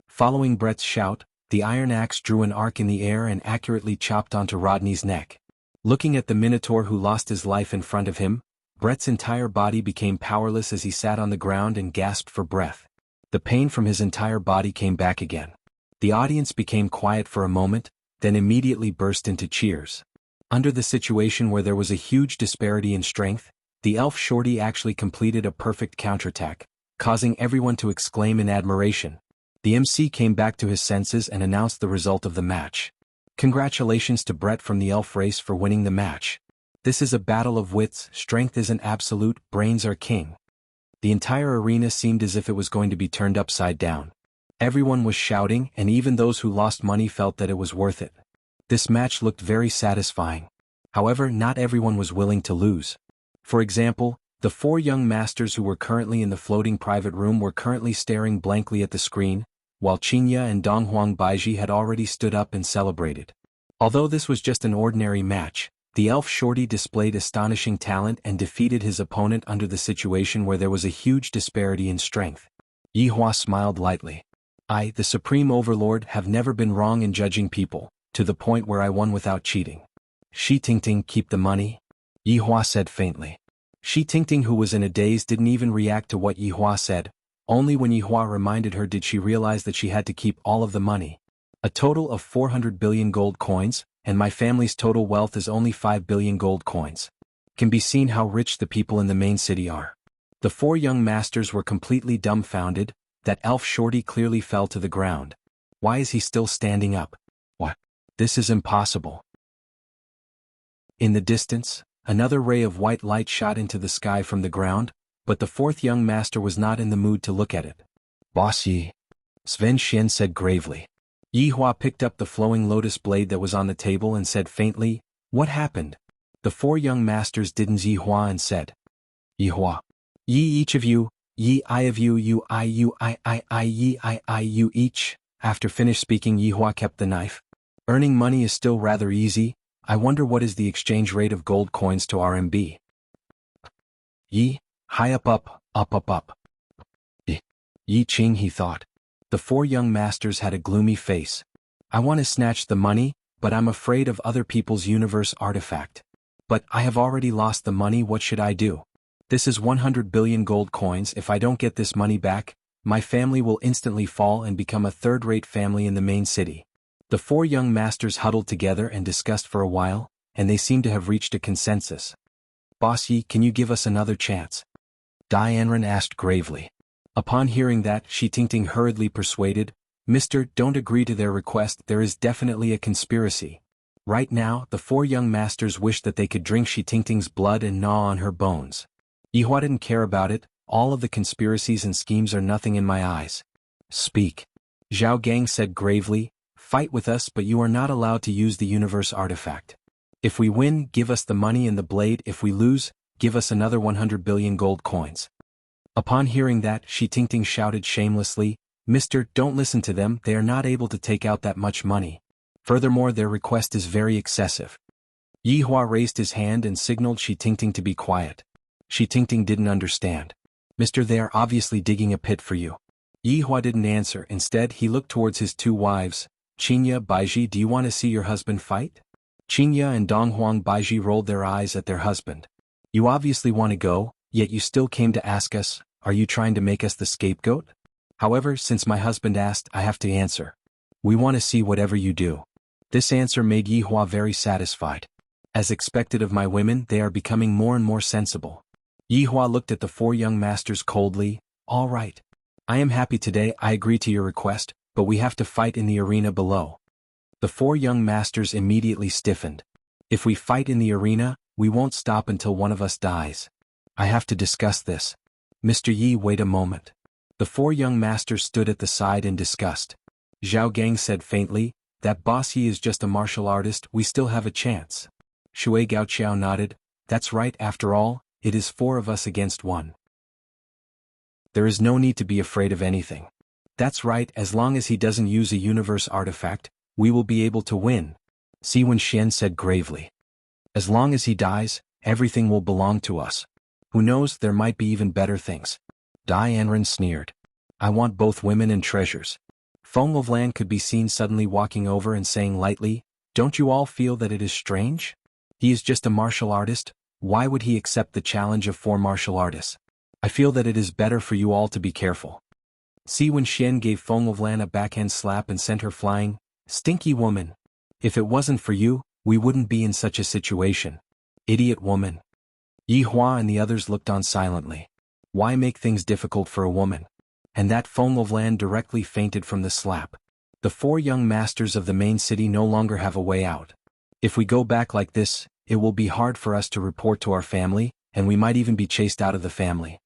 Following Brett's shout, the iron axe drew an arc in the air and accurately chopped onto Rodney's neck. Looking at the Minotaur who lost his life in front of him, Brett's entire body became powerless as he sat on the ground and gasped for breath. The pain from his entire body came back again. The audience became quiet for a moment, then immediately burst into cheers. Under the situation where there was a huge disparity in strength, the elf shorty actually completed a perfect counterattack, causing everyone to exclaim in admiration. The MC came back to his senses and announced the result of the match. "Congratulations to Brett from the elf race for winning the match. This is a battle of wits, strength isn't absolute, brains are king." The entire arena seemed as if it was going to be turned upside down. Everyone was shouting, and even those who lost money felt that it was worth it. This match looked very satisfying. However, not everyone was willing to lose. For example, the 4 young masters who were currently in the floating private room were currently staring blankly at the screen, while Qinya and Donghuang Baiji had already stood up and celebrated. Although this was just an ordinary match, the elf shorty displayed astonishing talent and defeated his opponent under the situation where there was a huge disparity in strength. Yi Hua smiled lightly. "I, the Supreme Overlord, have never been wrong in judging people, to the point where I won without cheating." "Shi Tingting, keep the money?" Yi Hua said faintly. Shi Tingting, who was in a daze, didn't even react to what Yi Hua said. Only when Yi Hua reminded her did she realize that she had to keep all of the money. "A total of 400 billion gold coins, and my family's total wealth is only 5 billion gold coins. Can be seen how rich the people in the main city are." The 4 young masters were completely dumbfounded. That elf shorty clearly fell to the ground. Why is he still standing up? What? This is impossible. In the distance, another ray of white light shot into the sky from the ground, but the 4th young master was not in the mood to look at it. "Boss Yi," Sven Xian said gravely. Yi Hua picked up the flowing lotus blade that was on the table and said faintly, "What happened?" The 4 young masters didn't Yi Hua and said, "Yi Hua. Yi each of you, Yi I of you, you I Yi I you each." After finished speaking, Yi Hua kept the knife. "Earning money is still rather easy. I wonder what is the exchange rate of gold coins to RMB. Yi, high up. Yi Ching," he thought. The 4 young masters had a gloomy face. "I want to snatch the money, but I'm afraid of other people's universe artifact. But I have already lost the money. What should I do? This is 100 billion gold coins. If I don't get this money back, my family will instantly fall and become a third-rate family in the main city." The 4 young masters huddled together and discussed for a while, and they seemed to have reached a consensus. "Boss Yi, can you give us another chance?" Dianren asked gravely. Upon hearing that, Shi Tingting hurriedly persuaded, "Mister, don't agree to their request. There is definitely a conspiracy." Right now, the 4 young masters wished that they could drink Shi Tingting's blood and gnaw on her bones. Yi Hua didn't care about it. "All of the conspiracies and schemes are nothing in my eyes." "Speak." Zhao Gang said gravely, "Fight with us, but you are not allowed to use the universe artifact. If we win, give us the money and the blade. If we lose, give us another 100 billion gold coins." Upon hearing that, Shi Tingting shouted shamelessly, "Mister, don't listen to them. They are not able to take out that much money." Furthermore, their request is very excessive. Yi Hua raised his hand and signaled Shi Tingting to be quiet. Shi Tingting didn't understand. Mister, they are obviously digging a pit for you. Yi Hua didn't answer. Instead, he looked towards his two wives. Qinya, Baiji, do you want to see your husband fight? Qinya and Donghuang Baiji rolled their eyes at their husband. You obviously want to go, yet you still came to ask us. Are you trying to make us the scapegoat? However, since my husband asked, I have to answer. We want to see whatever you do. This answer made Yi Hua very satisfied. As expected of my women, they are becoming more and more sensible. Yi Hua looked at the four young masters coldly. All right. I am happy today, I agree to your request, but we have to fight in the arena below. The four young masters immediately stiffened. If we fight in the arena, we won't stop until one of us dies. I have to discuss this. Mr. Yi, wait a moment. The four young masters stood at the side in disgust. Zhao Gang said faintly, that boss Yi is just a martial artist, we still have a chance. Shui Gaoqiao nodded, that's right, after all, it is four of us against one. There is no need to be afraid of anything. That's right, as long as he doesn't use a universe artifact, we will be able to win. Si Wenxian said gravely. As long as he dies, everything will belong to us. Who knows, there might be even better things. Dai Anren sneered. I want both women and treasures. Feng Lovlan could be seen suddenly walking over and saying lightly, don't you all feel that it is strange? He is just a martial artist, why would he accept the challenge of four martial artists? I feel that it is better for you all to be careful. Si Wenxian gave Feng Lovlan a backhand slap and sent her flying. Stinky woman. If it wasn't for you, we wouldn't be in such a situation. Idiot woman. Yi Hua and the others looked on silently. Why make things difficult for a woman? And that Feng Lovlan directly fainted from the slap. The four young masters of the main city no longer have a way out. If we go back like this, it will be hard for us to report to our family, and we might even be chased out of the family.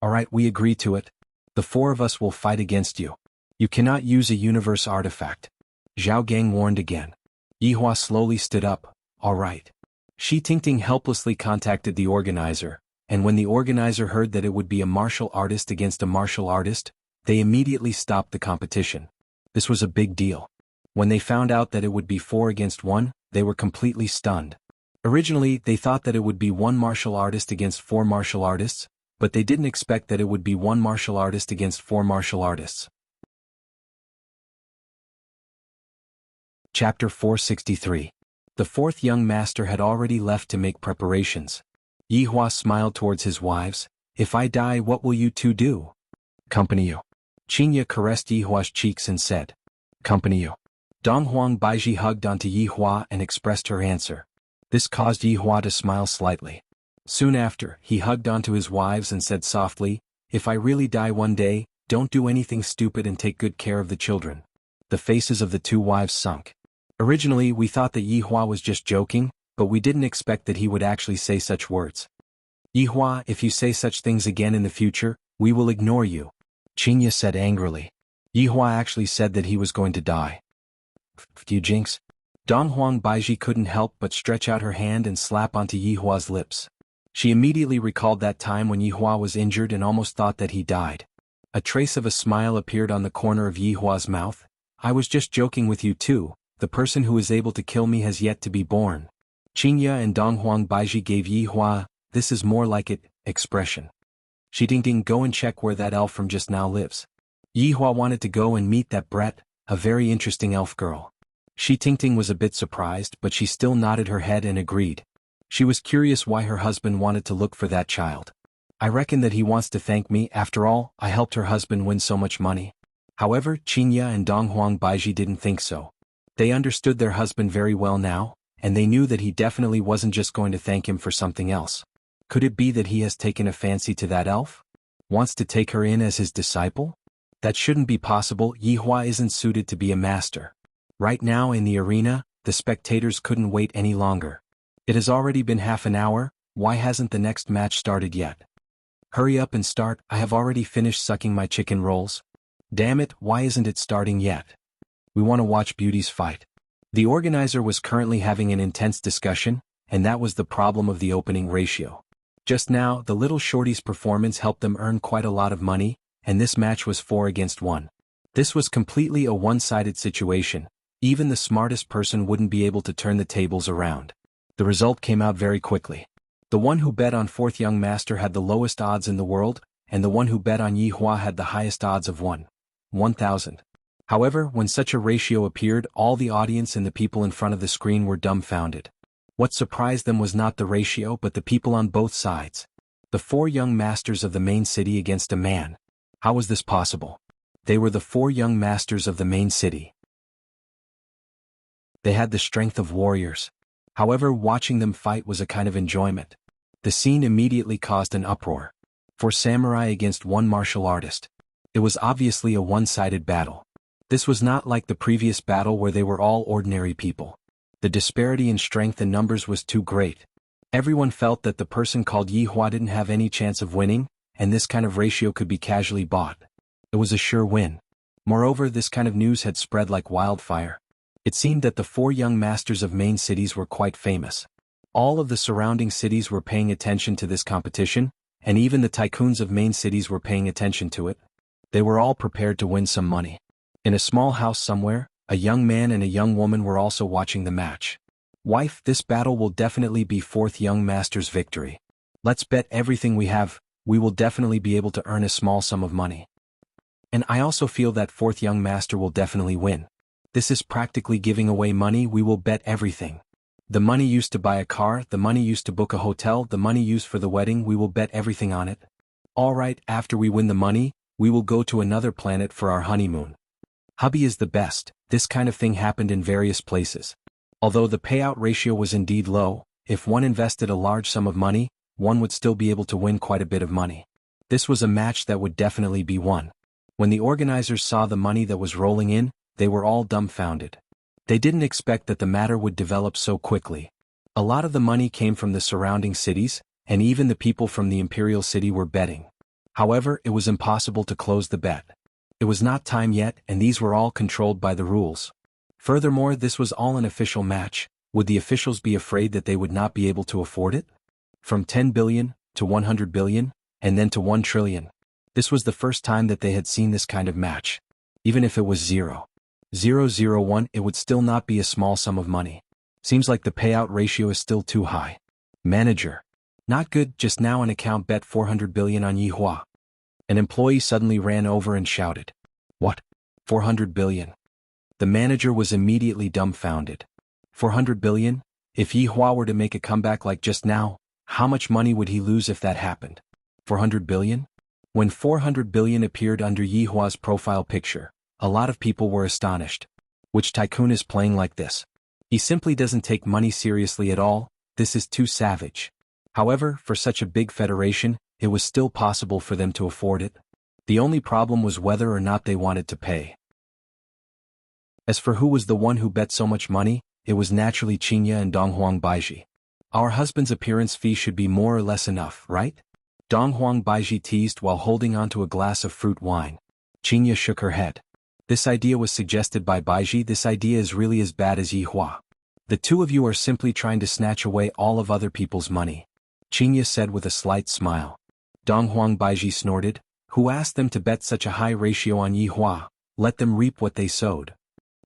Alright, we agree to it. The four of us will fight against you. You cannot use a universe artifact. Zhao Gang warned again. Yi Hua slowly stood up. Alright. Shi Tingting helplessly contacted the organizer, and when the organizer heard that it would be a martial artist against a martial artist, they immediately stopped the competition. This was a big deal. When they found out that it would be 4 against 1, they were completely stunned. Originally, they thought that it would be 1 martial artist against 4 martial artists, but they didn't expect that it would be 1 martial artist against 4 martial artists. Chapter 463. The fourth young master had already left to make preparations. Yi Hua smiled towards his wives. If I die, what will you two do? Company you. Qinya caressed Yi Hua's cheeks and said, Company you. Donghuang Baiji hugged onto Yi Hua and expressed her answer. This caused Yi Hua to smile slightly. Soon after, he hugged onto his wives and said softly, If I really die one day, don't do anything stupid and take good care of the children. The faces of the two wives sunk. Originally, we thought that Yi Hua was just joking, but we didn't expect that he would actually say such words. Yi Hua, if you say such things again in the future, we will ignore you. Qinya said angrily. Yi Hua actually said that he was going to die. You jinx. Donghuang Baiji couldn't help but stretch out her hand and slap onto Yi Hua's lips. She immediately recalled that time when Yi Hua was injured and almost thought that he died. A trace of a smile appeared on the corner of Yi Hua's mouth. I was just joking with you too. The person who is able to kill me has yet to be born. Qinya and Donghuang Baiji gave Yi Hua, this is more like it, expression. Shi Tingting, go and check where that elf from just now lives. Yi Hua wanted to go and meet that brat, a very interesting elf girl. Shi Tingting was a bit surprised, but she still nodded her head and agreed. She was curious why her husband wanted to look for that child. I reckon that he wants to thank me, after all, I helped her husband win so much money. However, Qinya and Donghuang Baiji didn't think so. They understood their husband very well now, and they knew that he definitely wasn't just going to thank him for something else. Could it be that he has taken a fancy to that elf? Wants to take her in as his disciple? That shouldn't be possible. Yi Hua isn't suited to be a master. Right now in the arena, the spectators couldn't wait any longer. It has already been half an hour, why hasn't the next match started yet? Hurry up and start, I have already finished sucking my chicken rolls. Damn it, why isn't it starting yet? We want to watch beauties fight. The organizer was currently having an intense discussion, and that was the problem of the opening ratio. Just now, the little shorty's performance helped them earn quite a lot of money, and this match was 4 against 1. This was completely a one-sided situation, Even the smartest person wouldn't be able to turn the tables around. The result came out very quickly. The one who bet on fourth young master had the lowest odds in the world, and the one who bet on Yi Hua had the highest odds of 1,000. However, when such a ratio appeared, all the audience and the people in front of the screen were dumbfounded. What surprised them was not the ratio but the people on both sides. The four young masters of the main city against a man. How was this possible? They were the four young masters of the main city. They had the strength of warriors. However, watching them fight was a kind of enjoyment. The scene immediately caused an uproar. Four samurai against one martial artist. It was obviously a one-sided battle. This was not like the previous battle where they were all ordinary people. The disparity in strength and numbers was too great. Everyone felt that the person called Yi Hua didn't have any chance of winning, and this kind of ratio could be casually bought. It was a sure win. Moreover, this kind of news had spread like wildfire. It seemed that the four young masters of main cities were quite famous. All of the surrounding cities were paying attention to this competition, and even the tycoons of main cities were paying attention to it. They were all prepared to win some money. In a small house somewhere, a young man and a young woman were also watching the match. "Wife, this battle will definitely be fourth young master's victory. Let's bet everything we have, we will definitely be able to earn a small sum of money. And I also feel that fourth young master will definitely win. This is practically giving away money, we will bet everything. The money used to buy a car, the money used to book a hotel, the money used for the wedding, we will bet everything on it. Alright, after we win the money, we will go to another planet for our honeymoon. Hubby is the best." This kind of thing happened in various places. Although the payout ratio was indeed low, if one invested a large sum of money, one would still be able to win quite a bit of money. This was a match that would definitely be won. When the organizers saw the money that was rolling in, they were all dumbfounded. They didn't expect that the matter would develop so quickly. A lot of the money came from the surrounding cities, and even the people from the imperial city were betting. However, it was impossible to close the bet. It was not time yet, and these were all controlled by the rules. Furthermore, this was all an official match. Would the officials be afraid that they would not be able to afford it? From 10 billion, to 100 billion, and then to 1 trillion. This was the first time that they had seen this kind of match. Even if it was 0.001, it would still not be a small sum of money. Seems like the payout ratio is still too high. Manager. Not good, just now an account bet 400 billion on Yi Hua. An employee suddenly ran over and shouted. What? 400 billion? The manager was immediately dumbfounded. 400 billion? If Yi Hua were to make a comeback like just now, how much money would he lose if that happened? 400 billion? When 400 billion appeared under Yi Hua's profile picture, a lot of people were astonished. Which tycoon is playing like this? He simply doesn't take money seriously at all, this is too savage. However, for such a big federation, it was still possible for them to afford it. The only problem was whether or not they wanted to pay. As for who was the one who bet so much money, it was naturally Qinya and Donghuang Baiji. Our husband's appearance fee should be more or less enough, right? Donghuang Baiji teased while holding onto a glass of fruit wine. Qinya shook her head. This idea was suggested by Baiji. This idea is really as bad as Yi Hua. The two of you are simply trying to snatch away all of other people's money. Qinya said with a slight smile. Donghuang Baiji snorted. Who asked them to bet such a high ratio on Yi Hua? Let them reap what they sowed.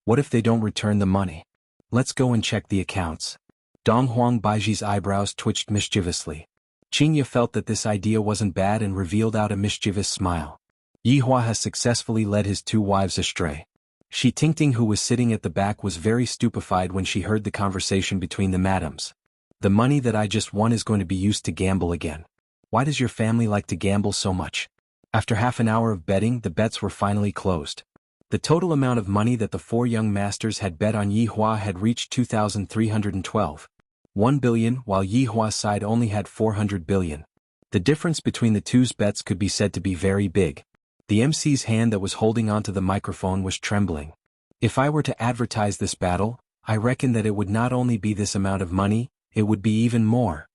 What if they don't return the money? Let's go and check the accounts. Donghuang Baiji's eyebrows twitched mischievously. Qinya felt that this idea wasn't bad and revealed out a mischievous smile. Yi Hua has successfully led his two wives astray. Shi Tingting, who was sitting at the back, was very stupefied when she heard the conversation between the madams. The money that I just won is going to be used to gamble again. Why does your family like to gamble so much? After half an hour of betting, the bets were finally closed. The total amount of money that the four young masters had bet on Yi Hua had reached 2,312. 1 billion, while Yi Hua's side only had 400 billion. The difference between the two's bets could be said to be very big. The MC's hand that was holding onto the microphone was trembling. If I were to advertise this battle, I reckon that it would not only be this amount of money, it would be even more.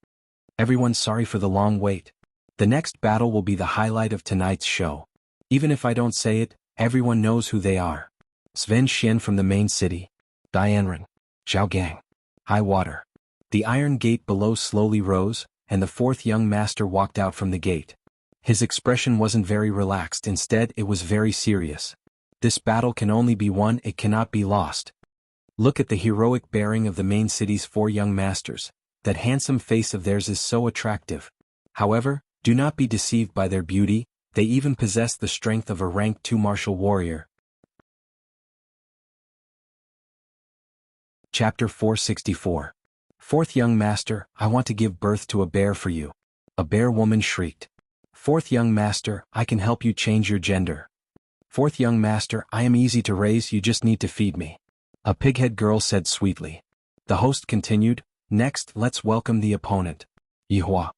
Everyone's sorry for the long wait. The next battle will be the highlight of tonight's show. Even if I don't say it, everyone knows who they are. Sven Xian from the main city. Dianren. Zhao Gang. High water. The iron gate below slowly rose, and the fourth young master walked out from the gate. His expression wasn't very relaxed, instead it was very serious. This battle can only be won, it cannot be lost. Look at the heroic bearing of the main city's 4 young masters. That handsome face of theirs is so attractive. However, do not be deceived by their beauty, they even possess the strength of a rank 2 martial warrior. Chapter 464. Fourth young master, I want to give birth to a bear for you. A bear woman shrieked. Fourth young master, I can help you change your gender. Fourth young master, I am easy to raise, you just need to feed me. A pighead girl said sweetly. The host continued, next let's welcome the opponent. Yihua.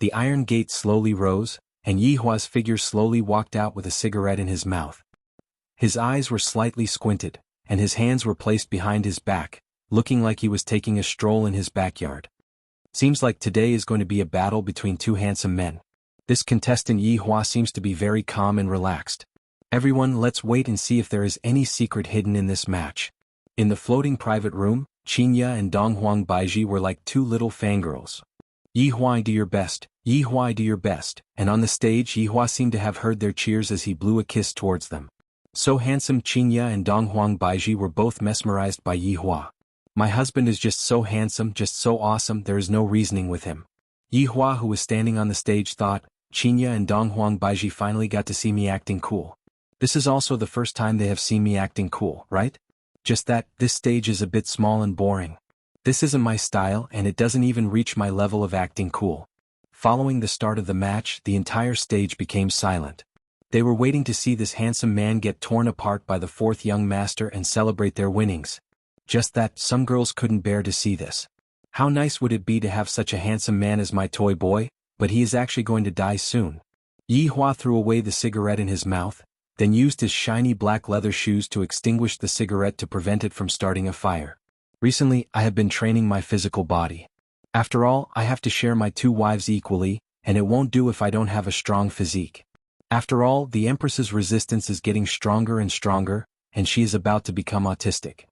The iron gate slowly rose, and Yihua's figure slowly walked out with a cigarette in his mouth. His eyes were slightly squinted, and his hands were placed behind his back, looking like he was taking a stroll in his backyard. Seems like today is going to be a battle between 2 handsome men. This contestant Yihua seems to be very calm and relaxed. Everyone, let's wait and see if there is any secret hidden in this match. In the floating private room, Qinya and Donghuang Baiji were like 2 little fangirls. Yihua, do your best, Yihua, do your best, and on the stage Yihua seemed to have heard their cheers as he blew a kiss towards them. So handsome. Qinya and Donghuang Baiji were both mesmerized by Yihua. My husband is just so handsome, just so awesome, there is no reasoning with him. Yihua, who was standing on the stage, thought, Qinya and Donghuang Baiji finally got to see me acting cool. This is also the first time they have seen me acting cool, right? Just that, this stage is a bit small and boring. This isn't my style and it doesn't even reach my level of acting cool. Following the start of the match, the entire stage became silent. They were waiting to see this handsome man get torn apart by the 4th young master and celebrate their winnings. Just that, some girls couldn't bear to see this. How nice would it be to have such a handsome man as my toy boy, but he is actually going to die soon. Yihua threw away the cigarette in his mouth, then used his shiny black leather shoes to extinguish the cigarette to prevent it from starting a fire. Recently, I have been training my physical body. After all, I have to share my 2 wives equally, and it won't do if I don't have a strong physique. After all, the Empress's resistance is getting stronger and stronger, and she is about to become autistic.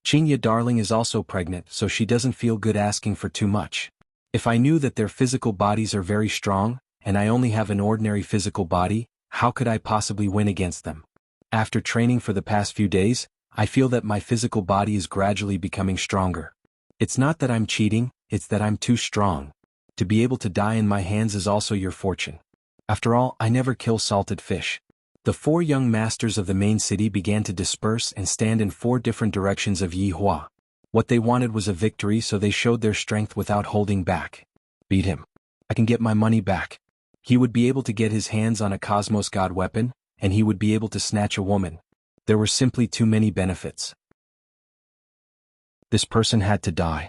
Qinya darling is also pregnant, so she doesn't feel good asking for too much. If I knew that their physical bodies are very strong, and I only have an ordinary physical body, how could I possibly win against them? After training for the past few days, I feel that my physical body is gradually becoming stronger. It's not that I'm cheating, it's that I'm too strong. To be able to die in my hands is also your fortune. After all, I never kill salted fish. The 4 young masters of the main city began to disperse and stand in 4 different directions of Yihua. What they wanted was a victory, so they showed their strength without holding back. Beat him. I can get my money back. He would be able to get his hands on a Cosmos God weapon, and he would be able to snatch a woman. There were simply too many benefits. This person had to die.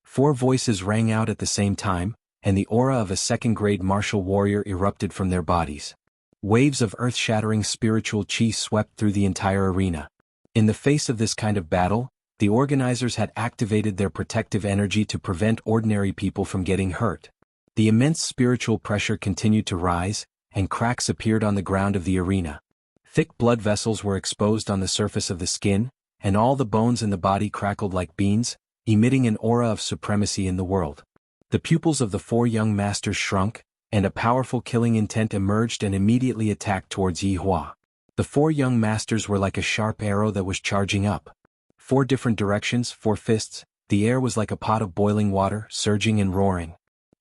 4 voices rang out at the same time, and the aura of a 2nd-grade martial warrior erupted from their bodies. Waves of earth-shattering spiritual chi swept through the entire arena. In the face of this kind of battle, the organizers had activated their protective energy to prevent ordinary people from getting hurt. The immense spiritual pressure continued to rise, and cracks appeared on the ground of the arena. Thick blood vessels were exposed on the surface of the skin, and all the bones in the body crackled like beans, emitting an aura of supremacy in the world. The pupils of the 4 young masters shrunk, and a powerful killing intent emerged and immediately attacked towards Yihua. The 4 young masters were like a sharp arrow that was charging up. 4 different directions, 4 fists, the air was like a pot of boiling water, surging and roaring.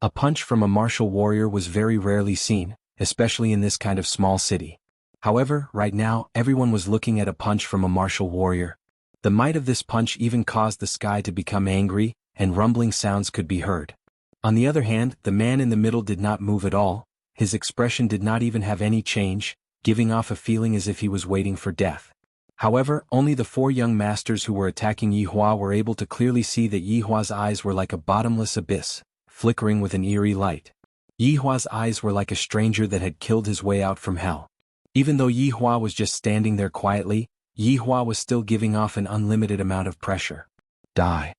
A punch from a martial warrior was very rarely seen, especially in this kind of small city. However, right now, everyone was looking at a punch from a martial warrior. The might of this punch even caused the sky to become angry, and rumbling sounds could be heard. On the other hand, the man in the middle did not move at all, his expression did not even have any change, giving off a feeling as if he was waiting for death. However, only the 4 young masters who were attacking Yihua were able to clearly see that Yihua's eyes were like a bottomless abyss, flickering with an eerie light. Yihua's eyes were like a stranger that had killed his way out from hell. Even though Yihua was just standing there quietly, Yihua was still giving off an unlimited amount of pressure. Die.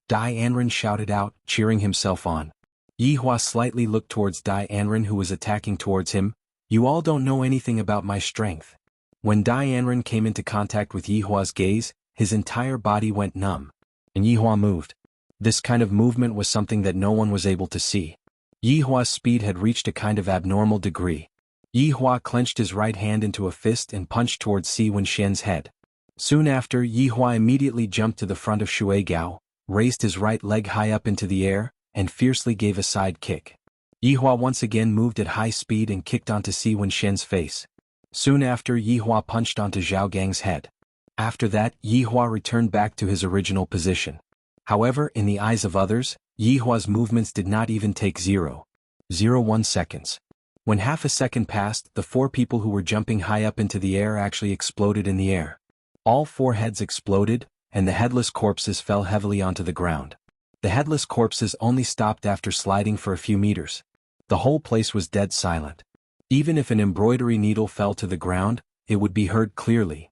Dai Anren shouted out, cheering himself on. Yihua slightly looked towards Dai Anren, who was attacking towards him. You all don't know anything about my strength. When Dai Anren came into contact with Yihua's gaze, his entire body went numb. And Yihua moved. This kind of movement was something that no one was able to see. Yihua's speed had reached a kind of abnormal degree. Yihua clenched his right hand into a fist and punched towards Si Wenxian's head. Soon after, Yi Hua immediately jumped to the front of Shui Gao, raised his right leg high up into the air, and fiercely gave a side kick. Yi Hua once again moved at high speed and kicked onto Si Wenshen's face. Soon after, Yi Hua punched onto Zhao Gang's head. After that, Yi Hua returned back to his original position. However, in the eyes of others, Yi Hua's movements did not even take 0.01 seconds. When half a second passed, the 4 people who were jumping high up into the air actually exploded in the air. All 4 heads exploded, and the headless corpses fell heavily onto the ground. The headless corpses only stopped after sliding for a few meters. The whole place was dead silent. Even if an embroidery needle fell to the ground, it would be heard clearly.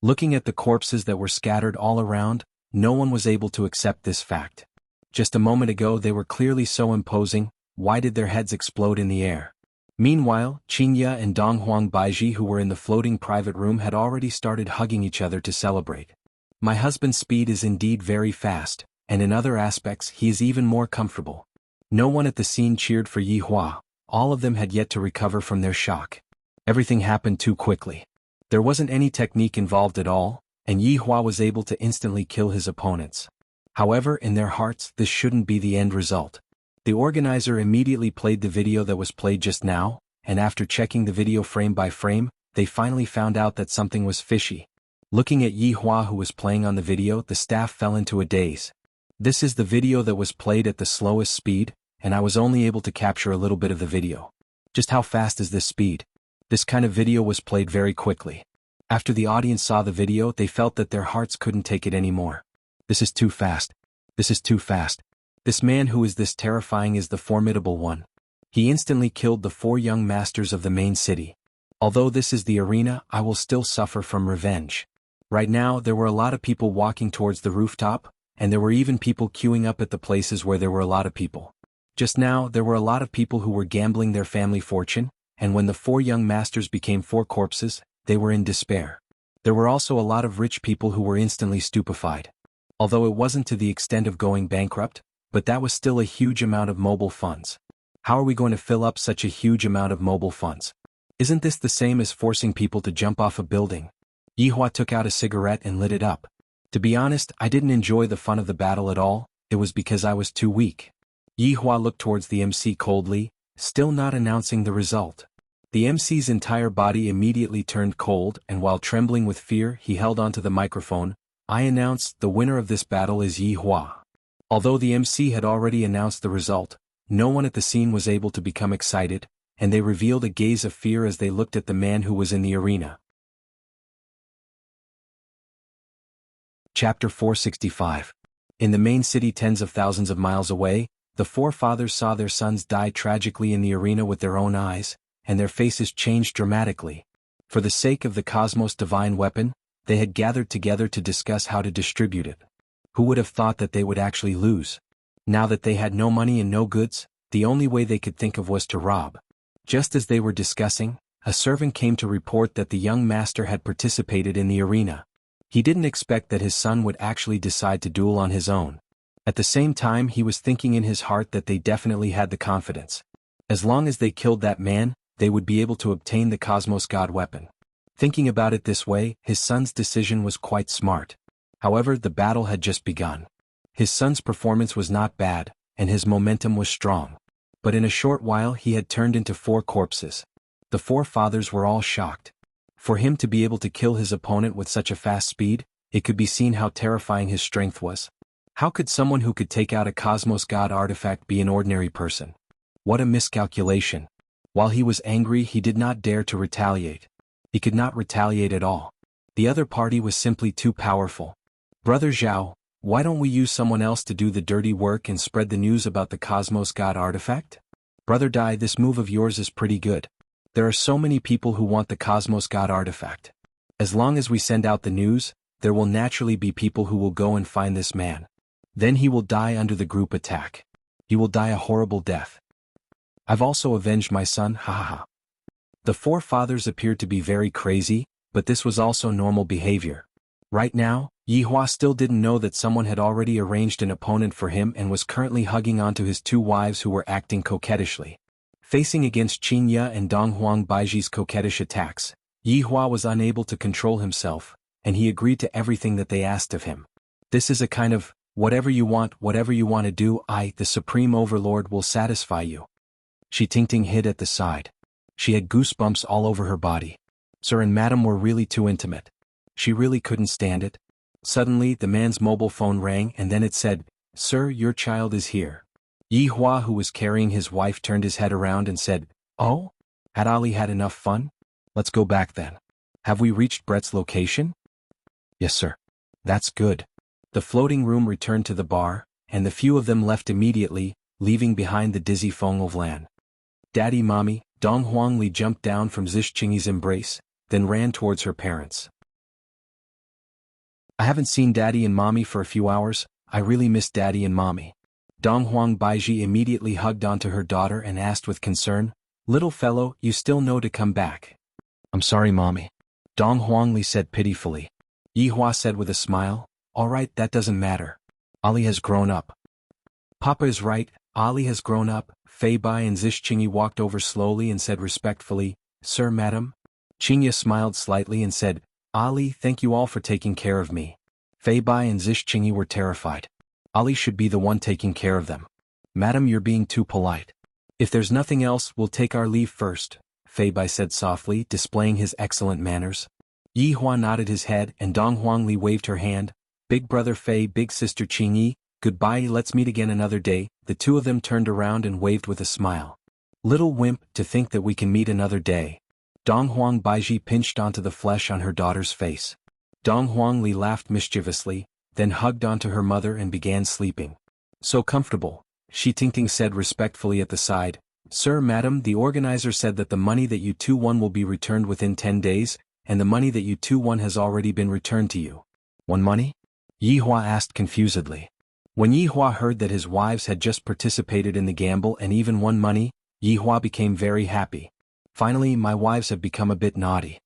Looking at the corpses that were scattered all around, no one was able to accept this fact. Just a moment ago they were clearly so imposing, why did their heads explode in the air? Meanwhile, Qingya and Donghuang Baiji, who were in the floating private room, had already started hugging each other to celebrate. My husband's speed is indeed very fast, and in other aspects he is even more comfortable. No one at the scene cheered for Yi Hua. All of them had yet to recover from their shock. Everything happened too quickly. There wasn't any technique involved at all, and Yi Hua was able to instantly kill his opponents. However, in their hearts, this shouldn't be the end result. The organizer immediately played the video that was played just now, and after checking the video frame by frame, they finally found out that something was fishy. Looking at Yi Hua, who was playing on the video, the staff fell into a daze. This is the video that was played at the slowest speed, and I was only able to capture a little bit of the video. Just how fast is this speed? This kind of video was played very quickly. After the audience saw the video, they felt that their hearts couldn't take it anymore. This is too fast. This is too fast. This man who is this terrifying is the formidable one. He instantly killed the 4 young masters of the main city. Although this is the arena, I will still suffer from revenge. Right now, there were a lot of people walking towards the rooftop, and there were even people queuing up at the places where there were a lot of people. Just now, there were a lot of people who were gambling their family fortune, and when the 4 young masters became 4 corpses, they were in despair. There were also a lot of rich people who were instantly stupefied. Although it wasn't to the extent of going bankrupt, but that was still a huge amount of mobile funds. How are we going to fill up such a huge amount of mobile funds? Isn't this the same as forcing people to jump off a building? Yi Hua took out a cigarette and lit it up. To be honest, I didn't enjoy the fun of the battle at all, it was because I was too weak. Yi Hua looked towards the MC coldly, still not announcing the result. The MC's entire body immediately turned cold, and while trembling with fear, he held onto the microphone. I announced, the winner of this battle is Yi Hua. Although the MC had already announced the result, no one at the scene was able to become excited, and they revealed a gaze of fear as they looked at the man who was in the arena. Chapter 465. In the main city tens of thousands of miles away, the 4 fathers saw their sons die tragically in the arena with their own eyes, and their faces changed dramatically. For the sake of the Cosmos divine weapon, they had gathered together to discuss how to distribute it. Who would have thought that they would actually lose? Now that they had no money and no goods, the only way they could think of was to rob. Just as they were discussing, a servant came to report that the young master had participated in the arena. He didn't expect that his son would actually decide to duel on his own. At the same time, he was thinking in his heart that they definitely had the confidence. As long as they killed that man, they would be able to obtain the Cosmos God weapon. Thinking about it this way, his son's decision was quite smart. However, the battle had just begun. His son's performance was not bad, and his momentum was strong. But in a short while he had turned into 4 corpses. The 4 fathers were all shocked. For him to be able to kill his opponent with such a fast speed, it could be seen how terrifying his strength was. How could someone who could take out a Cosmos God artifact be an ordinary person? What a miscalculation. While he was angry, he did not dare to retaliate. He could not retaliate at all. The other party was simply too powerful. Brother Zhao, why don't we use someone else to do the dirty work and spread the news about the Cosmos God artifact? Brother Dai, this move of yours is pretty good. There are so many people who want the Cosmos God artifact. As long as we send out the news, there will naturally be people who will go and find this man. Then he will die under the group attack. He will die a horrible death. I've also avenged my son, ha ha ha. The 4 fathers appeared to be very crazy, but this was also normal behavior. Right now, Yi Hua still didn't know that someone had already arranged an opponent for him and was currently hugging onto his 2 wives who were acting coquettishly. Facing against Qingya and Donghuang Baiji's coquettish attacks, Yi Hua was unable to control himself, and he agreed to everything that they asked of him. This is a kind of, whatever you want to do, I, the Supreme Overlord, will satisfy you. Shi Tingting hid at the side. She had goosebumps all over her body. Sir and Madam were really too intimate. She really couldn't stand it. Suddenly, the man's mobile phone rang and then it said, "Sir, your child is here." Yi Hua, who was carrying his wife, turned his head around and said, "Oh? Had Ali had enough fun? Let's go back then. Have we reached Brett's location?" "Yes, sir." "That's good." The floating room returned to the bar, and the few of them left immediately, leaving behind the dizzy Feng of Lan. "Daddy, Mommy," Dong Huangli jumped down from Zhixingyi's embrace, then ran towards her parents. "I haven't seen Daddy and Mommy for a few hours. I really miss Daddy and Mommy." Dong Huang Baiji immediately hugged onto her daughter and asked with concern, "Little fellow, you still know to come back." "I'm sorry, Mommy," Dong Huangli said pitifully. Yi Hua said with a smile, "All right, that doesn't matter. Ali has grown up." "Papa is right, Ali has grown up." Fei Bai and Zhixingyi walked over slowly and said respectfully, "Sir, Madam." Qingya smiled slightly and said, "Ali, thank you all for taking care of me." Fei Bai and Zhixingyi were terrified. Ali should be the one taking care of them. "Madam, you're being too polite. If there's nothing else, we'll take our leave first," Fei Bai said softly, displaying his excellent manners. Yi Hua nodded his head and Dong Huangli waved her hand. "Big brother Fei, big sister Qingyi, goodbye, let's meet again another day." The two of them turned around and waved with a smile. "Little wimp, to think that we can meet another day." Dong Huang Baiji pinched onto the flesh on her daughter's face. Dong Huangli laughed mischievously, then hugged onto her mother and began sleeping. "So comfortable," Shi Tingting said respectfully at the side. "Sir, Madam, the organizer said that the money that you two won will be returned within 10 days, and the money that you two won has already been returned to you." "Won money?" Yi Hua asked confusedly. When Yi Hua heard that his wives had just participated in the gamble and even won money, Yi Hua became very happy. "Finally, my wives have become a bit naughty."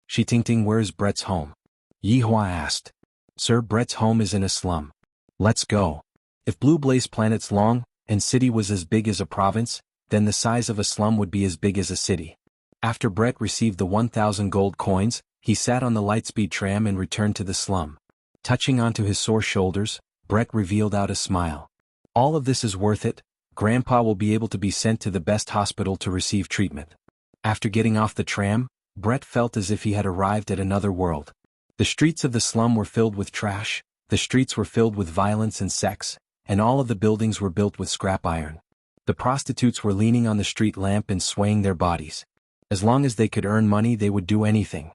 "Shi Tingting, where is Brett's home?" Yi Hua asked. "Sir, Brett's home is in a slum." "Let's go." If Blue Blaze Planet's long and city was as big as a province, then the size of a slum would be as big as a city. After Brett received the 1,000 gold coins, he sat on the Lightspeed tram and returned to the slum. Touching onto his sore shoulders, Brett revealed out a smile. "All of this is worth it. Grandpa will be able to be sent to the best hospital to receive treatment." After getting off the tram, Brett felt as if he had arrived at another world. The streets of the slum were filled with trash, the streets were filled with violence and sex, and all of the buildings were built with scrap iron. The prostitutes were leaning on the street lamp and swaying their bodies. As long as they could earn money, they would do anything.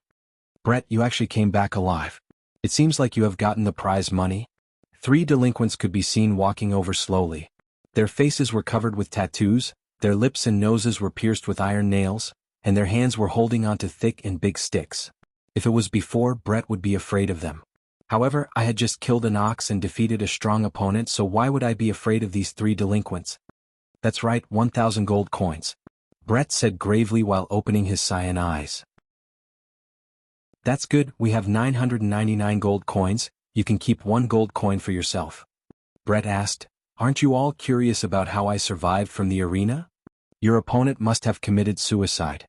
"Brett, you actually came back alive. It seems like you have gotten the prize money." Three delinquents could be seen walking over slowly. Their faces were covered with tattoos, their lips and noses were pierced with iron nails, and their hands were holding onto thick and big sticks. If it was before, Brett would be afraid of them. "However, I had just killed an ox and defeated a strong opponent, so why would I be afraid of these three delinquents?" "That's right, 1,000 gold coins," Brett said gravely while opening his cyan eyes. "That's good, we have 999 gold coins, you can keep 1 gold coin for yourself." Brett asked, "Aren't you all curious about how I survived from the arena? Your opponent must have committed suicide."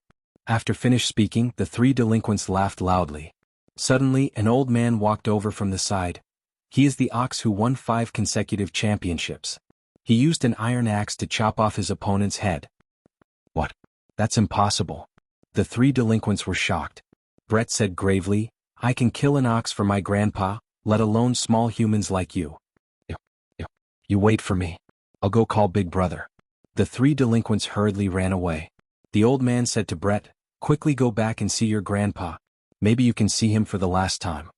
After finished speaking, the three delinquents laughed loudly. Suddenly, an old man walked over from the side. He is the ox who won 5 consecutive championships. He used an iron axe to chop off his opponent's head. "What? That's impossible." The three delinquents were shocked. Brett said gravely, "I can kill an ox for my grandpa, let alone small humans like you." You wait for me. I'll go call Big Brother." The three delinquents hurriedly ran away. The old man said to Brett, "Quickly go back and see your grandpa. Maybe you can see him for the last time."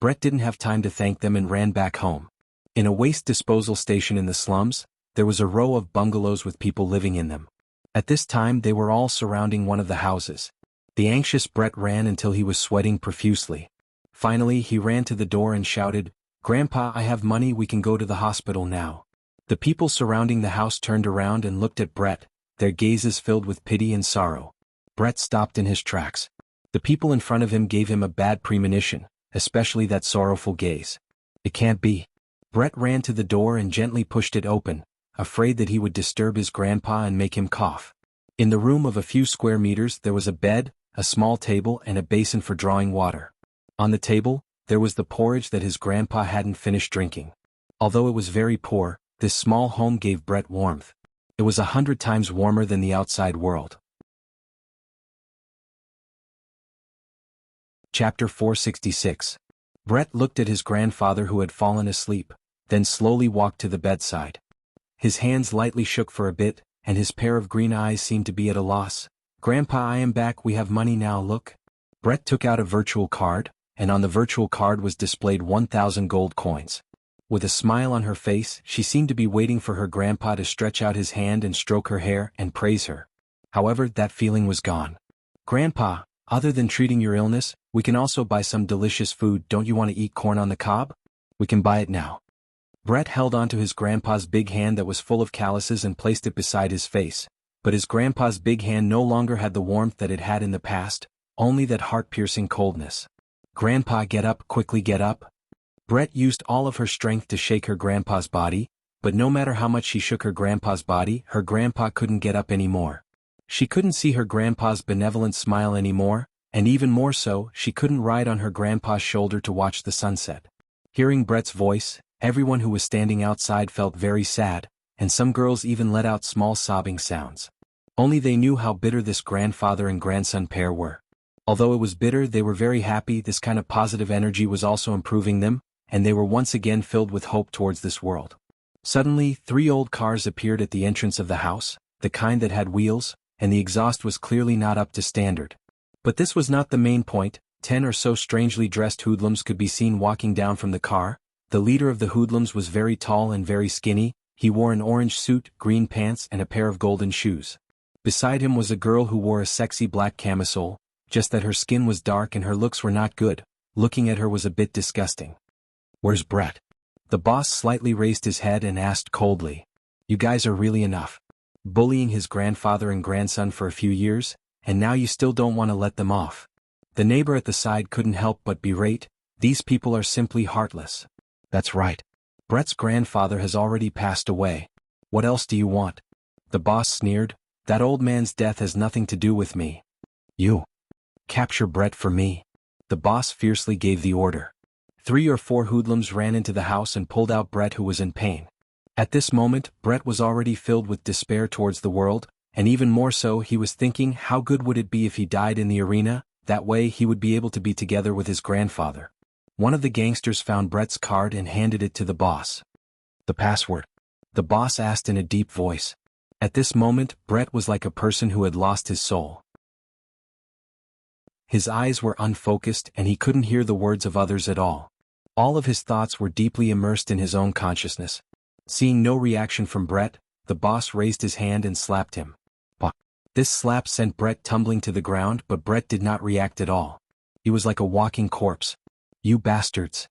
Brett didn't have time to thank them and ran back home. In a waste disposal station in the slums, there was a row of bungalows with people living in them. At this time they were all surrounding one of the houses. The anxious Brett ran until he was sweating profusely. Finally he ran to the door and shouted, "Grandpa, I have money, we can go to the hospital now." The people surrounding the house turned around and looked at Brett, their gazes filled with pity and sorrow. Brett stopped in his tracks. The people in front of him gave him a bad premonition, especially that sorrowful gaze. It can't be. Brett ran to the door and gently pushed it open, afraid that he would disturb his grandpa and make him cough. In the room of a few square meters there was a bed, a small table and a basin for drawing water. On the table, there was the porridge that his grandpa hadn't finished drinking. Although it was very poor, this small home gave Brett warmth. It was 100 times warmer than the outside world. Chapter 466. Brett looked at his grandfather who had fallen asleep, then slowly walked to the bedside. His hands lightly shook for a bit, and his pair of green eyes seemed to be at a loss. "Grandpa, I am back, we have money now, look." Brett took out a virtual card, and on the virtual card was displayed 1,000 gold coins. With a smile on her face, she seemed to be waiting for her grandpa to stretch out his hand and stroke her hair and praise her. However, that feeling was gone. "Grandpa, other than treating your illness, we can also buy some delicious food. Don't you want to eat corn on the cob? We can buy it now." Brett held onto his grandpa's big hand that was full of calluses and placed it beside his face, but his grandpa's big hand no longer had the warmth that it had in the past, only that heart-piercing coldness. "Grandpa, get up, quickly get up." Brett used all of her strength to shake her grandpa's body, but no matter how much she shook her grandpa's body, her grandpa couldn't get up anymore. She couldn't see her grandpa's benevolent smile anymore, and even more so, she couldn't ride on her grandpa's shoulder to watch the sunset. Hearing Brett's voice, everyone who was standing outside felt very sad, and some girls even let out small sobbing sounds. Only they knew how bitter this grandfather and grandson pair were. Although it was bitter, they were very happy. This kind of positive energy was also improving them, and they were once again filled with hope towards this world. Suddenly, 3 old cars appeared at the entrance of the house, the kind that had wheels, and the exhaust was clearly not up to standard. But this was not the main point. 10 or so strangely dressed hoodlums could be seen walking down from the car. The leader of the hoodlums was very tall and very skinny. He wore an orange suit, green pants, and a pair of golden shoes. Beside him was a girl who wore a sexy black camisole, just that her skin was dark and her looks were not good. Looking at her was a bit disgusting. "Where's Brett?" The boss slightly raised his head and asked coldly. "You guys are really enough. Bullying his grandfather and grandson for a few years, and now you still don't want to let them off." The neighbor at the side couldn't help but berate, "These people are simply heartless." "That's right. Brett's grandfather has already passed away. What else do you want?" The boss sneered, "That old man's death has nothing to do with me. You capture Brett for me." The boss fiercely gave the order. 3 or 4 hoodlums ran into the house and pulled out Brett, who was in pain. At this moment, Brett was already filled with despair towards the world, and even more so, he was thinking how good would it be if he died in the arena. That way he would be able to be together with his grandfather. One of the gangsters found Brett's card and handed it to the boss. "The password?" the boss asked in a deep voice. At this moment, Brett was like a person who had lost his soul. His eyes were unfocused and he couldn't hear the words of others at all. All of his thoughts were deeply immersed in his own consciousness. Seeing no reaction from Brett, the boss raised his hand and slapped him. Bah! This slap sent Brett tumbling to the ground, but Brett did not react at all. He was like a walking corpse. "You bastards!"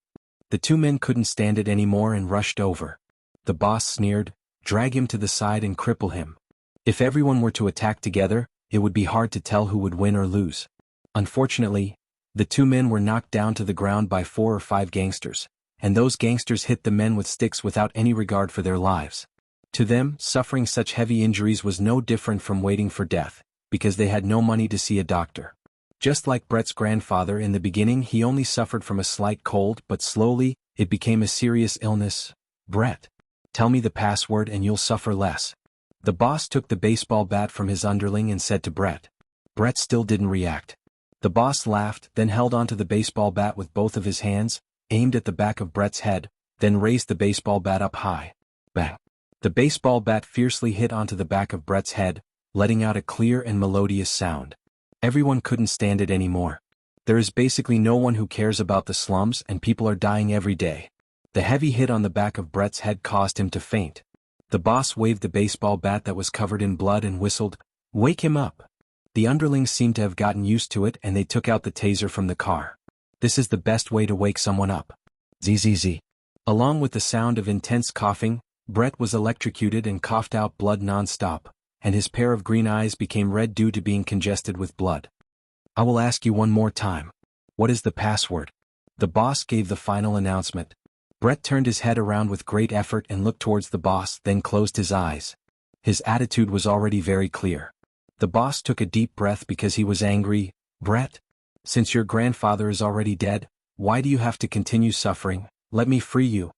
The 2 men couldn't stand it anymore and rushed over. The boss sneered, "Drag him to the side and cripple him." If everyone were to attack together, it would be hard to tell who would win or lose. Unfortunately, the 2 men were knocked down to the ground by 4 or 5 gangsters, and those gangsters hit the men with sticks without any regard for their lives. To them, suffering such heavy injuries was no different from waiting for death, because they had no money to see a doctor. Just like Brett's grandfather in the beginning, he only suffered from a slight cold, but slowly, it became a serious illness. "Brett, tell me the password and you'll suffer less." The boss took the baseball bat from his underling and said to Brett. Brett still didn't react. The boss laughed, then held onto the baseball bat with both of his hands, aimed at the back of Brett's head, then raised the baseball bat up high. Bang! The baseball bat fiercely hit onto the back of Brett's head, letting out a clear and melodious sound. Everyone couldn't stand it anymore. There is basically no one who cares about the slums, and people are dying every day. The heavy hit on the back of Brett's head caused him to faint. The boss waved the baseball bat that was covered in blood and whistled, "Wake him up." The underlings seemed to have gotten used to it and they took out the taser from the car. This is the best way to wake someone up. Zzz. Along with the sound of intense coughing, Brett was electrocuted and coughed out blood non-stop, and his pair of green eyes became red due to being congested with blood. "I will ask you one more time. What is the password?" The boss gave the final announcement. Brett turned his head around with great effort and looked towards the boss, then closed his eyes. His attitude was already very clear. The boss took a deep breath because he was angry. Brett? Since your grandfather is already dead, why do you have to continue suffering? Let me free you."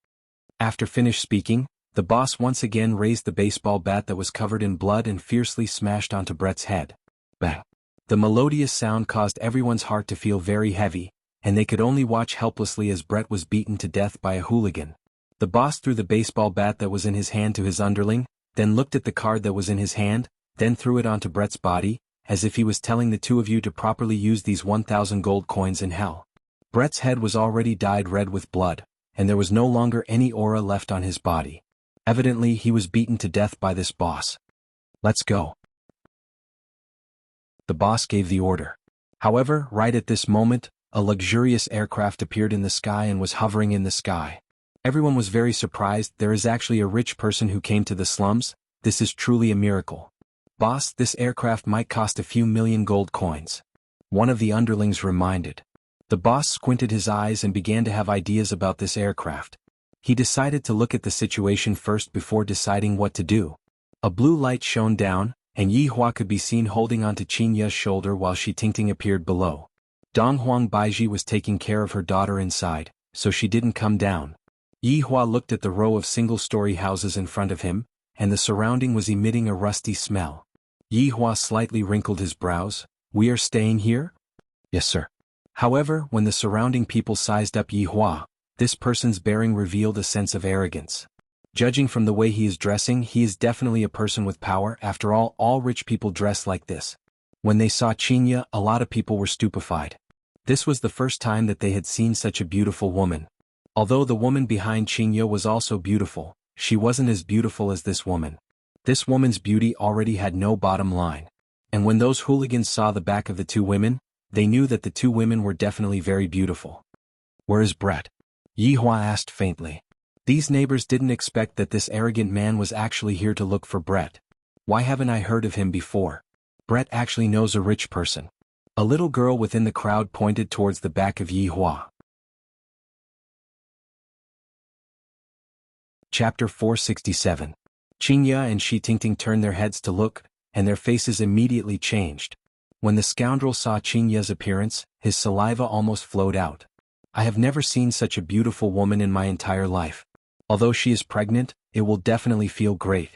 After finished speaking, the boss once again raised the baseball bat that was covered in blood and fiercely smashed onto Brett's head. Bang! The melodious sound caused everyone's heart to feel very heavy, and they could only watch helplessly as Brett was beaten to death by a hooligan. The boss threw the baseball bat that was in his hand to his underling, then looked at the card that was in his hand, then threw it onto Brett's body, as if he was telling the two of you to properly use these 1,000 gold coins in hell. Brett's head was already dyed red with blood, and there was no longer any aura left on his body. Evidently he was beaten to death by this boss. "Let's go." The boss gave the order. However, right at this moment, a luxurious aircraft appeared in the sky and was hovering in the sky. Everyone was very surprised. There is actually a rich person who came to the slums. This is truly a miracle. "Boss, this aircraft might cost a few million gold coins," one of the underlings reminded. The boss squinted his eyes and began to have ideas about this aircraft. He decided to look at the situation first before deciding what to do. A blue light shone down, and Yi Hua could be seen holding onto Qin Ye's shoulder while Shi Tingting appeared below. Dong Huang Baiji was taking care of her daughter inside, so she didn't come down. Yi Hua looked at the row of single-story houses in front of him, and the surrounding was emitting a rusty smell. Yi Hua slightly wrinkled his brows. "We are staying here?" "Yes, sir." However, when the surrounding people sized up Yi Hua, this person's bearing revealed a sense of arrogance. Judging from the way he is dressing, he is definitely a person with power. After all rich people dress like this. When they saw Qinya, a lot of people were stupefied. This was the first time that they had seen such a beautiful woman. Although the woman behind Qinya was also beautiful, she wasn't as beautiful as this woman. This woman's beauty already had no bottom line. And when those hooligans saw the back of the two women, they knew that the two women were definitely very beautiful. "Where is Brett?" Yi Hua asked faintly. These neighbors didn't expect that this arrogant man was actually here to look for Brett. "Why haven't I heard of him before? Brett actually knows a rich person." A little girl within the crowd pointed towards the back of Yi Hua. Chapter 467. Qinya and Shi Tingting turned their heads to look, and their faces immediately changed. When the scoundrel saw Qinya's appearance, his saliva almost flowed out. "I have never seen such a beautiful woman in my entire life. Although she is pregnant, it will definitely feel great."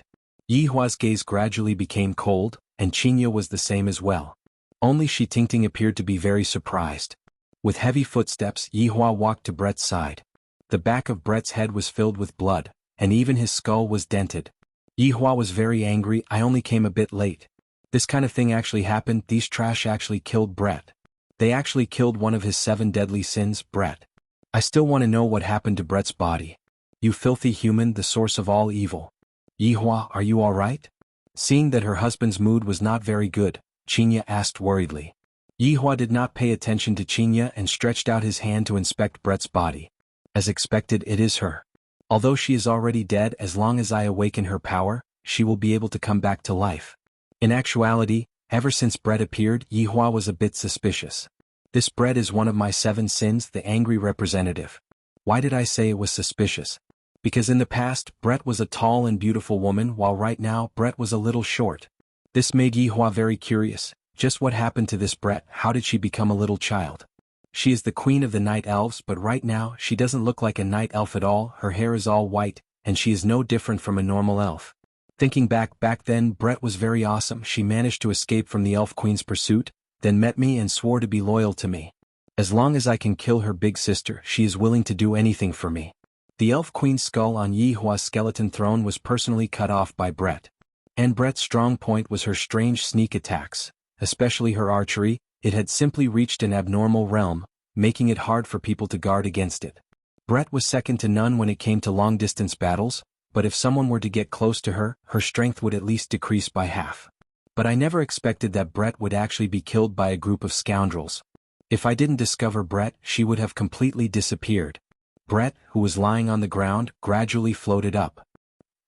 Yi Hua's gaze gradually became cold, and Qinya was the same as well. Only Shi Tingting appeared to be very surprised. With heavy footsteps, Yi Hua walked to Brett's side. The back of Brett's head was filled with blood, and even his skull was dented. Yi Hua was very angry. "I only came a bit late. This kind of thing actually happened. These trash actually killed Brett. They actually killed one of his 7 deadly sins, Brett. I still want to know what happened to Brett's body. You filthy human, the source of all evil." "Yi Hua, are you alright?" Seeing that her husband's mood was not very good, Qinya asked worriedly. Yi Hua did not pay attention to Qinya and stretched out his hand to inspect Brett's body. As expected, it is her. Although she is already dead, as long as I awaken her power, she will be able to come back to life. In actuality, ever since Brett appeared, Yi Hua was a bit suspicious. "This Brett is one of my 7 sins," the angry representative. Why did I say it was suspicious? Because in the past, Brett was a tall and beautiful woman, while right now, Brett was a little short. This made Yi Hua very curious. Just what happened to this Brett? How did she become a little child? She is the queen of the night elves, but right now, she doesn't look like a night elf at all. Her hair is all white, and she is no different from a normal elf. Thinking back then, Brett was very awesome. She managed to escape from the elf queen's pursuit, then met me and swore to be loyal to me. As long as I can kill her big sister, she is willing to do anything for me. The elf queen's skull on Yi Hua's skeleton throne was personally cut off by Brett. And Brett's strong point was her strange sneak attacks, especially her archery. It had simply reached an abnormal realm, making it hard for people to guard against it. Brett was second to none when it came to long-distance battles, but if someone were to get close to her, her strength would at least decrease by half. But I never expected that Brett would actually be killed by a group of scoundrels. If I didn't discover Brett, she would have completely disappeared. Brett, who was lying on the ground, gradually floated up.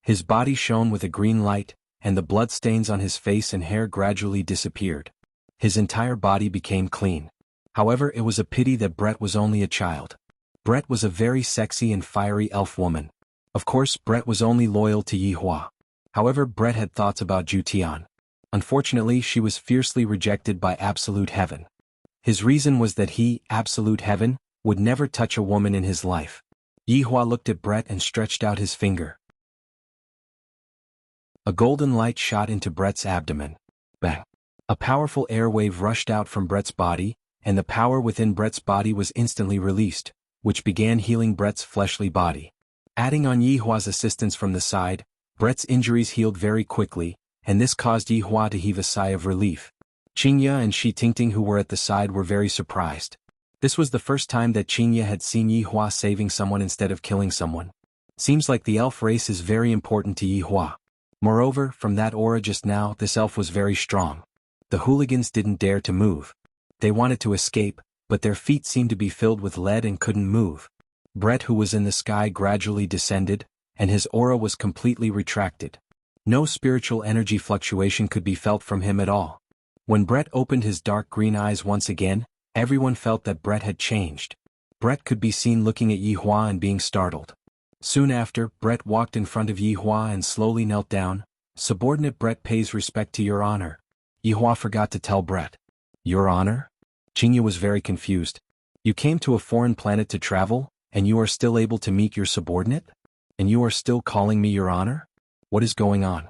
His body shone with a green light, and the bloodstains on his face and hair gradually disappeared. His entire body became clean. However, it was a pity that Brett was only a child. Brett was a very sexy and fiery elf woman. Of course, Brett was only loyal to Yi Hua. However, Brett had thoughts about Ju Tian. Unfortunately, she was fiercely rejected by Absolute Heaven. His reason was that he, absolute heaven, would never touch a woman in his life. Yihua looked at Brett and stretched out his finger. A golden light shot into Brett's abdomen. Bang! A powerful air wave rushed out from Brett's body, and the power within Brett's body was instantly released, which began healing Brett's fleshly body. Adding on Yihua's assistance from the side, Brett's injuries healed very quickly, and this caused Yihua to heave a sigh of relief. Qingya and Shi Tingting, who were at the side, were very surprised. This was the first time that Qingya had seen Yihua saving someone instead of killing someone. Seems like the elf race is very important to Yihua. Moreover, from that aura just now, this elf was very strong. The hooligans didn't dare to move. They wanted to escape, but their feet seemed to be filled with lead and couldn't move. Brett, who was in the sky, gradually descended, and his aura was completely retracted. No spiritual energy fluctuation could be felt from him at all. When Brett opened his dark green eyes once again, everyone felt that Brett had changed. Brett could be seen looking at Yihua and being startled. Soon after, Brett walked in front of Yihua and slowly knelt down. Subordinate Brett pays respect to your honor. Yihua forgot to tell Brett. Your honor? Qingya was very confused. You came to a foreign planet to travel, and you are still able to meet your subordinate? And you are still calling me your honor? What is going on?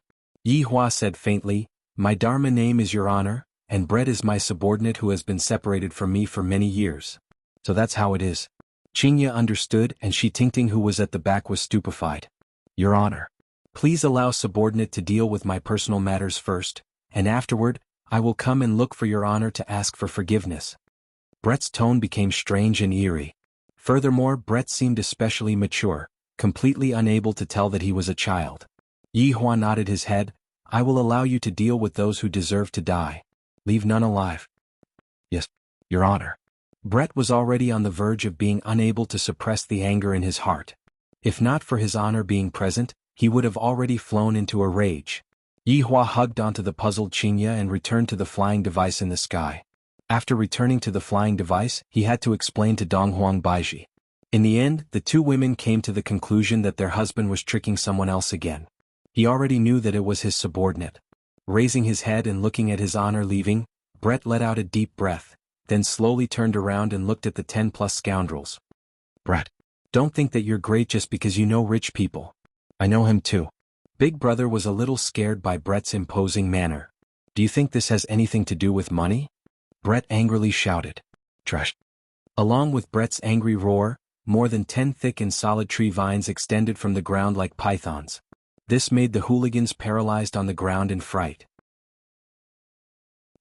Yihua said faintly, my Dharma name is your honor, and Brett is my subordinate who has been separated from me for many years. So that's how it is. Qingya understood, and Shi Tingting, who was at the back, was stupefied. Your honor. Please allow subordinate to deal with my personal matters first, and afterward, I will come and look for your honor to ask for forgiveness. Brett's tone became strange and eerie. Furthermore, Brett seemed especially mature, completely unable to tell that he was a child. Yihua nodded his head. I will allow you to deal with those who deserve to die. Leave none alive. Yes, your honor. Brett was already on the verge of being unable to suppress the anger in his heart. If not for his honor being present, he would have already flown into a rage. Yihua hugged onto the puzzled Qingya and returned to the flying device in the sky. After returning to the flying device, he had to explain to Donghuang Baiji. In the end, the two women came to the conclusion that their husband was tricking someone else again. He already knew that it was his subordinate. Raising his head and looking at his honor leaving, Brett let out a deep breath, then slowly turned around and looked at the 10+ scoundrels. Brett, don't think that you're great just because you know rich people. I know him too. Big Brother was a little scared by Brett's imposing manner. Do you think this has anything to do with money? Brett angrily shouted. Trash. Along with Brett's angry roar, more than 10 thick and solid tree vines extended from the ground like pythons. This made the hooligans paralyzed on the ground in fright.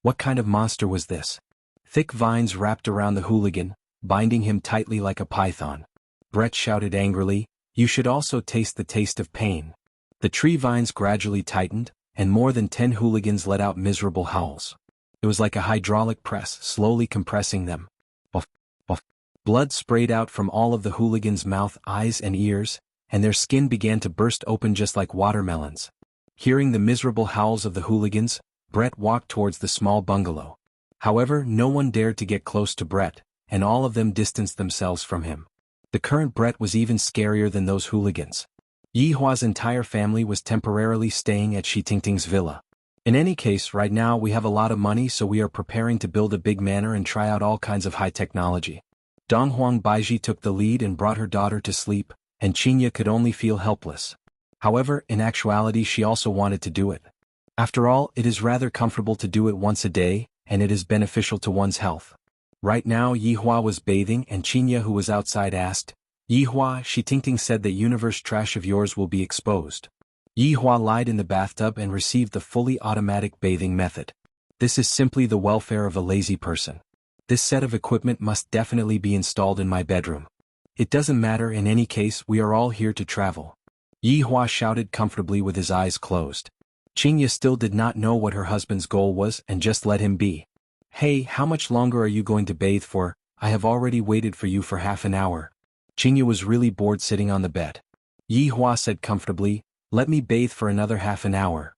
What kind of monster was this? Thick vines wrapped around the hooligan, binding him tightly like a python. Brett shouted angrily, you should also taste the taste of pain. The tree vines gradually tightened, and more than 10 hooligans let out miserable howls. It was like a hydraulic press slowly compressing them. Buff, buff. Blood sprayed out from all of the hooligans' mouth, eyes and ears, and their skin began to burst open just like watermelons. Hearing the miserable howls of the hooligans, Brett walked towards the small bungalow. However, no one dared to get close to Brett, and all of them distanced themselves from him. The current Brett was even scarier than those hooligans. Yihua's entire family was temporarily staying at Shi Tingting's villa. In any case, right now we have a lot of money, so we are preparing to build a big manor and try out all kinds of high technology. Donghuang Baiji took the lead and brought her daughter to sleep, and Qingya could only feel helpless. However, in actuality she also wanted to do it. After all, it is rather comfortable to do it once a day, and it is beneficial to one's health. Right now Yihua was bathing, and Qingya, who was outside, asked, Yihua, Shi Tingting said that universe trash of yours will be exposed. Yihua lied in the bathtub and received the fully automatic bathing method. This is simply the welfare of a lazy person. This set of equipment must definitely be installed in my bedroom. It doesn't matter, in any case we are all here to travel. Yihua shouted comfortably with his eyes closed. Qingya still did not know what her husband's goal was and just let him be. Hey, how much longer are you going to bathe for? I have already waited for you for half an hour. Qingya was really bored sitting on the bed. Yihua said comfortably, let me bathe for another half an hour.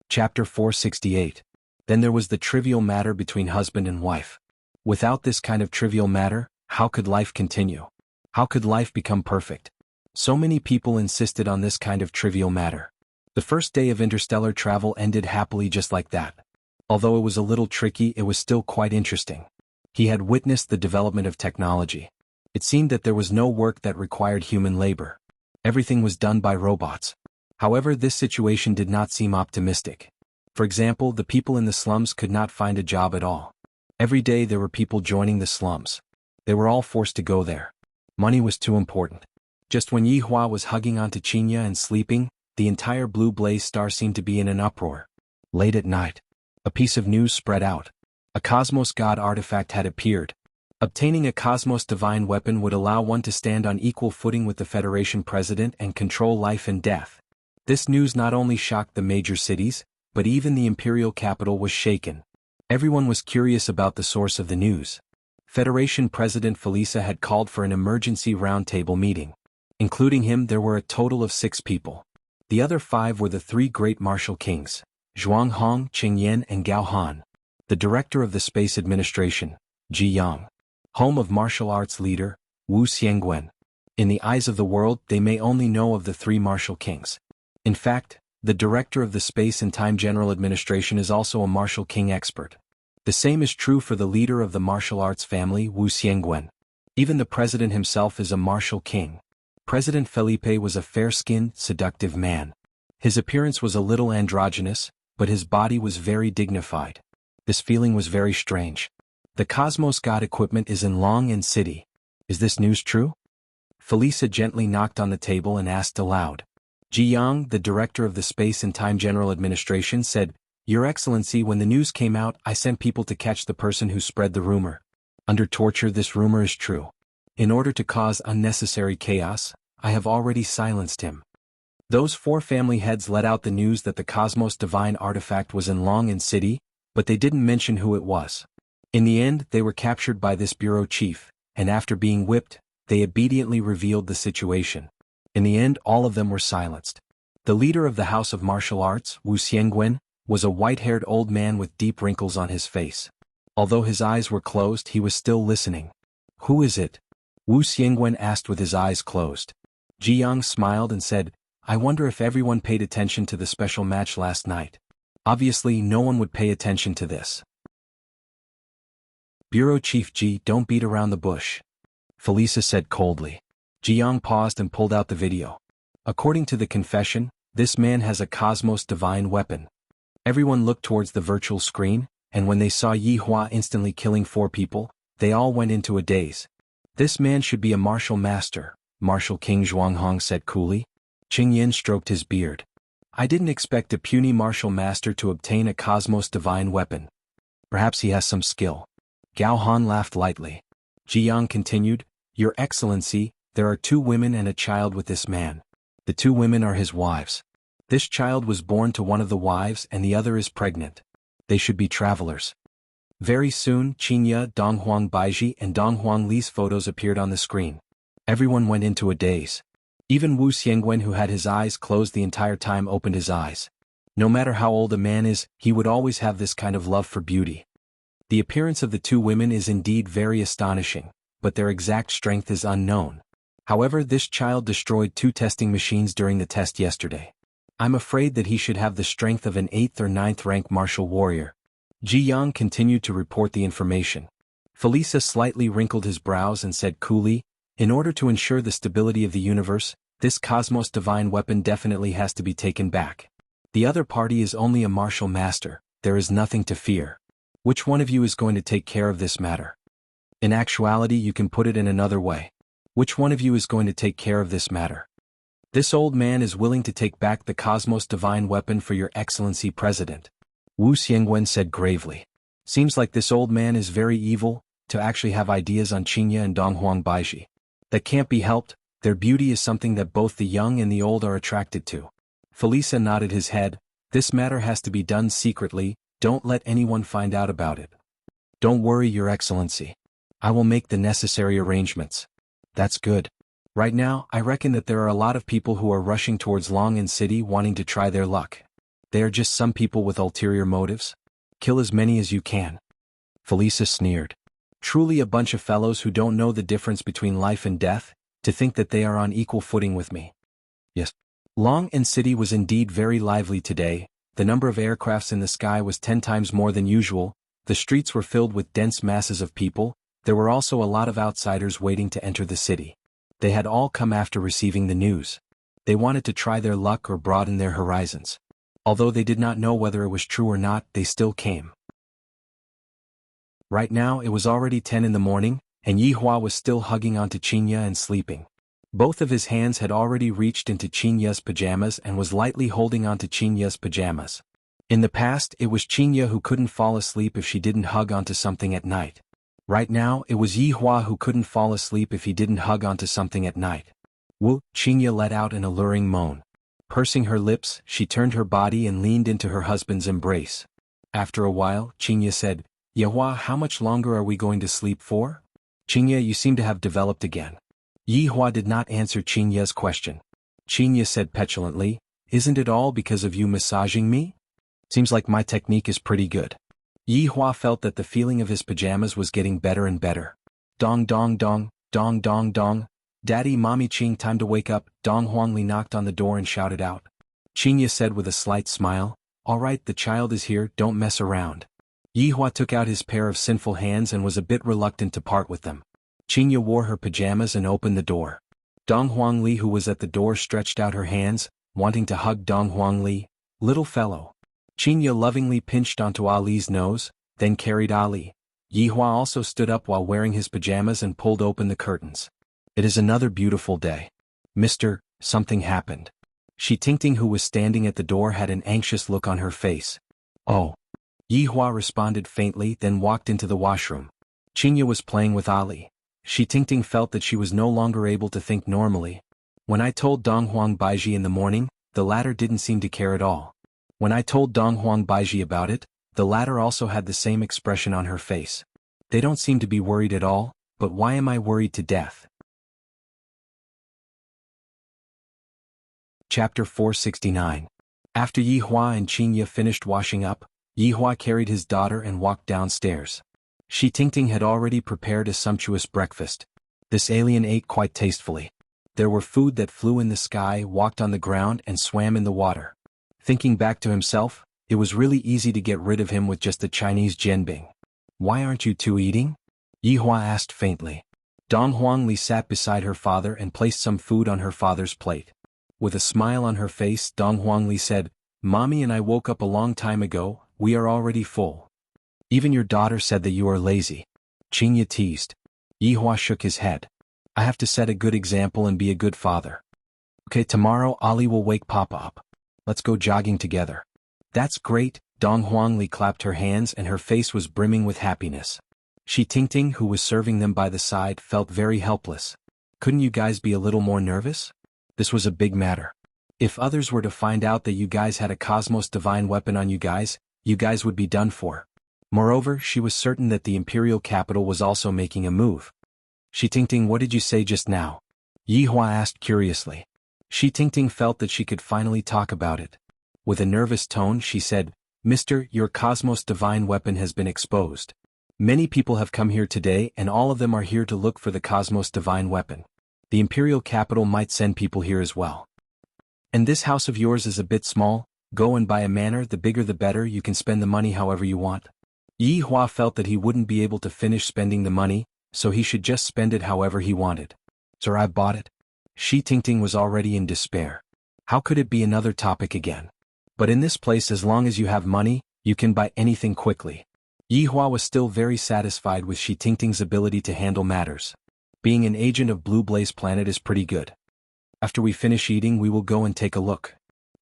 Chapter 468. Then there was the trivial matter between husband and wife. Without this kind of trivial matter, how could life continue? How could life become perfect? So many people insisted on this kind of trivial matter. The first day of interstellar travel ended happily just like that. Although it was a little tricky, it was still quite interesting. He had witnessed the development of technology. It seemed that there was no work that required human labor. Everything was done by robots. However, this situation did not seem optimistic. For example, the people in the slums could not find a job at all. Every day there were people joining the slums. They were all forced to go there. Money was too important. Just when Yi Hua was hugging onto Qinya and sleeping, the entire Blue Blaze Star seemed to be in an uproar. Late at night, a piece of news spread out. A Cosmos God artifact had appeared. Obtaining a Cosmos Divine weapon would allow one to stand on equal footing with the Federation President and control life and death. This news not only shocked the major cities, but even the imperial capital was shaken. Everyone was curious about the source of the news. Federation President Felisa had called for an emergency roundtable meeting. Including him, there were a total of 6 people. The other 5 were the 3 great martial kings, Zhuang Hong, Qing Yan and Gao Han. The director of the Space Administration, Ji Yang. Home of martial arts leader, Wu Xiangwen. In the eyes of the world, they may only know of the 3 martial kings. In fact, the director of the Space and Time General Administration is also a martial king expert. The same is true for the leader of the martial arts family, Wu Xiangwen. Even the president himself is a martial king. President Felipe was a fair-skinned, seductive man. His appearance was a little androgynous, but his body was very dignified. This feeling was very strange. The Cosmos God equipment is in Long City. Is this news true? Felisa gently knocked on the table and asked aloud. Ji Yang, the director of the Space and Time General Administration, said, "Your Excellency, when the news came out, I sent people to catch the person who spread the rumor. Under torture, this rumor is true. In order to cause unnecessary chaos, I have already silenced him." Those 4 family heads let out the news that the Cosmos Divine artifact was in Long City, but they didn't mention who it was. In the end, they were captured by this bureau chief, and after being whipped, they obediently revealed the situation. In the end, all of them were silenced. The leader of the House of Martial Arts, Wu Xiangwen, was a white-haired old man with deep wrinkles on his face. Although his eyes were closed, he was still listening. "Who is it?" Wu Xiangwen asked with his eyes closed. Ji Yang smiled and said, "I wonder if everyone paid attention to the special match last night. Obviously, no one would pay attention to this." "Bureau Chief Ji, don't beat around the bush," Felisa said coldly. Ji Yang paused and pulled out the video. According to the confession, this man has a Cosmos Divine weapon. Everyone looked towards the virtual screen, and when they saw Yi Hua instantly killing 4 people, they all went into a daze. "This man should be a martial master," Martial King Zhuang Hong said coolly. Qing Yin stroked his beard. "I didn't expect a puny martial master to obtain a Cosmos Divine weapon. Perhaps he has some skill." Gao Han laughed lightly. Ji Yang continued, "Your Excellency, there are 2 women and a child with this man. The 2 women are his wives. This child was born to one of the wives and the other is pregnant. They should be travelers." Very soon, Qinya, Donghuang Baiji and Donghuang Li's photos appeared on the screen. Everyone went into a daze. Even Wu Xiangwen, who had his eyes closed the entire time, opened his eyes. No matter how old a man is, he would always have this kind of love for beauty. The appearance of the 2 women is indeed very astonishing, but their exact strength is unknown. However, this child destroyed 2 testing machines during the test yesterday. I'm afraid that he should have the strength of an 8th or 9th rank martial warrior. Ji Yang continued to report the information. Felisa slightly wrinkled his brows and said coolly, "In order to ensure the stability of the universe, this Cosmos Divine weapon definitely has to be taken back. The other party is only a martial master, there is nothing to fear. Which one of you is going to take care of this matter? In actuality, you can put it in another way. Which one of you is going to take care of this matter? This old man is willing to take back the Cosmos Divine weapon for your Excellency President," Wu Xiangwen said gravely. "Seems like this old man is very evil, to actually have ideas on Qinya and Donghuang Baiji. That can't be helped, their beauty is something that both the young and the old are attracted to." Felisa nodded his head. "This matter has to be done secretly, don't let anyone find out about it." "Don't worry, Your Excellency. I will make the necessary arrangements." "That's good. Right now, I reckon that there are a lot of people who are rushing towards Long City wanting to try their luck. They are just some people with ulterior motives. Kill as many as you can." Felisa sneered. "Truly a bunch of fellows who don't know the difference between life and death, to think that they are on equal footing with me." Yes. Long City was indeed very lively today. The number of aircrafts in the sky was 10 times more than usual, the streets were filled with dense masses of people, there were also a lot of outsiders waiting to enter the city. They had all come after receiving the news. They wanted to try their luck or broaden their horizons. Although they did not know whether it was true or not, they still came. Right now it was already 10 in the morning, and Yi Hua was still hugging onto Qinya and sleeping. Both of his hands had already reached into Qinya's pajamas and was lightly holding onto Qinya's pajamas. In the past, it was Qinya who couldn't fall asleep if she didn't hug onto something at night. Right now, it was Yi Hua who couldn't fall asleep if he didn't hug onto something at night. Woo! Qinya let out an alluring moan. Pursing her lips, she turned her body and leaned into her husband's embrace. After a while, Qinya said, "Yehua, how much longer are we going to sleep for?" "Qinya, you seem to have developed again." Yi Hua did not answer Qinya's question. Qinya said petulantly, "Isn't it all because of you massaging me? Seems like my technique is pretty good." Yi Hua felt that the feeling of his pajamas was getting better and better. Dong dong dong, dong dong dong. "Daddy, Mommy, Qing, time to wake up." Dong Huangli knocked on the door and shouted out. Qinya said with a slight smile, "All right, the child is here, don't mess around." Yi Hua took out his pair of sinful hands and was a bit reluctant to part with them. Qinya wore her pajamas and opened the door. Dong Huangli, who was at the door, stretched out her hands, wanting to hug Dong Huangli. "Little fellow." Qinya lovingly pinched onto Ali's nose, then carried Ali. Yi Hua also stood up while wearing his pajamas and pulled open the curtains. "It is another beautiful day. Mr. Something happened." Shi Tingting, who was standing at the door, had an anxious look on her face. "Oh." Yi Hua responded faintly, then walked into the washroom. Qinya was playing with Ali. Shi Tingting felt that she was no longer able to think normally. "When I told Dong Huang Baiji in the morning, the latter didn't seem to care at all. When I told Dong Huang Baiji about it, the latter also had the same expression on her face. They don't seem to be worried at all, but why am I worried to death?" Chapter 469. After Yi Hua and Qinya finished washing up, Yi Hua carried his daughter and walked downstairs. Shi Tingting had already prepared a sumptuous breakfast. This alien ate quite tastefully. There were food that flew in the sky, walked on the ground, and swam in the water. Thinking back to himself, it was really easy to get rid of him with just the Chinese jianbing. "Why aren't you two eating?" Yi Hua asked faintly. Dong Huangli sat beside her father and placed some food on her father's plate. With a smile on her face, Dong Huangli said, "Mommy and I woke up a long time ago, we are already full." "Even your daughter said that you are lazy." Qinya teased. Yi Hua shook his head. "I have to set a good example and be a good father." "Okay, tomorrow Ali will wake Papa up. Let's go jogging together." "That's great." Dong Huangli clapped her hands and her face was brimming with happiness. Shi Tingting, who was serving them by the side, felt very helpless. "Couldn't you guys be a little more nervous? This was a big matter. If others were to find out that you guys had a Cosmos Divine weapon on you guys would be done for." Moreover, she was certain that the imperial capital was also making a move. "Shi Tingting, what did you say just now?" Yi Hua asked curiously. Shi Tingting felt that she could finally talk about it. With a nervous tone, she said, "Mister, your Cosmos Divine weapon has been exposed. Many people have come here today and all of them are here to look for the Cosmos Divine weapon. The imperial capital might send people here as well. And this house of yours is a bit small, go and buy a manor, the bigger the better, you can spend the money however you want." Yi Hua felt that he wouldn't be able to finish spending the money, so he should just spend it however he wanted. "Sir, I bought it." Shi Tingting was already in despair. How could it be another topic again? But in this place, as long as you have money, you can buy anything quickly. Yi Hua was still very satisfied with Shi Tingting's ability to handle matters. Being an agent of Blue Blaze Planet is pretty good. "After we finish eating, we will go and take a look,"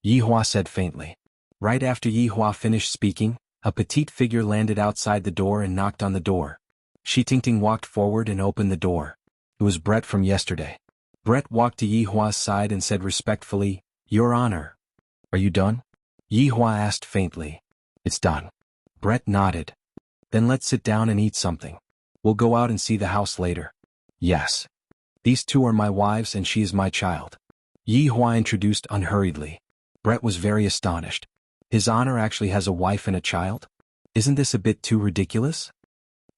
Yi Hua said faintly. Right after Yi Hua finished speaking, a petite figure landed outside the door and knocked on the door. Shi Tingting walked forward and opened the door. It was Brett from yesterday. Brett walked to Yi Hua's side and said respectfully, "Your Honor." "Are you done?" Yi Hua asked faintly. "It's done." Brett nodded. "Then let's sit down and eat something. We'll go out and see the house later." "Yes. These two are my wives and she is my child," Yi Hua introduced unhurriedly. Brett was very astonished. His Honor actually has a wife and a child? Isn't this a bit too ridiculous?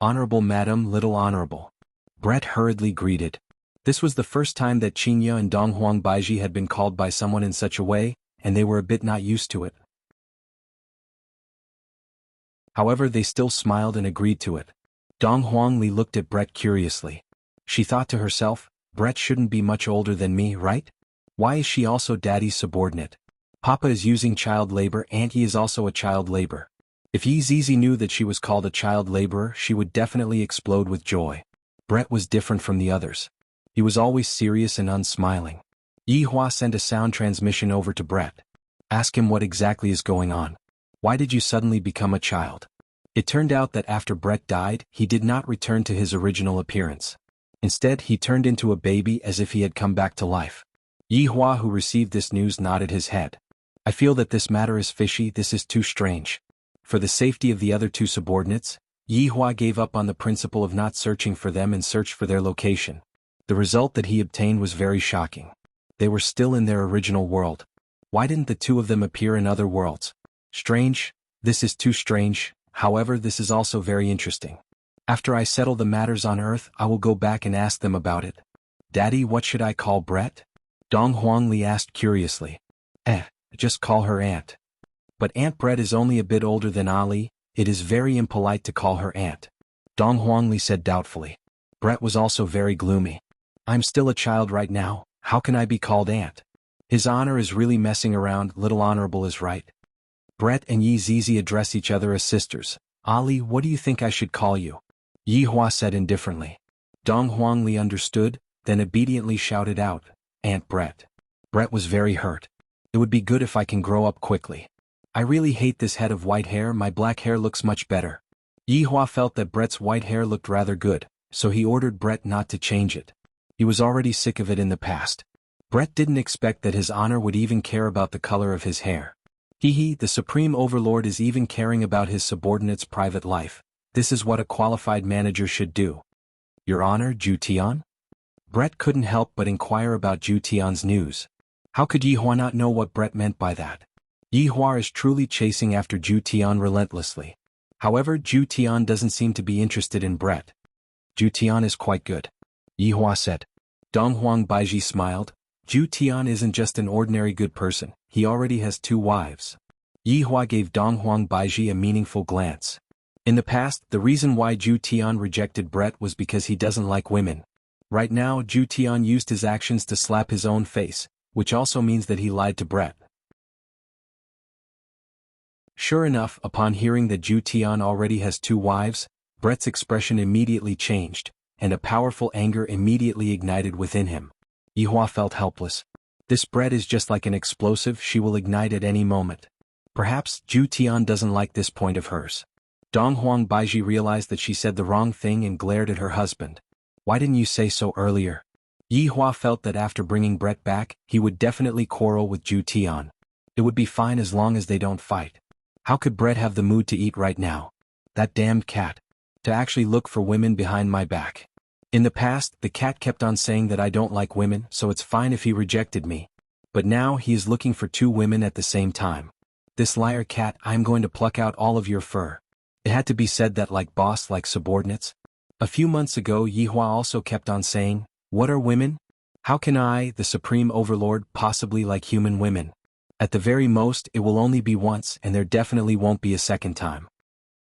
"Honorable Madam, Little Honorable," Brett hurriedly greeted. This was the first time that Qinya and Dong Huang Baiji had been called by someone in such a way, and they were a bit not used to it. However, they still smiled and agreed to it. Dong Huangli looked at Brett curiously. She thought to herself, Brett shouldn't be much older than me, right? Why is she also daddy's subordinate? Papa is using child labor and he is also a child labor. If Yi Zizi knew that she was called a child laborer, she would definitely explode with joy. Brett was different from the others. He was always serious and unsmiling. Yi Hua sent a sound transmission over to Brett. Ask him what exactly is going on. Why did you suddenly become a child? It turned out that after Brett died, he did not return to his original appearance. Instead, he turned into a baby as if he had come back to life. Yi Hua, who received this news, nodded his head. I feel that this matter is fishy. This is too strange. For the safety of the other two subordinates, Yi Hua gave up on the principle of not searching for them and searched for their location. The result that he obtained was very shocking. They were still in their original world. Why didn't the two of them appear in other worlds? Strange. This is too strange. However, this is also very interesting. After I settle the matters on Earth, I will go back and ask them about it. Daddy, what should I call Brett? Dong Huangli asked curiously. Just call her Aunt. But Aunt Brett is only a bit older than Ali. It is very impolite to call her Aunt. Dong Huangli said doubtfully. Brett was also very gloomy. I'm still a child right now. How can I be called Aunt? His honor is really messing around. Little Honorable is right. Brett and Yi Zizi address each other as sisters. Ali, what do you think I should call you? Yi Hua said indifferently. Dong Huangli understood, then obediently shouted out, Aunt Brett. Brett was very hurt. It would be good if I can grow up quickly. I really hate this head of white hair. My black hair looks much better. Yi Hua felt that Brett's white hair looked rather good, so he ordered Brett not to change it. He was already sick of it in the past. Brett didn't expect that his honor would even care about the color of his hair. The Supreme Overlord is even caring about his subordinate's private life. This is what a qualified manager should do. Your Honor, Zhu Tian? Brett couldn't help but inquire about Zhu Tian's news. How could Yi Hua not know what Brett meant by that? Yi Hua is truly chasing after Zhu Tian relentlessly. However, Zhu Tian doesn't seem to be interested in Brett. Zhu Tian is quite good, Yi Hua said. Dong Huang Baiji smiled. Zhu Tian isn't just an ordinary good person, he already has 2 wives. Yi Hua gave Dong Huang Baiji a meaningful glance. In the past, the reason why Zhu Tian rejected Brett was because he doesn't like women. Right now, Zhu Tian used his actions to slap his own face, which also means that he lied to Brett. Sure enough, upon hearing that Zhu Tian already has 2 wives, Brett's expression immediately changed, and a powerful anger immediately ignited within him. Yi Hua felt helpless. This Brett is just like an explosive, she will ignite at any moment. Perhaps Zhu Tian doesn't like this point of hers. Dong Huang Baiji realized that she said the wrong thing and glared at her husband. Why didn't you say so earlier? Yi Hua felt that after bringing Brett back, he would definitely quarrel with Zhu Tian. It would be fine as long as they don't fight. How could Brett have the mood to eat right now? That damned cat. To actually look for women behind my back. In the past, the cat kept on saying that I don't like women, so it's fine if he rejected me. But now he is looking for 2 women at the same time. This liar cat, I'm going to pluck out all of your fur. It had to be said that like boss, like subordinates. A few months ago, Yi Hua also kept on saying, what are women? How can I, the Supreme Overlord, possibly like human women? At the very most, it will only be once, and there definitely won't be a second time.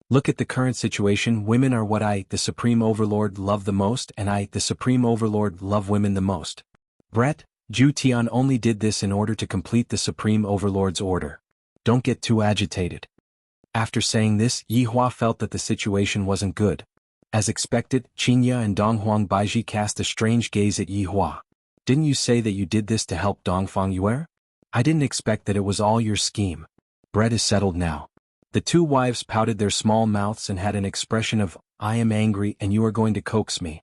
Look at the current situation. Women are what I, the Supreme Overlord, love the most, and I, the Supreme Overlord, love women the most. Brett, Zhu Tian only did this in order to complete the Supreme Overlord's order. Don't get too agitated. After saying this, Yi Hua felt that the situation wasn't good. As expected, Qinya and Dong Huang Baiji cast a strange gaze at Yi Hua. Didn't you say that you did this to help Dongfang Yue? I didn't expect that it was all your scheme. Brett is settled now. The 2 wives pouted their small mouths and had an expression of, I am angry and you are going to coax me.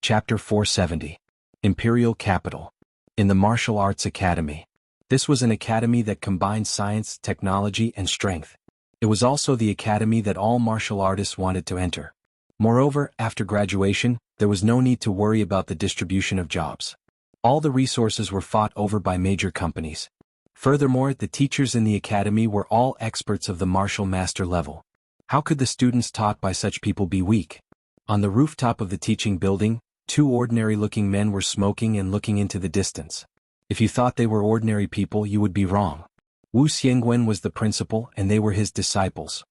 Chapter 470. Imperial Capital. In the Martial Arts Academy. This was an academy that combined science, technology, and strength. It was also the academy that all martial artists wanted to enter. Moreover, after graduation, there was no need to worry about the distribution of jobs. All the resources were fought over by major companies. Furthermore, the teachers in the academy were all experts of the martial master level. How could the students taught by such people be weak? On the rooftop of the teaching building, 2 ordinary-looking men were smoking and looking into the distance. If you thought they were ordinary people, you would be wrong. Wu Xiangwen was the principal and they were his disciples.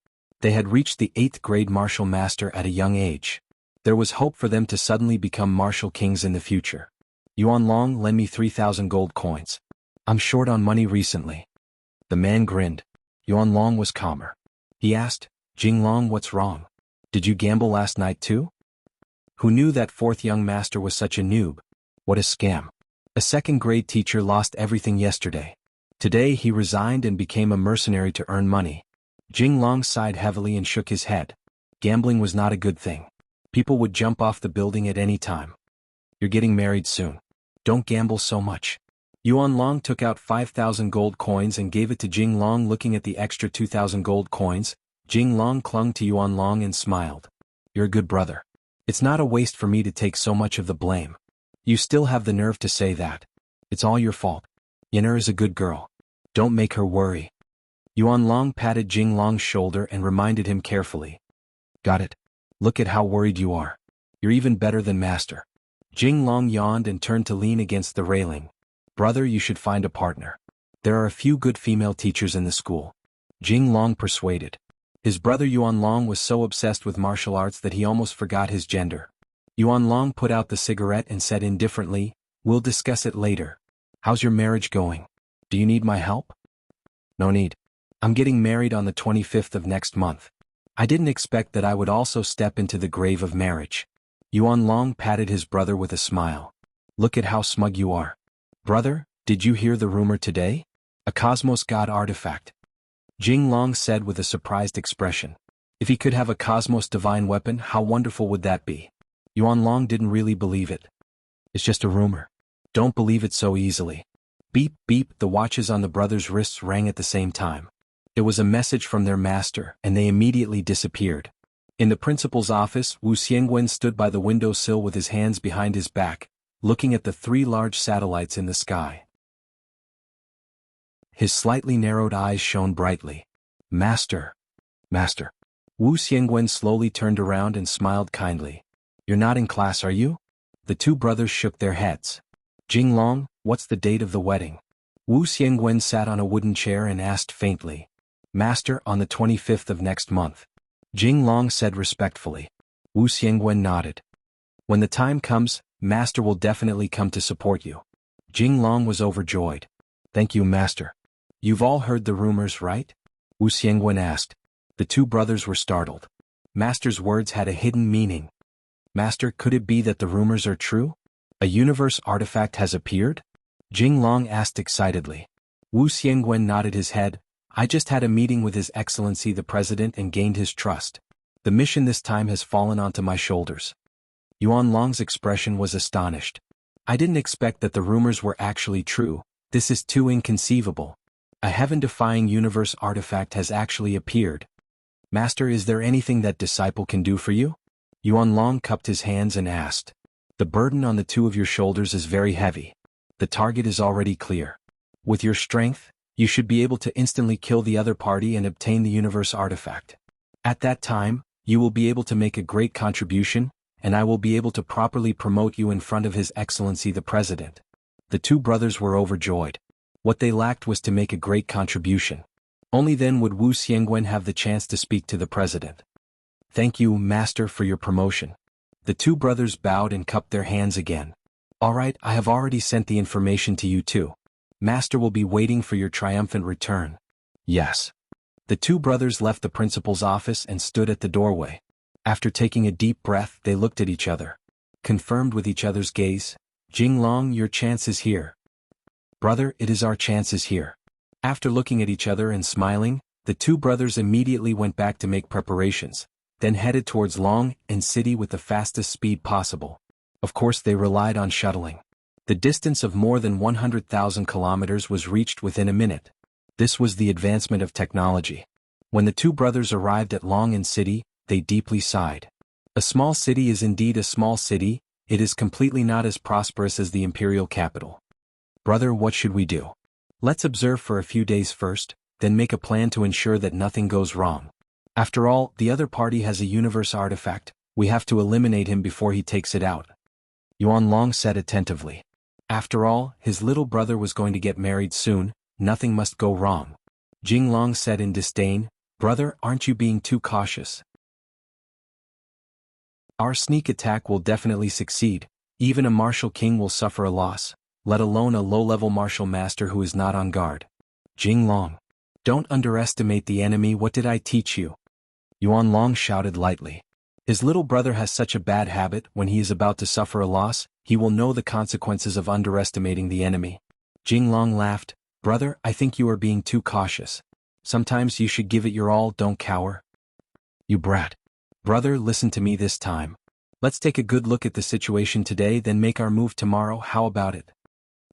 They had reached the 8th grade martial master at a young age. There was hope for them to suddenly become martial kings in the future. Yuan Long, lend me 3,000 gold coins. I'm short on money recently. The man grinned. Yuan Long was calmer. He asked, Jing Long, what's wrong? Did you gamble last night too? Who knew that 4th young master was such a noob? What a scam. A 2nd grade teacher lost everything yesterday. Today he resigned and became a mercenary to earn money. Jing Long sighed heavily and shook his head. Gambling was not a good thing. People would jump off the building at any time. You're getting married soon. Don't gamble so much. Yuan Long took out 5,000 gold coins and gave it to Jing Long. Looking at the extra 2,000 gold coins, Jing Long clung to Yuan Long and smiled. You're a good brother. It's not a waste for me to take so much of the blame. You still have the nerve to say that. It's all your fault. Yen'er is a good girl. Don't make her worry. Yuan Long patted Jing Long's shoulder and reminded him carefully. Got it. Look at how worried you are. You're even better than master. Jing Long yawned and turned to lean against the railing. Brother, you should find a partner. There are a few good female teachers in the school. Jing Long persuaded. His brother Yuan Long was so obsessed with martial arts that he almost forgot his gender. Yuan Long put out the cigarette and said indifferently, We'll discuss it later. How's your marriage going? Do you need my help? No need. I'm getting married on the 25th of next month. I didn't expect that I would also step into the grave of marriage. Yuan Long patted his brother with a smile. Look at how smug you are. Brother, did you hear the rumor today? A Cosmos God artifact. Jing Long said with a surprised expression. If he could have a Cosmos divine weapon, how wonderful would that be? Yuan Long didn't really believe it. It's just a rumor. Don't believe it so easily. Beep, beep, the watches on the brothers' wrists rang at the same time. It was a message from their master, and they immediately disappeared. In the principal's office, Wu Xiangwen stood by the windowsill with his hands behind his back, looking at the 3 large satellites in the sky. His slightly narrowed eyes shone brightly. Master. Master. Wu Xiangwen slowly turned around and smiled kindly. You're not in class, are you? The 2 brothers shook their heads. Jing Long, what's the date of the wedding? Wu Xiangwen sat on a wooden chair and asked faintly. Master, on the 25th of next month. Jing Long said respectfully. Wu Xiangwen nodded. When the time comes, Master will definitely come to support you. Jing Long was overjoyed. Thank you, Master. You've all heard the rumors, right? Wu Xiangwen asked. The 2 brothers were startled. Master's words had a hidden meaning. Master, could it be that the rumors are true? A universe artifact has appeared? Jing Long asked excitedly. Wu Xiangwen nodded his head. I just had a meeting with His Excellency the President and gained his trust. The mission this time has fallen onto my shoulders. Yuan Long's expression was astonished. I didn't expect that the rumors were actually true. This is too inconceivable. A heaven-defying universe artifact has actually appeared. Master, is there anything that disciple can do for you? Yuan Long cupped his hands and asked. The burden on the 2 of your shoulders is very heavy. The target is already clear. With your strength, you should be able to instantly kill the other party and obtain the universe artifact. At that time, you will be able to make a great contribution, and I will be able to properly promote you in front of His Excellency the President. The 2 brothers were overjoyed. What they lacked was to make a great contribution. Only then would Wu Xiangwen have the chance to speak to the President. Thank you, Master, for your promotion. The 2 brothers bowed and cupped their hands again. All right, I have already sent the information to you too. Master will be waiting for your triumphant return. Yes. The 2 brothers left the principal's office and stood at the doorway. After taking a deep breath, they looked at each other. Confirmed with each other's gaze, Jing Long, your chance is here. Brother, it is our chances here. After looking at each other and smiling, the 2 brothers immediately went back to make preparations, then headed towards Long and City with the fastest speed possible. Of course, they relied on shuttling. The distance of more than 100,000 kilometers was reached within a minute. This was the advancement of technology. When the 2 brothers arrived at Long and City, they deeply sighed. A small city is indeed a small city, it is completely not as prosperous as the imperial capital. Brother, what should we do? Let's observe for a few days first, then make a plan to ensure that nothing goes wrong. After all, the other party has a universe artifact, we have to eliminate him before he takes it out. Yuan Long said attentively. After all, his little brother was going to get married soon, nothing must go wrong. Jinglong said in disdain, "Brother, aren't you being too cautious? Our sneak attack will definitely succeed. Even a martial king will suffer a loss, let alone a low-level martial master who is not on guard." Jinglong. "Don't underestimate the enemy. What did I teach you?" Yuan Long shouted lightly. His little brother has such a bad habit. When he is about to suffer a loss, he will know the consequences of underestimating the enemy. Jinglong laughed. "Brother, I think you are being too cautious. Sometimes you should give it your all, don't cower." "You brat. Brother, listen to me this time. Let's take a good look at the situation today, then make our move tomorrow. How about it?"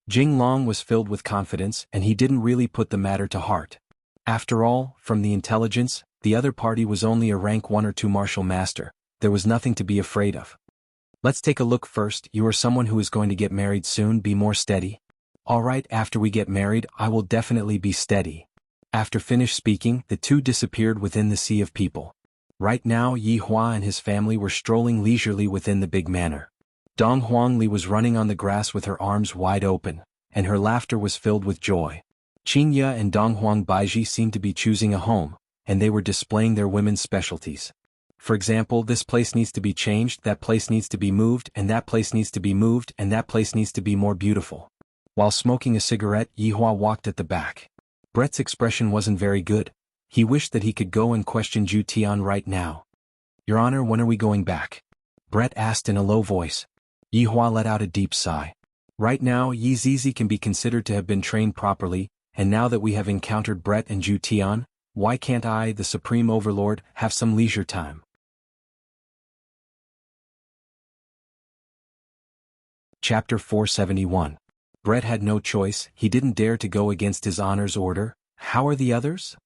Jinglong was filled with confidence, and he didn't really put the matter to heart. After all, from the intelligence, the other party was only a rank 1 or 2 martial master. There was nothing to be afraid of. "Let's take a look first. You are someone who is going to get married soon. Be more steady." "All right, after we get married, I will definitely be steady." After finished speaking, the two disappeared within the sea of people. Right now, Yi Hua and his family were strolling leisurely within the big manor. Dong Huangli was running on the grass with her arms wide open, and her laughter was filled with joy. Qingye and Dong Huang Baiji seemed to be choosing a home, and they were displaying their women's specialties. For example, this place needs to be changed, that place needs to be moved, and that place needs to be moved, and that place needs to be more beautiful. While smoking a cigarette, Yi Hua walked at the back. Brett's expression wasn't very good. He wished that he could go and question Zhu Tian right now. "Your Honor, when are we going back?" Brett asked in a low voice. Yi Hua let out a deep sigh. "Right now, Yi Zizi can be considered to have been trained properly, and now that we have encountered Brett and Zhu Tian, why can't I, the Supreme Overlord, have some leisure time?" Chapter 471. Brett had no choice. He didn't dare to go against his honor's order. "How are the others?"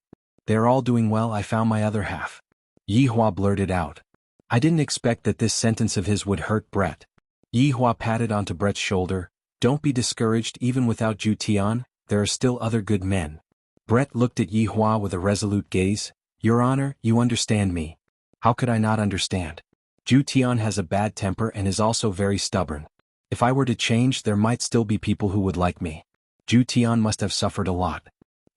"They're all doing well. I found my other half." Yi Hua blurted out. I didn't expect that this sentence of his would hurt Brett. Yi Hua patted onto Brett's shoulder. "Don't be discouraged. Even without Zhu Tian, there are still other good men." Brett looked at Yi Hua with a resolute gaze. "Your Honor, you understand me." "How could I not understand? Zhu Tian has a bad temper and is also very stubborn. If I were to change, there might still be people who would like me. Zhu Tian must have suffered a lot.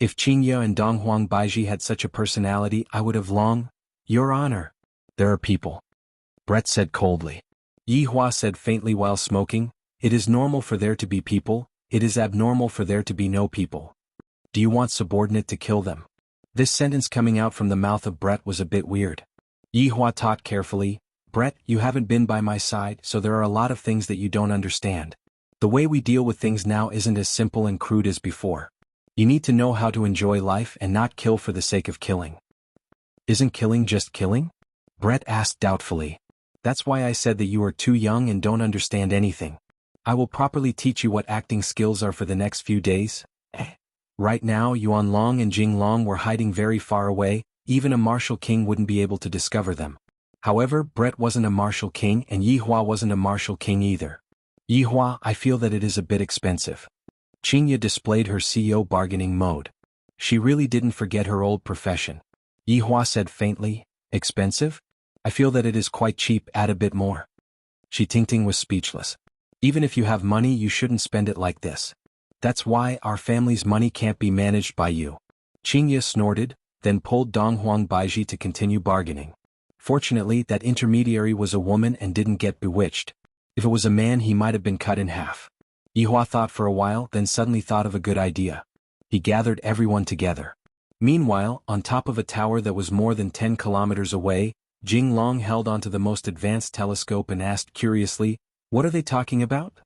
If Qingye and Dong Huang Baiji had such a personality, I would have long—" "Your Honor, there are people," Brett said coldly. Yi Hua said faintly while smoking, "It is normal for there to be people, it is abnormal for there to be no people. Do you want subordinate to kill them?" This sentence coming out from the mouth of Brett was a bit weird. Yi Hua thought carefully. "Brett, you haven't been by my side, so there are a lot of things that you don't understand. The way we deal with things now isn't as simple and crude as before. You need to know how to enjoy life and not kill for the sake of killing." "Isn't killing just killing?" Brett asked doubtfully. "That's why I said that you are too young and don't understand anything. I will properly teach you what acting skills are for the next few days." Right now, Yuan Long and Jing Long were hiding very far away. Even a martial king wouldn't be able to discover them. However, Brett wasn't a martial king and Yi Hua wasn't a martial king either. "Yi Hua, I feel that it is a bit expensive." Qingye displayed her CEO bargaining mode. She really didn't forget her old profession. Yi Hua said faintly, "Expensive? I feel that it is quite cheap. Add a bit more." Shi Tingting was speechless. "Even if you have money, you shouldn't spend it like this. That's why our family's money can't be managed by you." Qingye snorted, then pulled Dong Huang Baiji to continue bargaining. Fortunately, that intermediary was a woman and didn't get bewitched. If it was a man, he might have been cut in half. Yi Hua thought for a while, then suddenly thought of a good idea. He gathered everyone together. Meanwhile, on top of a tower that was more than 10 kilometers away, Jing Long held onto the most advanced telescope and asked curiously, "What are they talking about?"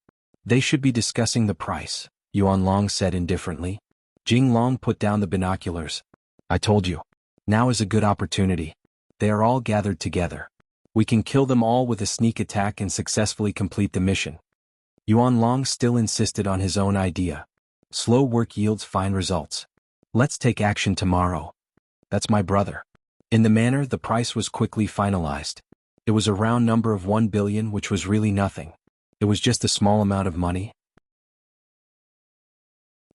"They should be discussing the price," Yuan Long said indifferently. Jing Long put down the binoculars. "I told you. Now is a good opportunity. They are all gathered together. We can kill them all with a sneak attack and successfully complete the mission." Yuan Long still insisted on his own idea. "Slow work yields fine results. Let's take action tomorrow." "That's my brother." In the manner, the price was quickly finalized. It was a round number of 1 billion, which was really nothing. It was just a small amount of money.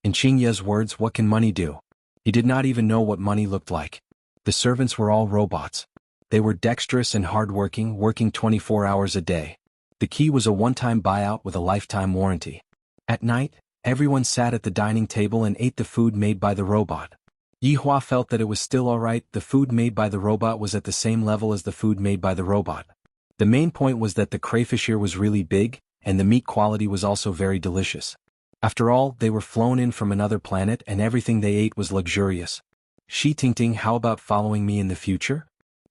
In Qingye's words, what can money do? He did not even know what money looked like. The servants were all robots. They were dexterous and hardworking, working 24 hours a day. The key was a one-time buyout with a lifetime warranty. At night, everyone sat at the dining table and ate the food made by the robot. Yihua felt that it was still alright. The food made by the robot was at the same level as the food made by the robot. The main point was that the crayfish ear was really big, and the meat quality was also very delicious. After all, they were flown in from another planet and everything they ate was luxurious. Shi Tingting, how about following me in the future?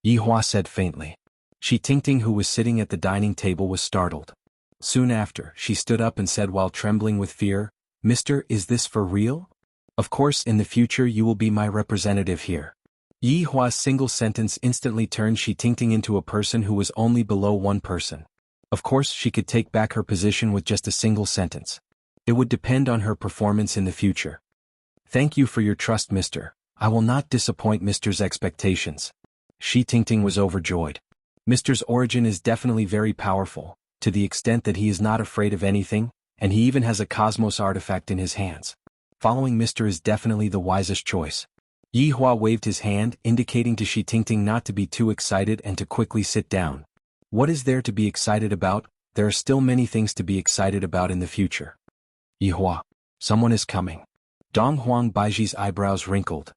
Yihua said faintly. Shi Tingting, who was sitting at the dining table, was startled. Soon after, she stood up and said while trembling with fear, "Mister, is this for real? Of course, in the future you will be my representative here." Yihua's single sentence instantly turned Shi Tingting into a person who was only below one person. Of course, she could take back her position with just a single sentence. It would depend on her performance in the future. "Thank you for your trust, mister. I will not disappoint mister's expectations." Shi Tingting was overjoyed. Mister's origin is definitely very powerful, to the extent that he is not afraid of anything, and he even has a cosmos artifact in his hands. Following mister is definitely the wisest choice. Yihua waved his hand, indicating to Shi Tingting not to be too excited and to quickly sit down. What is there to be excited about? There are still many things to be excited about in the future. Yihua, someone is coming. Dong Huang Baiji's eyebrows wrinkled.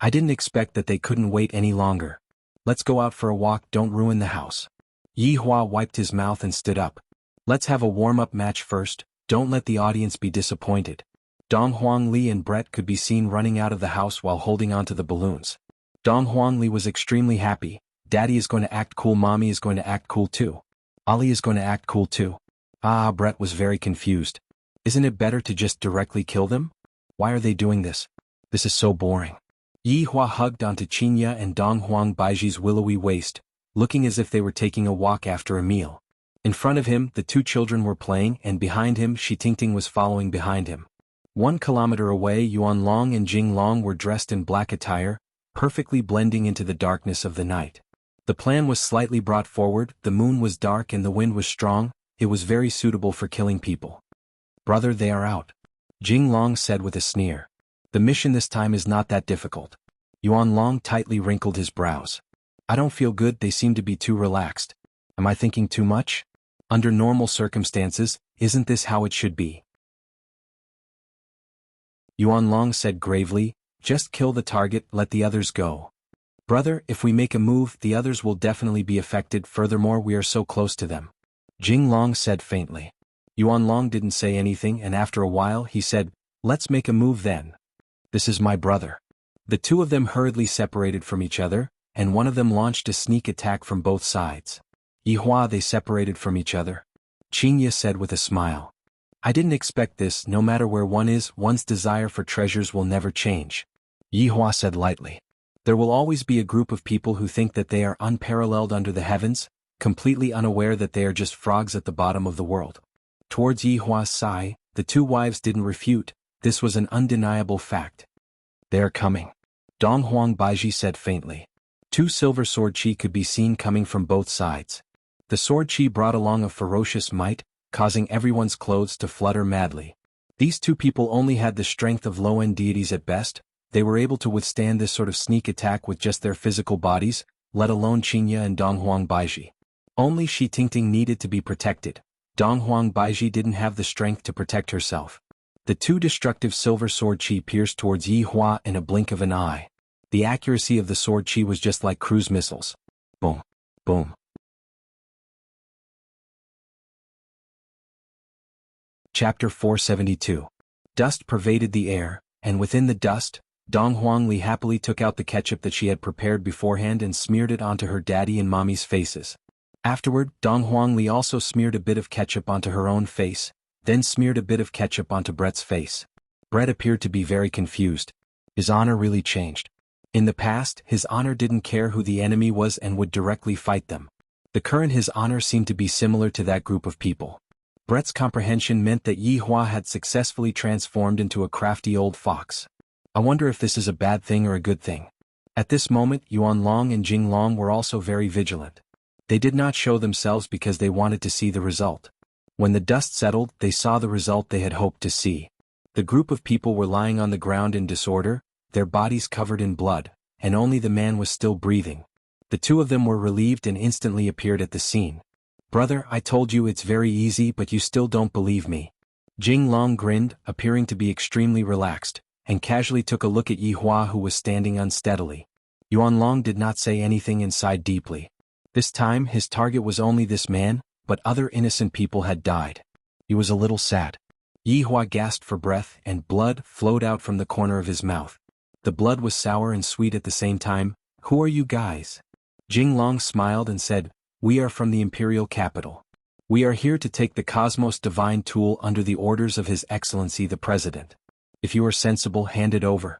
I didn't expect that they couldn't wait any longer. Let's go out for a walk, don't ruin the house. Yihua wiped his mouth and stood up. Let's have a warm-up match first, don't let the audience be disappointed. Dong Huang Li and Brett could be seen running out of the house while holding onto the balloons. Dong Huang Li was extremely happy. Daddy is going to act cool, mommy is going to act cool too. Ali is going to act cool too. Brett was very confused. Isn't it better to just directly kill them? Why are they doing this? This is so boring. Yihua hugged onto Qinya and Dong Huang Baiji's willowy waist, looking as if they were taking a walk after a meal. In front of him, the two children were playing, and behind him, Shi Tingting was following behind him. 1 kilometer away, Yuan Long and Jing Long were dressed in black attire, perfectly blending into the darkness of the night. The plan was slightly brought forward, the moon was dark and the wind was strong, it was very suitable for killing people. Brother, they are out. Jing Long said with a sneer. The mission this time is not that difficult. Yuan Long tightly wrinkled his brows. I don't feel good, they seem to be too relaxed. Am I thinking too much? Under normal circumstances, isn't this how it should be? Yuan Long said gravely, just kill the target, let the others go. Brother, if we make a move, the others will definitely be affected, furthermore we are so close to them. Jing Long said faintly. Yuan Long didn't say anything and after a while he said, let's make a move then. This is my brother. The two of them hurriedly separated from each other, and one of them launched a sneak attack from both sides. Yihua, they separated from each other. Qinya said with a smile. I didn't expect this, no matter where one is, one's desire for treasures will never change. Yihua said lightly. There will always be a group of people who think that they are unparalleled under the heavens, completely unaware that they are just frogs at the bottom of the world. Towards Yihua's sigh, the two wives didn't refute, this was an undeniable fact. They are coming. Dong Huang Baiji said faintly. 2 silver sword chi could be seen coming from both sides. The sword chi brought along a ferocious might, causing everyone's clothes to flutter madly. These two people only had the strength of low-end deities at best, they were able to withstand this sort of sneak attack with just their physical bodies, let alone Qinya and Dong Huang Baiji. Only Shi Tingting needed to be protected. Dong Huang Baiji didn't have the strength to protect herself. The 2 destructive silver sword chi pierced towards Yihua in a blink of an eye. The accuracy of the sword chi was just like cruise missiles. Boom. Boom. Chapter 472. Dust pervaded the air, and within the dust, Dong Huang Li happily took out the ketchup that she had prepared beforehand and smeared it onto her daddy and mommy's faces. Afterward, Dong Huang Li also smeared a bit of ketchup onto her own face, then smeared a bit of ketchup onto Brett's face. Brett appeared to be very confused. His honor really changed. In the past, his honor didn't care who the enemy was and would directly fight them. The current his honor seemed to be similar to that group of people. Brett's comprehension meant that Yihua had successfully transformed into a crafty old fox. I wonder if this is a bad thing or a good thing. At this moment, Yuan Long and Jing Long were also very vigilant. They did not show themselves because they wanted to see the result. When the dust settled, they saw the result they had hoped to see. The group of people were lying on the ground in disorder, their bodies covered in blood, and only the man was still breathing. The 2 of them were relieved and instantly appeared at the scene. Brother, I told you it's very easy but you still don't believe me. Jing Long grinned, appearing to be extremely relaxed, and casually took a look at Yi Hua, who was standing unsteadily. Yuan Long did not say anything and sighed deeply. This time his target was only this man, but other innocent people had died. He was a little sad. Yi Hua gasped for breath and blood flowed out from the corner of his mouth. The blood was sour and sweet at the same time. "Who are you guys?" Jing Long smiled and said, "We are from the imperial capital. We are here to take the Cosmos Divine Tool under the orders of His Excellency the President. If you are sensible, hand it over."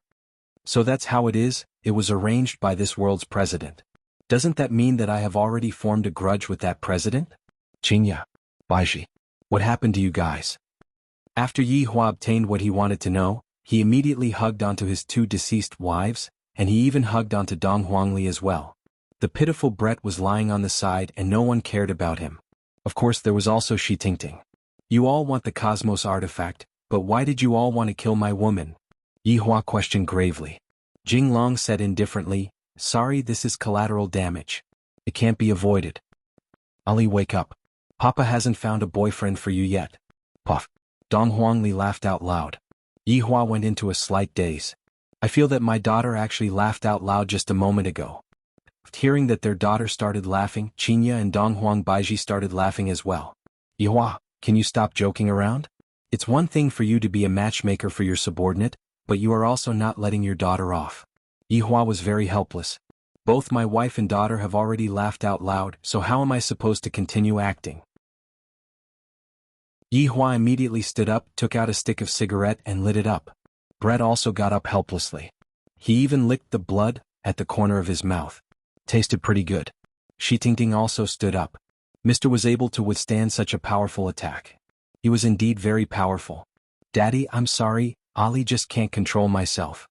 "So that's how it is, it was arranged by this world's president. Doesn't that mean that I have already formed a grudge with that president?" "Qingya, Baiji, what happened to you guys?" After Yi Hua obtained what he wanted to know, he immediately hugged onto his 2 deceased wives, and he even hugged onto Dong Huangli as well. The pitiful Brett was lying on the side and no one cared about him. Of course there was also Shi Tingting. "You all want the Cosmos artifact, but why did you all want to kill my woman?" Yi Hua questioned gravely. Jing Long said indifferently, "Sorry, this is collateral damage. It can't be avoided." "Ali, wake up. Papa hasn't found a boyfriend for you yet." Puff. Dong Huangli laughed out loud. Yi Hua went into a slight daze. "I feel that my daughter actually laughed out loud just a moment ago." Hearing that their daughter started laughing, Qingya and Dong Huang Baiji started laughing as well. "Yi Hua, can you stop joking around? It's one thing for you to be a matchmaker for your subordinate, but you are also not letting your daughter off." Yi Hua was very helpless. "Both my wife and daughter have already laughed out loud, so how am I supposed to continue acting?" Yi Hua immediately stood up, took out a stick of cigarette and lit it up. Brett also got up helplessly. He even licked the blood at the corner of his mouth. Tasted pretty good. Shi Tingting also stood up. Mr. was able to withstand such a powerful attack. He was indeed very powerful. "Daddy, I'm sorry, Ali just can't control myself."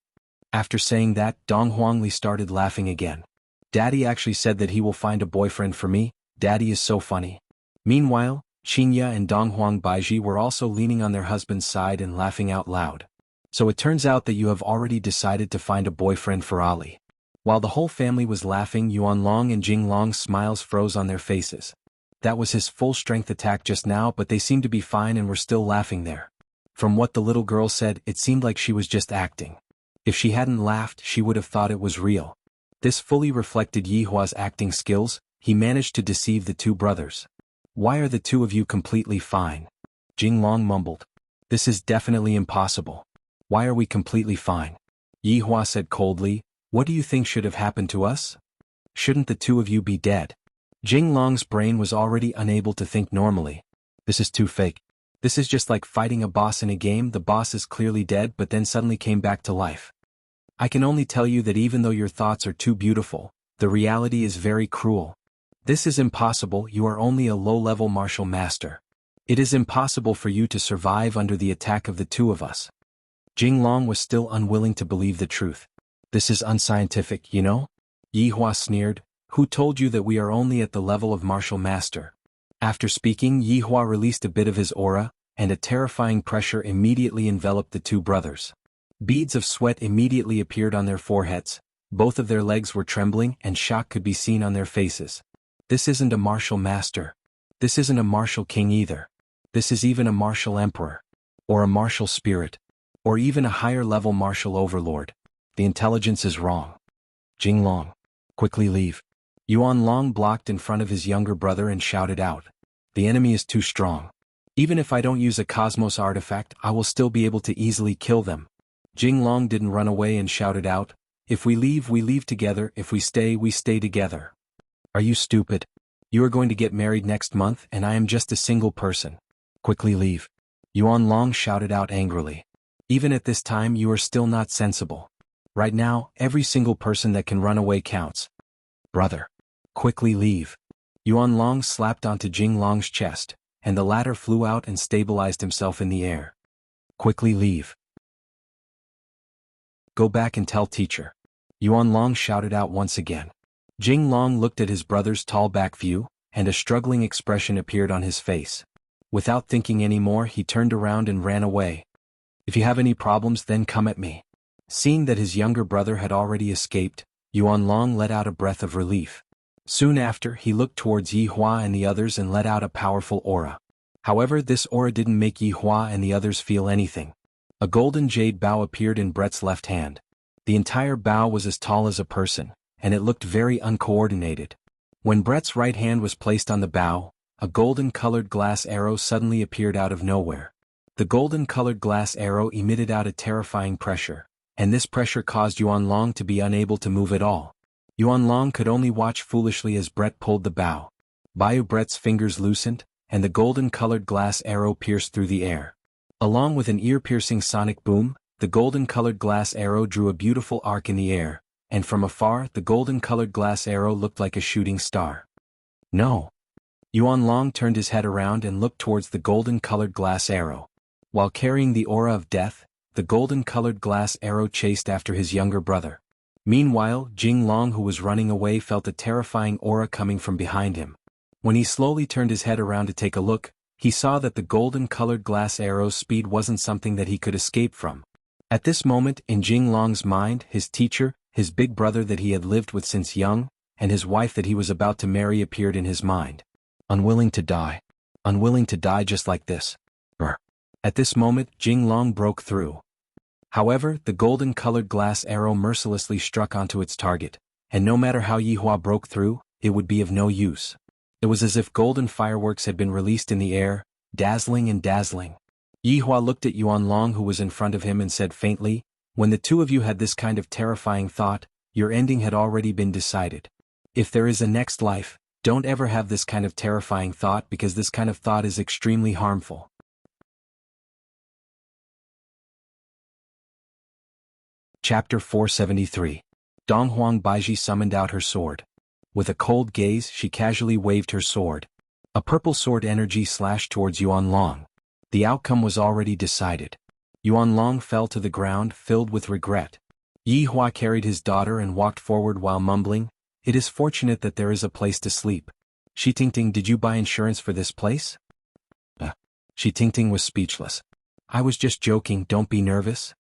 After saying that, Dong Huangli started laughing again. "Daddy actually said that he will find a boyfriend for me. Daddy is so funny." Meanwhile, Qingya and Dong Huang Baiji were also leaning on their husband's side and laughing out loud. "So it turns out that you have already decided to find a boyfriend for Ali." While the whole family was laughing, Yuan Long and Jing Long's smiles froze on their faces. That was his full-strength attack just now, but they seemed to be fine and were still laughing there. From what the little girl said, it seemed like she was just acting. If she hadn't laughed, she would have thought it was real. This fully reflected Yi Hua's acting skills. He managed to deceive the 2 brothers. "Why are the 2 of you completely fine?" Jing Long mumbled. "This is definitely impossible. Why are we completely fine?" Yi Hua said coldly, "What do you think should have happened to us? Shouldn't the 2 of you be dead?" Jing Long's brain was already unable to think normally. "This is too fake. This is just like fighting a boss in a game. The boss is clearly dead but then suddenly came back to life. I can only tell you that even though your thoughts are too beautiful, the reality is very cruel. This is impossible. You are only a low-level martial master. It is impossible for you to survive under the attack of the 2 of us." Jing Long was still unwilling to believe the truth. "This is unscientific, you know?" Yi Hua sneered. "Who told you that we are only at the level of martial master?" After speaking, Yi Hua released a bit of his aura, and a terrifying pressure immediately enveloped the 2 brothers. Beads of sweat immediately appeared on their foreheads, both of their legs were trembling and shock could be seen on their faces. "This isn't a martial master. This isn't a martial king either. This is even a martial emperor. Or a martial spirit. Or even a higher-level martial overlord. The intelligence is wrong. Jing Long, quickly leave." Yuan Long blocked in front of his younger brother and shouted out. "The enemy is too strong. Even if I don't use a Cosmos artifact, I will still be able to easily kill them." Jing Long didn't run away and shouted out, "If we leave together. If we stay together." "Are you stupid? You are going to get married next month and I am just a single person. Quickly leave." Yuan Long shouted out angrily. "Even at this time you are still not sensible. Right now, every single person that can run away counts. Brother, quickly leave." Yuan Long slapped onto Jing Long's chest, and the latter flew out and stabilized himself in the air. "Quickly leave. Go back and tell teacher." Yuan Long shouted out once again. Jing Long looked at his brother's tall back view, and a struggling expression appeared on his face. Without thinking any more, he turned around and ran away. "If you have any problems, then come at me." Seeing that his younger brother had already escaped, Yuan Long let out a breath of relief. Soon after, he looked towards Yi Hua and the others and let out a powerful aura. However, this aura didn't make Yi Hua and the others feel anything. A golden jade bow appeared in Brett's left hand. The entire bow was as tall as a person, and it looked very uncoordinated. When Brett's right hand was placed on the bow, a golden-colored glass arrow suddenly appeared out of nowhere. The golden-colored glass arrow emitted out a terrifying pressure, and this pressure caused Yuan Long to be unable to move at all. Yuan Long could only watch foolishly as Brett pulled the bow. Brett's fingers loosened, and the golden-colored glass arrow pierced through the air. Along with an ear-piercing sonic boom, the golden-colored glass arrow drew a beautiful arc in the air, and from afar the golden-colored glass arrow looked like a shooting star. No. Yuan Long turned his head around and looked towards the golden-colored glass arrow. While carrying the aura of death, the golden-colored glass arrow chased after his younger brother. Meanwhile, Jing Long, who was running away, felt a terrifying aura coming from behind him. When he slowly turned his head around to take a look, he saw that the golden-colored glass arrow's speed wasn't something that he could escape from. At this moment, in Jing Long's mind, his teacher, his big brother that he had lived with since young, and his wife that he was about to marry appeared in his mind. Unwilling to die. Unwilling to die just like this. At this moment, Jing Long broke through. However, the golden-colored glass arrow mercilessly struck onto its target, and no matter how Yihua broke through, it would be of no use. It was as if golden fireworks had been released in the air, dazzling and dazzling. Yihua looked at Yuan Long, who was in front of him, and said faintly, "When the two of you had this kind of terrifying thought, your ending had already been decided. If there is a next life, don't ever have this kind of terrifying thought, because this kind of thought is extremely harmful." Chapter 473. Donghuang Baiji summoned out her sword. With a cold gaze, she casually waved her sword. A purple sword energy slashed towards Yuan Long. The outcome was already decided. Yuan Long fell to the ground, filled with regret. Yihua carried his daughter and walked forward while mumbling, "It is fortunate that there is a place to sleep. Shi Tingting, did you buy insurance for this place?" Shi Tingting was speechless. "I was just joking, don't be nervous,"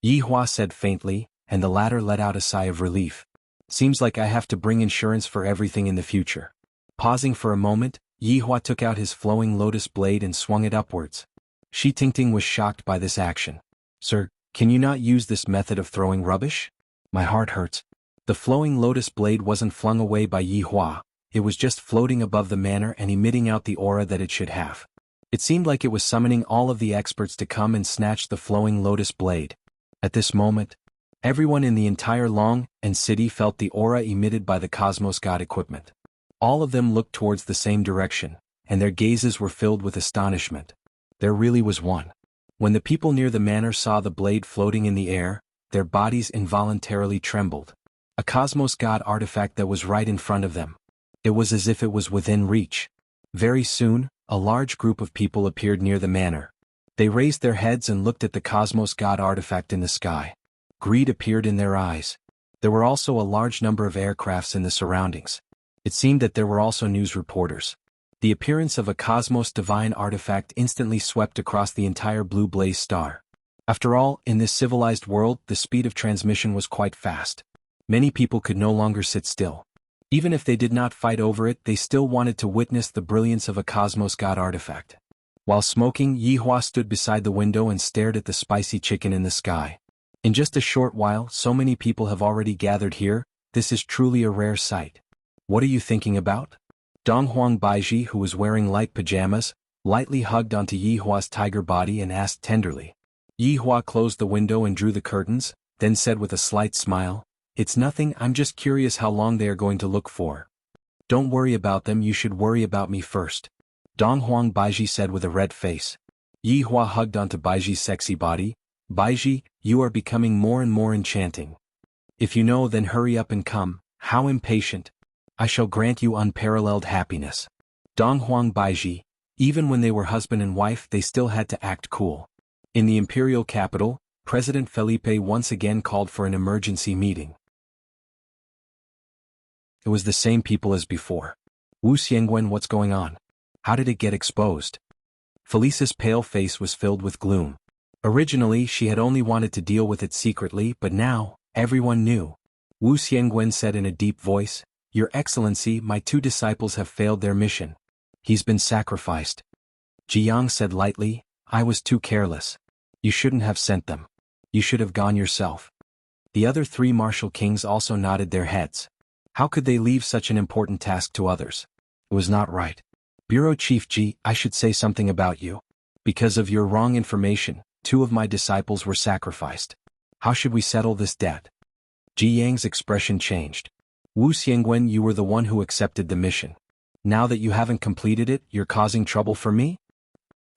Yihua said faintly, and the latter let out a sigh of relief. "Seems like I have to bring insurance for everything in the future." Pausing for a moment, Yihua took out his flowing lotus blade and swung it upwards. Shi Tingting was shocked by this action. "Sir, can you not use this method of throwing rubbish? My heart hurts." The flowing lotus blade wasn't flung away by Yihua, it was just floating above the manor and emitting out the aura that it should have. It seemed like it was summoning all of the experts to come and snatch the flowing lotus blade. At this moment, everyone in the entire Long and city felt the aura emitted by the Cosmos God equipment. All of them looked towards the same direction, and their gazes were filled with astonishment. There really was one. When the people near the manor saw the blade floating in the air, their bodies involuntarily trembled. A Cosmos God artifact that was right in front of them. It was as if it was within reach. Very soon, a large group of people appeared near the manor. They raised their heads and looked at the Cosmos God artifact in the sky. Greed appeared in their eyes. There were also a large number of aircrafts in the surroundings. It seemed that there were also news reporters. The appearance of a Cosmos Divine artifact instantly swept across the entire blue blaze star. After all, in this civilized world, the speed of transmission was quite fast. Many people could no longer sit still. Even if they did not fight over it, they still wanted to witness the brilliance of a Cosmos God artifact. While smoking, Yihua stood beside the window and stared at the spicy chicken in the sky. In just a short while, so many people have already gathered here, this is truly a rare sight. What are you thinking about? Donghuang Baiji, who was wearing light pajamas, lightly hugged onto Yihua's tiger body and asked tenderly. Yihua closed the window and drew the curtains, then said with a slight smile, "It's nothing, I'm just curious how long they are going to look for." "Don't worry about them, you should worry about me first," Donghuang Baiji said with a red face. Yihua hugged onto Baiji's sexy body. "Baiji, you are becoming more and more enchanting. If you know, then hurry up and come, how impatient. I shall grant you unparalleled happiness." Donghuang Baiji, even when they were husband and wife, they still had to act cool. In the imperial capital, President Felipe once again called for an emergency meeting. It was the same people as before. "Wu Xiangwen, what's going on? How did it get exposed?" Felice's pale face was filled with gloom. Originally, she had only wanted to deal with it secretly, but now, everyone knew. Wu Xiangwen said in a deep voice, "Your Excellency, my two disciples have failed their mission. He's been sacrificed." Jiang said lightly, "I was too careless." You shouldn't have sent them. You should have gone yourself. The other three martial kings also nodded their heads. How could they leave such an important task to others? It was not right. Bureau Chief Ji, I should say something about you. Because of your wrong information, 2 of my disciples were sacrificed. How should we settle this debt? Ji Yang's expression changed. Wu Xiangwen, you were the one who accepted the mission. Now that you haven't completed it, you're causing trouble for me?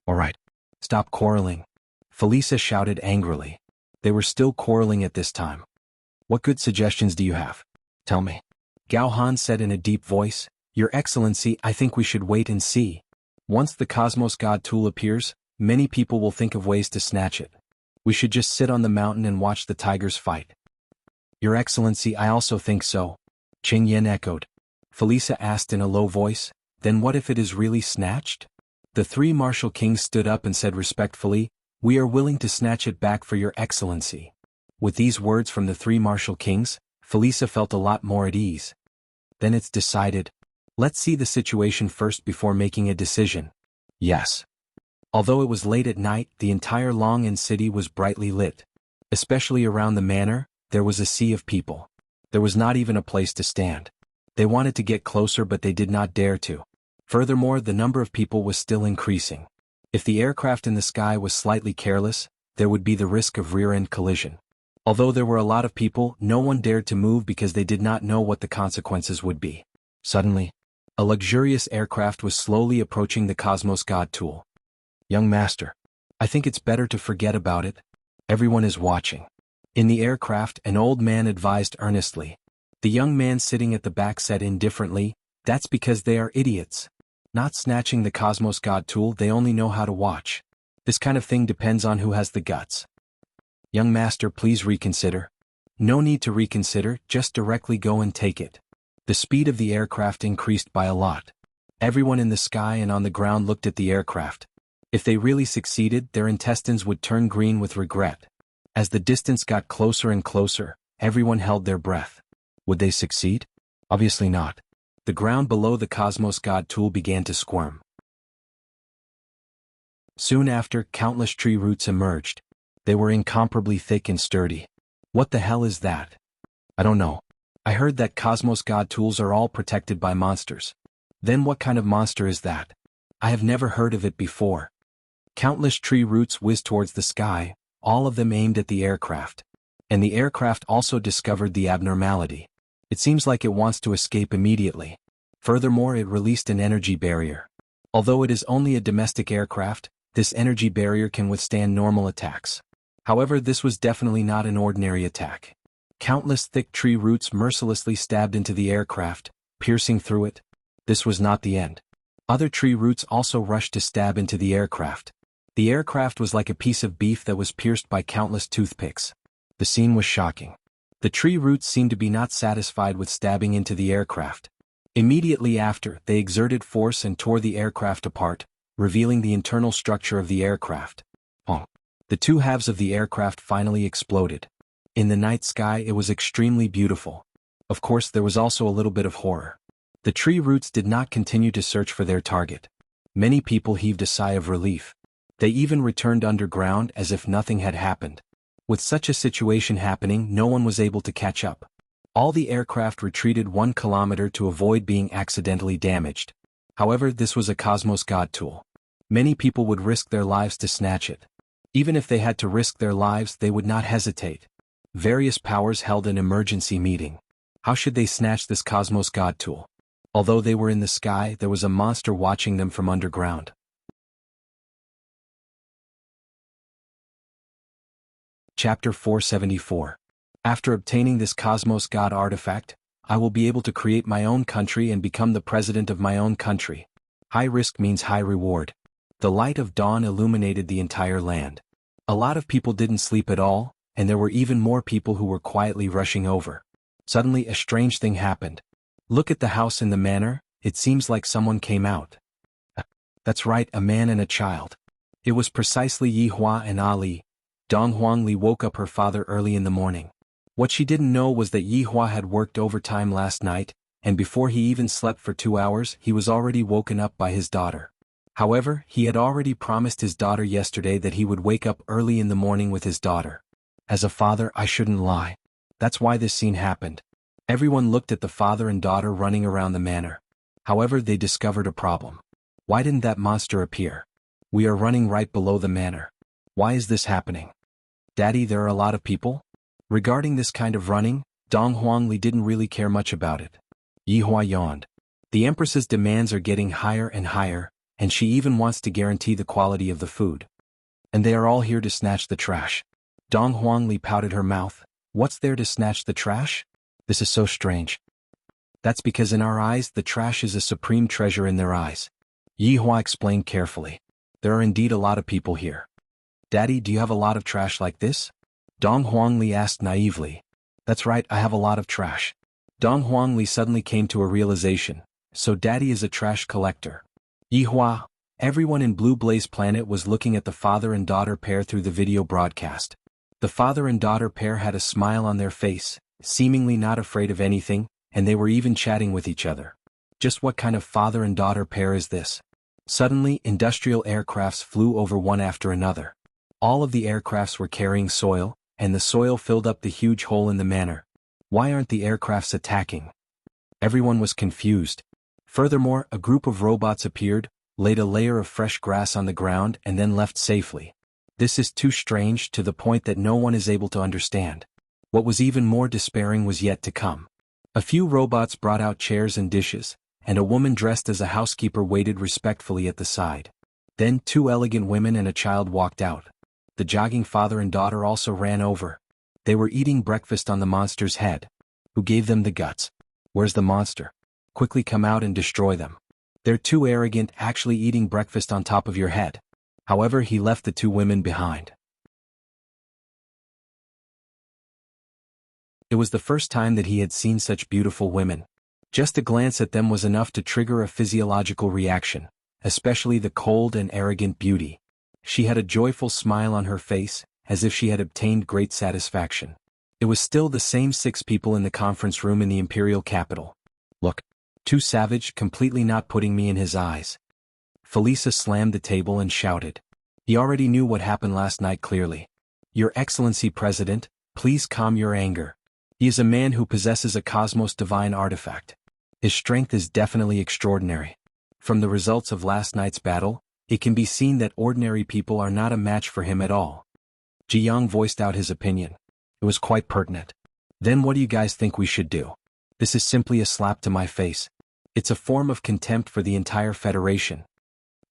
Alright. Stop quarreling. Felisa shouted angrily. They were still quarreling at this time. What good suggestions do you have? Tell me. Gao Han said in a deep voice, Your Excellency, I think we should wait and see. Once the Cosmos God tool appears, many people will think of ways to snatch it. We should just sit on the mountain and watch the tigers fight. Your Excellency, I also think so. Qing Yan echoed. Felisa asked in a low voice, Then what if it is really snatched? The 3 martial kings stood up and said respectfully, We are willing to snatch it back for your Excellency. With these words from the 3 martial kings, Felisa felt a lot more at ease. Then it's decided. Let's see the situation first before making a decision. Yes. Although it was late at night, the entire Long'an city was brightly lit. Especially around the manor, there was a sea of people. There was not even a place to stand. They wanted to get closer but they did not dare to. Furthermore, the number of people was still increasing. If the aircraft in the sky was slightly careless, there would be the risk of rear-end collision. Although there were a lot of people, no one dared to move because they did not know what the consequences would be. Suddenly, a luxurious aircraft was slowly approaching the Cosmos God tool. Young master, I think it's better to forget about it. Everyone is watching. In the aircraft, an old man advised earnestly. The young man sitting at the back said indifferently, That's because they are idiots. Not snatching the Cosmos God tool, they only know how to watch. This kind of thing depends on who has the guts. Young master, please reconsider. No need to reconsider, just directly go and take it. The speed of the aircraft increased by a lot. Everyone in the sky and on the ground looked at the aircraft. If they really succeeded, their intestines would turn green with regret. As the distance got closer and closer, everyone held their breath. Would they succeed? Obviously not. The ground below the Cosmos God tool began to squirm. Soon after, countless tree roots emerged. They were incomparably thick and sturdy. What the hell is that? I don't know. I heard that Cosmos God tools are all protected by monsters. Then what kind of monster is that? I have never heard of it before. Countless tree roots whizzed towards the sky, all of them aimed at the aircraft. And the aircraft also discovered the abnormality. It seems like it wants to escape immediately. Furthermore, it released an energy barrier. Although it is only a domestic aircraft, this energy barrier can withstand normal attacks. However, this was definitely not an ordinary attack. Countless thick tree roots mercilessly stabbed into the aircraft, piercing through it. This was not the end. Other tree roots also rushed to stab into the aircraft. The aircraft was like a piece of beef that was pierced by countless toothpicks. The scene was shocking. The tree roots seemed to be not satisfied with stabbing into the aircraft. Immediately after, they exerted force and tore the aircraft apart, revealing the internal structure of the aircraft. The 2 halves of the aircraft finally exploded. In the night sky, it was extremely beautiful. Of course, there was also a little bit of horror. The tree roots did not continue to search for their target. Many people heaved a sigh of relief. They even returned underground as if nothing had happened. With such a situation happening, no one was able to catch up. All the aircraft retreated 1 kilometer to avoid being accidentally damaged. However, this was a Cosmos God tool. Many people would risk their lives to snatch it. Even if they had to risk their lives, they would not hesitate. Various powers held an emergency meeting. How should they snatch this Cosmos God tool? Although they were in the sky, there was a monster watching them from underground. Chapter 474. After obtaining this Cosmos God artifact, I will be able to create my own country and become the president of my own country. High risk means high reward. The light of dawn illuminated the entire land. A lot of people didn't sleep at all, and there were even more people who were quietly rushing over. Suddenly a strange thing happened. Look at the house in the manor, it seems like someone came out. That's right, a man and a child. It was precisely Yi Hua and Ali. Dong Huangli woke up her father early in the morning. What she didn't know was that Yi Hua had worked overtime last night, and before he even slept for 2 hours, he was already woken up by his daughter. However, he had already promised his daughter yesterday that he would wake up early in the morning with his daughter. As a father, I shouldn't lie. That's why this scene happened. Everyone looked at the father and daughter running around the manor. However, they discovered a problem. Why didn't that monster appear? We are running right below the manor. Why is this happening? Daddy, there are a lot of people? Regarding this kind of running, Dong Huangli didn't really care much about it. Yihua yawned. The Empress's demands are getting higher and higher, and she even wants to guarantee the quality of the food. And they are all here to snatch the trash. Dong Huangli pouted her mouth. What's there to snatch the trash? This is so strange. That's because in our eyes the trash is a supreme treasure in their eyes. Yihua explained carefully. There are indeed a lot of people here. Daddy, do you have a lot of trash like this? Dong Huangli asked naively. That's right, I have a lot of trash. Dong Huangli suddenly came to a realization. So Daddy is a trash collector. Yihua, everyone in Blue Blaze Planet was looking at the father and daughter pair through the video broadcast. The father and daughter pair had a smile on their face, seemingly not afraid of anything, and they were even chatting with each other. Just what kind of father and daughter pair is this? Suddenly, industrial aircrafts flew over one after another. All of the aircrafts were carrying soil, and the soil filled up the huge hole in the manor. Why aren't the aircrafts attacking? Everyone was confused. Furthermore, a group of robots appeared, laid a layer of fresh grass on the ground and then left safely. This is too strange to the point that no one is able to understand. What was even more despairing was yet to come. A few robots brought out chairs and dishes, and a woman dressed as a housekeeper waited respectfully at the side. Then 2 elegant women and a child walked out. The jogging father and daughter also ran over. They were eating breakfast on the monster's head. Who gave them the guts? Where's the monster? Quickly come out and destroy them. They're too arrogant, actually eating breakfast on top of your head. However, he left the 2 women behind. It was the first time that he had seen such beautiful women. Just a glance at them was enough to trigger a physiological reaction, especially the cold and arrogant beauty. She had a joyful smile on her face, as if she had obtained great satisfaction. It was still the same 6 people in the conference room in the imperial capital. Look. Too savage, completely not putting me in his eyes. Felisa slammed the table and shouted. He already knew what happened last night clearly. Your Excellency President, please calm your anger. He is a man who possesses a cosmos divine artifact. His strength is definitely extraordinary. From the results of last night's battle, it can be seen that ordinary people are not a match for him at all. Jiang voiced out his opinion. It was quite pertinent. Then what do you guys think we should do? This is simply a slap to my face. It's a form of contempt for the entire Federation.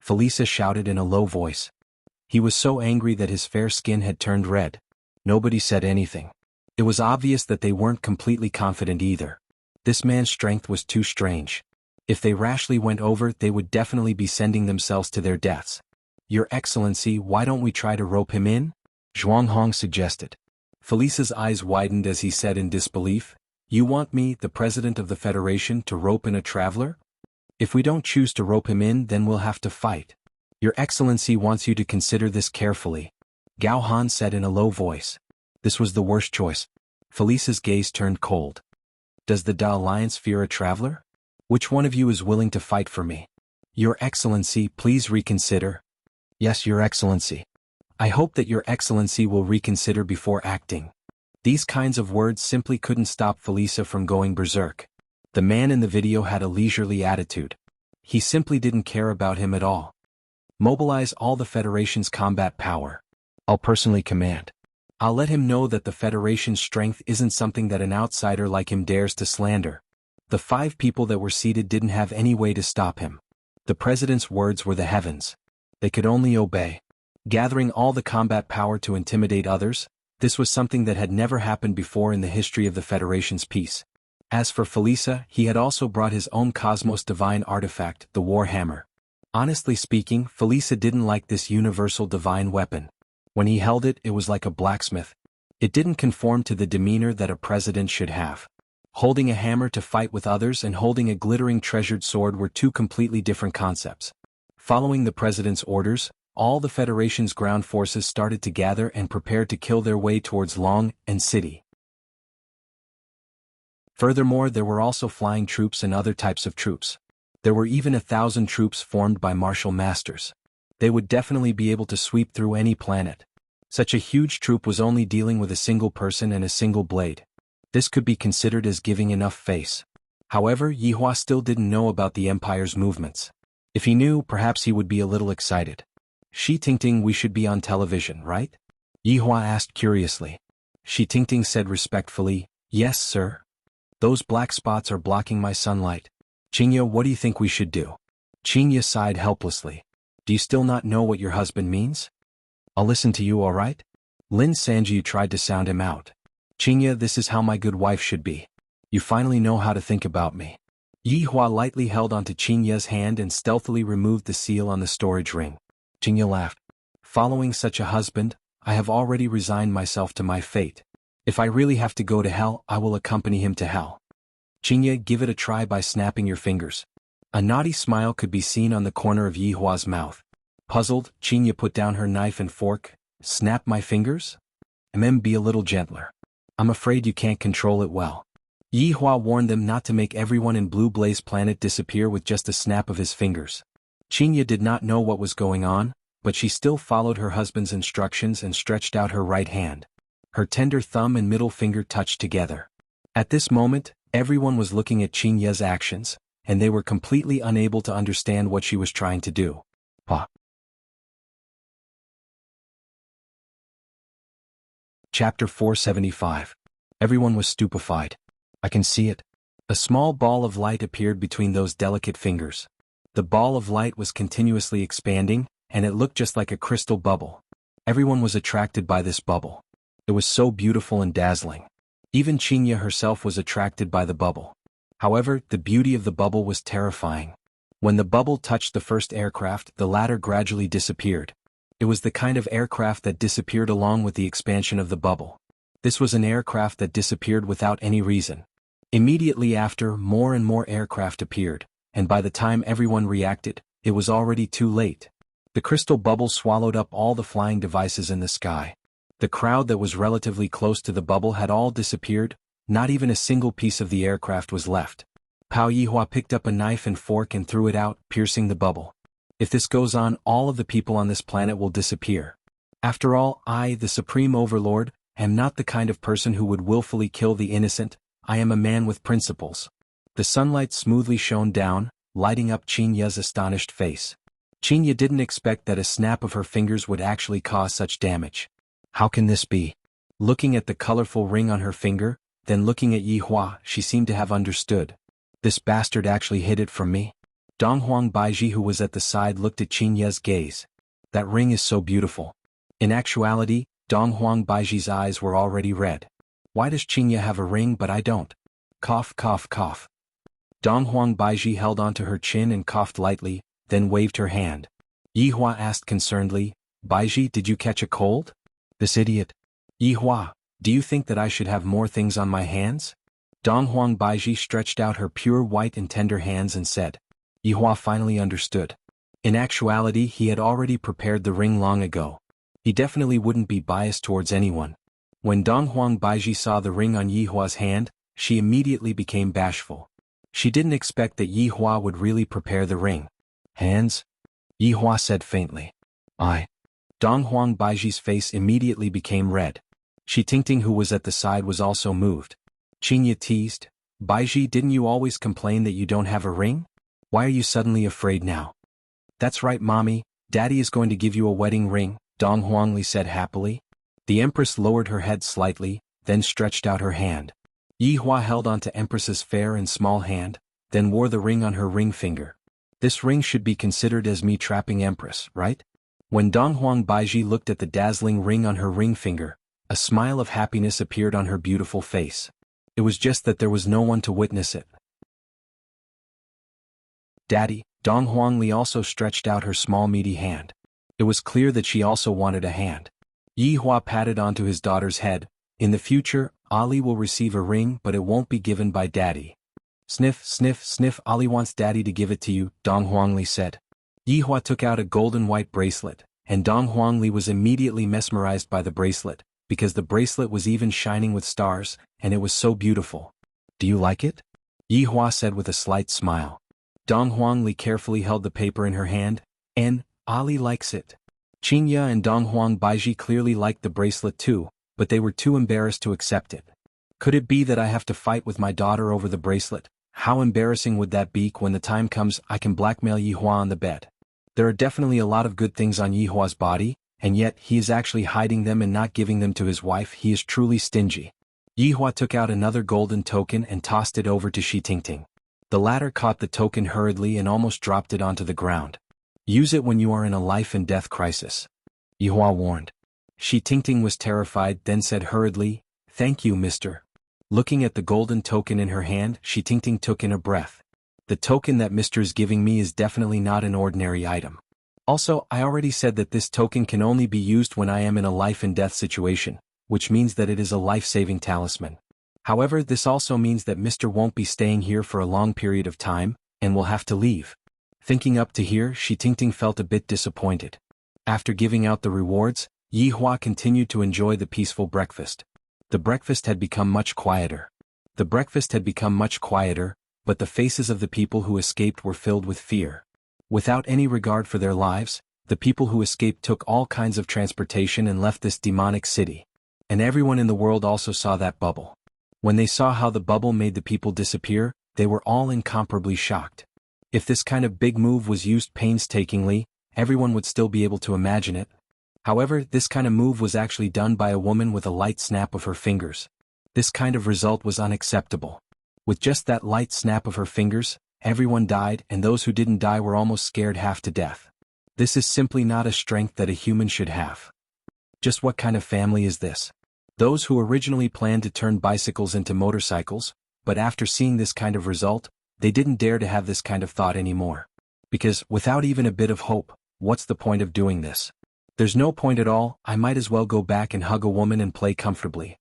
Felisa shouted in a low voice. He was so angry that his fair skin had turned red. Nobody said anything. It was obvious that they weren't completely confident either. This man's strength was too strange. If they rashly went over, they would definitely be sending themselves to their deaths. Your Excellency, why don't we try to rope him in? Zhuanghong suggested. Felisa's eyes widened as he said in disbelief. You want me, the President of the Federation, to rope in a traveler? If we don't choose to rope him in, then we'll have to fight. Your Excellency wants you to consider this carefully. Gao Han said in a low voice. This was the worst choice. Felisa's gaze turned cold. Does the Da Alliance fear a traveler? Which one of you is willing to fight for me? Your Excellency, please reconsider. Yes, Your Excellency. I hope that Your Excellency will reconsider before acting. These kinds of words simply couldn't stop Felisa from going berserk. The man in the video had a leisurely attitude. He simply didn't care about him at all. Mobilize all the Federation's combat power. I'll personally command. I'll let him know that the Federation's strength isn't something that an outsider like him dares to slander. The 5 people that were seated didn't have any way to stop him. The President's words were the heavens. They could only obey. Gathering all the combat power to intimidate others, this was something that had never happened before in the history of the Federation's peace. As for Felisa, he had also brought his own cosmos divine artifact, the War Hammer. Honestly speaking, Felisa didn't like this universal divine weapon. When he held it, it was like a blacksmith. It didn't conform to the demeanor that a president should have. Holding a hammer to fight with others and holding a glittering treasured sword were 2 completely different concepts. Following the president's orders, all the Federation's ground forces started to gather and prepared to kill their way towards Long and City. Furthermore, there were also flying troops and other types of troops. There were even 1,000 troops formed by martial masters. They would definitely be able to sweep through any planet. Such a huge troop was only dealing with a single person and a single blade. This could be considered as giving enough face. However, Yihua still didn't know about the Empire's movements. If he knew, perhaps he would be a little excited. Shi Tingting, we should be on television, right? Yihua asked curiously. Shi Tingting said respectfully, yes, sir. Those black spots are blocking my sunlight. Qingya, what do you think we should do? Qingya sighed helplessly. Do you still not know what your husband means? I'll listen to you, all right? Lin Sanjiu tried to sound him out. Qingya, this is how my good wife should be. You finally know how to think about me. Yihua lightly held onto Qingya's hand and stealthily removed the seal on the storage ring. Qingya laughed. Following such a husband, I have already resigned myself to my fate. If I really have to go to hell, I will accompany him to hell. Qingya, give it a try by snapping your fingers. A naughty smile could be seen on the corner of Yihua's mouth. Puzzled, Qingya put down her knife and fork. Snap my fingers? Be a little gentler. I'm afraid you can't control it well. Yihua warned them not to make everyone in Blue Blaze Planet disappear with just a snap of his fingers. Qingya did not know what was going on, but she still followed her husband's instructions and stretched out her right hand. Her tender thumb and middle finger touched together. At this moment, everyone was looking at Qingya's actions, and they were completely unable to understand what she was trying to do. Chapter 475. Everyone was stupefied. I can see it. A small ball of light appeared between those delicate fingers. The ball of light was continuously expanding, and it looked just like a crystal bubble. Everyone was attracted by this bubble. It was so beautiful and dazzling. Even Qingya herself was attracted by the bubble. However, the beauty of the bubble was terrifying. When the bubble touched the first aircraft, the latter gradually disappeared. It was the kind of aircraft that disappeared along with the expansion of the bubble. This was an aircraft that disappeared without any reason. Immediately after, more and more aircraft appeared, and by the time everyone reacted, it was already too late. The crystal bubble swallowed up all the flying devices in the sky. The crowd that was relatively close to the bubble had all disappeared, not even a single piece of the aircraft was left. Pao Yihua picked up a knife and fork and threw it out, piercing the bubble. If this goes on, all of the people on this planet will disappear. After all, I, the Supreme Overlord, am not the kind of person who would willfully kill the innocent. I am a man with principles. The sunlight smoothly shone down, lighting up Qingya's astonished face. Qingya didn't expect that a snap of her fingers would actually cause such damage. How can this be? Looking at the colorful ring on her finger, then looking at Yihua, she seemed to have understood. This bastard actually hid it from me? Donghuang Baiji, who was at the side, looked at Qingya's gaze. That ring is so beautiful. In actuality, Donghuang Baiji's eyes were already red. Why does Qingya have a ring but I don't? Cough, cough, cough. Donghuang Baiji held onto her chin and coughed lightly, then waved her hand. Yihua asked concernedly, Baiji, did you catch a cold? This idiot. Yihua, do you think that I should have more things on my hands? Donghuang Baiji stretched out her pure white and tender hands and said. Yihua finally understood. In actuality, he had already prepared the ring long ago. He definitely wouldn't be biased towards anyone. When Donghuang Baiji saw the ring on Yihua's hand, she immediately became bashful. She didn't expect that Yihua would really prepare the ring. Hands? Yihua said faintly. Donghuang Baiji's face immediately became red. Shi Tingting, who was at the side, was also moved. Qingya teased, Baiji, didn't you always complain that you don't have a ring? Why are you suddenly afraid now? That's right, mommy, daddy is going to give you a wedding ring, Donghuang Li said happily. The Empress lowered her head slightly, then stretched out her hand. Yihua held onto Empress's fair and small hand, then wore the ring on her ring finger. This ring should be considered as me trapping Empress, right? When Donghuang Baiji looked at the dazzling ring on her ring finger, a smile of happiness appeared on her beautiful face. It was just that there was no one to witness it. Daddy, Donghuang Li also stretched out her small meaty hand. It was clear that she also wanted a hand. Yihua patted onto his daughter's head. In the future, Ali will receive a ring, but it won't be given by daddy. Sniff, sniff, sniff, Ali wants daddy to give it to you, Donghuang Li said. Yihua took out a golden white bracelet, and Donghuang Li was immediately mesmerized by the bracelet, because the bracelet was even shining with stars, and it was so beautiful. Do you like it? Yihua said with a slight smile. Dong Huangli carefully held the paper in her hand. Ali likes it. Qingya and Dong Huang Baiji clearly liked the bracelet too, but they were too embarrassed to accept it. Could it be that I have to fight with my daughter over the bracelet? How embarrassing would that be? When the time comes, I can blackmail Yihua on the bed. There are definitely a lot of good things on Yihua's body, and yet he is actually hiding them and not giving them to his wife. He is truly stingy. Yihua took out another golden token and tossed it over to Shi Tingting. The latter caught the token hurriedly and almost dropped it onto the ground. Use it when you are in a life and death crisis, Yihua warned. Shi Tingting was terrified, then said hurriedly, "Thank you, mister." Looking at the golden token in her hand, Shi Tingting took in a breath. The token that mister is giving me is definitely not an ordinary item. Also, I already said that this token can only be used when I am in a life and death situation, which means that it is a life-saving talisman. However, this also means that mister won't be staying here for a long period of time, and will have to leave. Thinking up to here, Shi Tingting felt a bit disappointed. After giving out the rewards, Yihua continued to enjoy the peaceful breakfast. The breakfast had become much quieter. But the faces of the people who escaped were filled with fear. Without any regard for their lives, the people who escaped took all kinds of transportation and left this demonic city. And everyone in the world also saw that bubble. When they saw how the bubble made the people disappear, they were all incomparably shocked. If this kind of big move was used painstakingly, everyone would still be able to imagine it. However, this kind of move was actually done by a woman with a light snap of her fingers. This kind of result was unacceptable. With just that light snap of her fingers, everyone died, and those who didn't die were almost scared half to death. This is simply not a strength that a human should have. Just what kind of family is this? Those who originally planned to turn bicycles into motorcycles, but after seeing this kind of result, they didn't dare to have this kind of thought anymore. Because, without even a bit of hope, what's the point of doing this? There's no point at all. I might as well go back and hug a woman and play comfortably.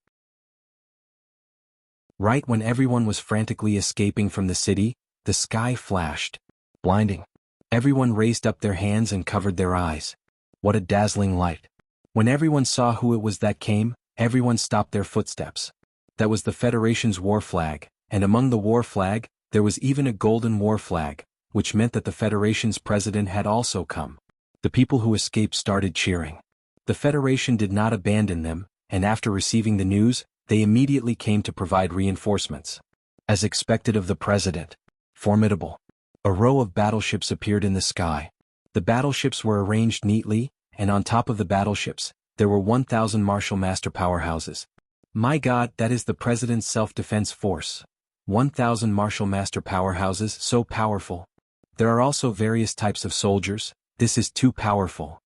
Right when everyone was frantically escaping from the city, the sky flashed. Blinding. Everyone raised up their hands and covered their eyes. What a dazzling light. When everyone saw who it was that came, everyone stopped their footsteps. That was the Federation's war flag, and among the war flag, there was even a golden war flag, which meant that the Federation's president had also come. The people who escaped started cheering. The Federation did not abandon them, and after receiving the news, they immediately came to provide reinforcements. As expected of the president. Formidable. A row of battleships appeared in the sky. The battleships were arranged neatly, and on top of the battleships, there were 1,000 Martial Master powerhouses. My God, that is the president's self-defense force. 1,000 Martial Master powerhouses, so powerful. There are also various types of soldiers. This is too powerful.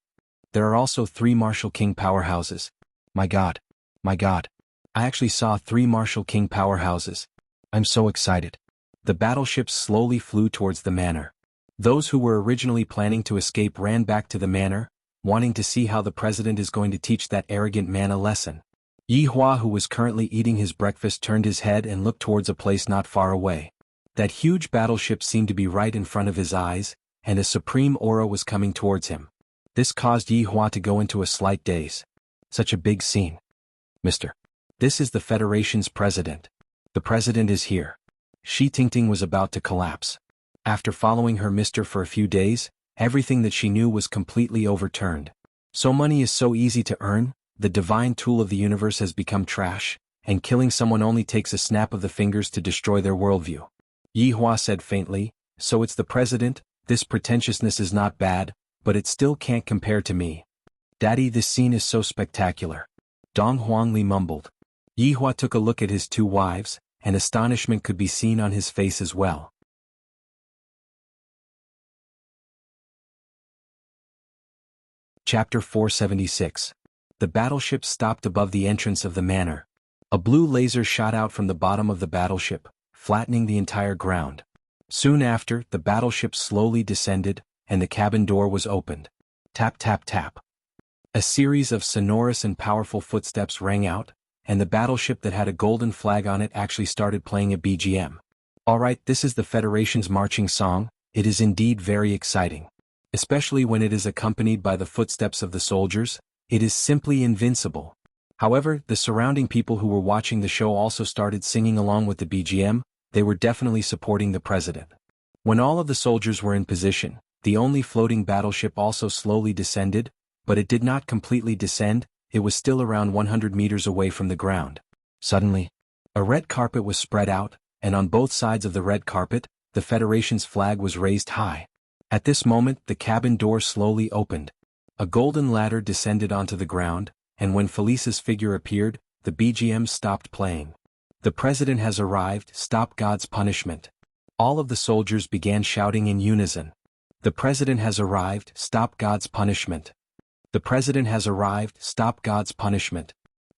There are also 3 Martial King powerhouses. My God. My God. I actually saw 3 Martial King powerhouses. I'm so excited. The battleships slowly flew towards the manor. Those who were originally planning to escape ran back to the manor, wanting to see how the president is going to teach that arrogant man a lesson. Yihua, who was currently eating his breakfast, turned his head and looked towards a place not far away. That huge battleship seemed to be right in front of his eyes, and a supreme aura was coming towards him. This caused Yihua to go into a slight daze. Such a big scene. Mister. This is the Federation's president. The president is here. Shi Tingting was about to collapse. After following her mister for a few days, everything that she knew was completely overturned. So money is so easy to earn, the divine tool of the universe has become trash, and killing someone only takes a snap of the fingers to destroy their worldview. Yihua said faintly, so it's the president. This pretentiousness is not bad, but it still can't compare to me. Daddy, this scene is so spectacular. Dong Huangli mumbled. Yihua took a look at his 2 wives, and astonishment could be seen on his face as well. Chapter 476. The battleship stopped above the entrance of the manor. A blue laser shot out from the bottom of the battleship, flattening the entire ground. Soon after, the battleship slowly descended, and the cabin door was opened. Tap tap tap. A series of sonorous and powerful footsteps rang out, and the battleship that had a golden flag on it actually started playing a BGM. Alright, this is the Federation's marching song. It is indeed very exciting. Especially when it is accompanied by the footsteps of the soldiers, it is simply invincible. However, the surrounding people who were watching the show also started singing along with the BGM. They were definitely supporting the president. When all of the soldiers were in position, the only floating battleship also slowly descended, but it did not completely descend, it was still around 100 meters away from the ground. Suddenly, a red carpet was spread out, and on both sides of the red carpet, the Federation's flag was raised high. At this moment, the cabin door slowly opened. A golden ladder descended onto the ground, and when Felisa's figure appeared, the BGM stopped playing. The president has arrived, stop God's punishment. All of the soldiers began shouting in unison. The president has arrived, stop God's punishment. The president has arrived, stop God's punishment.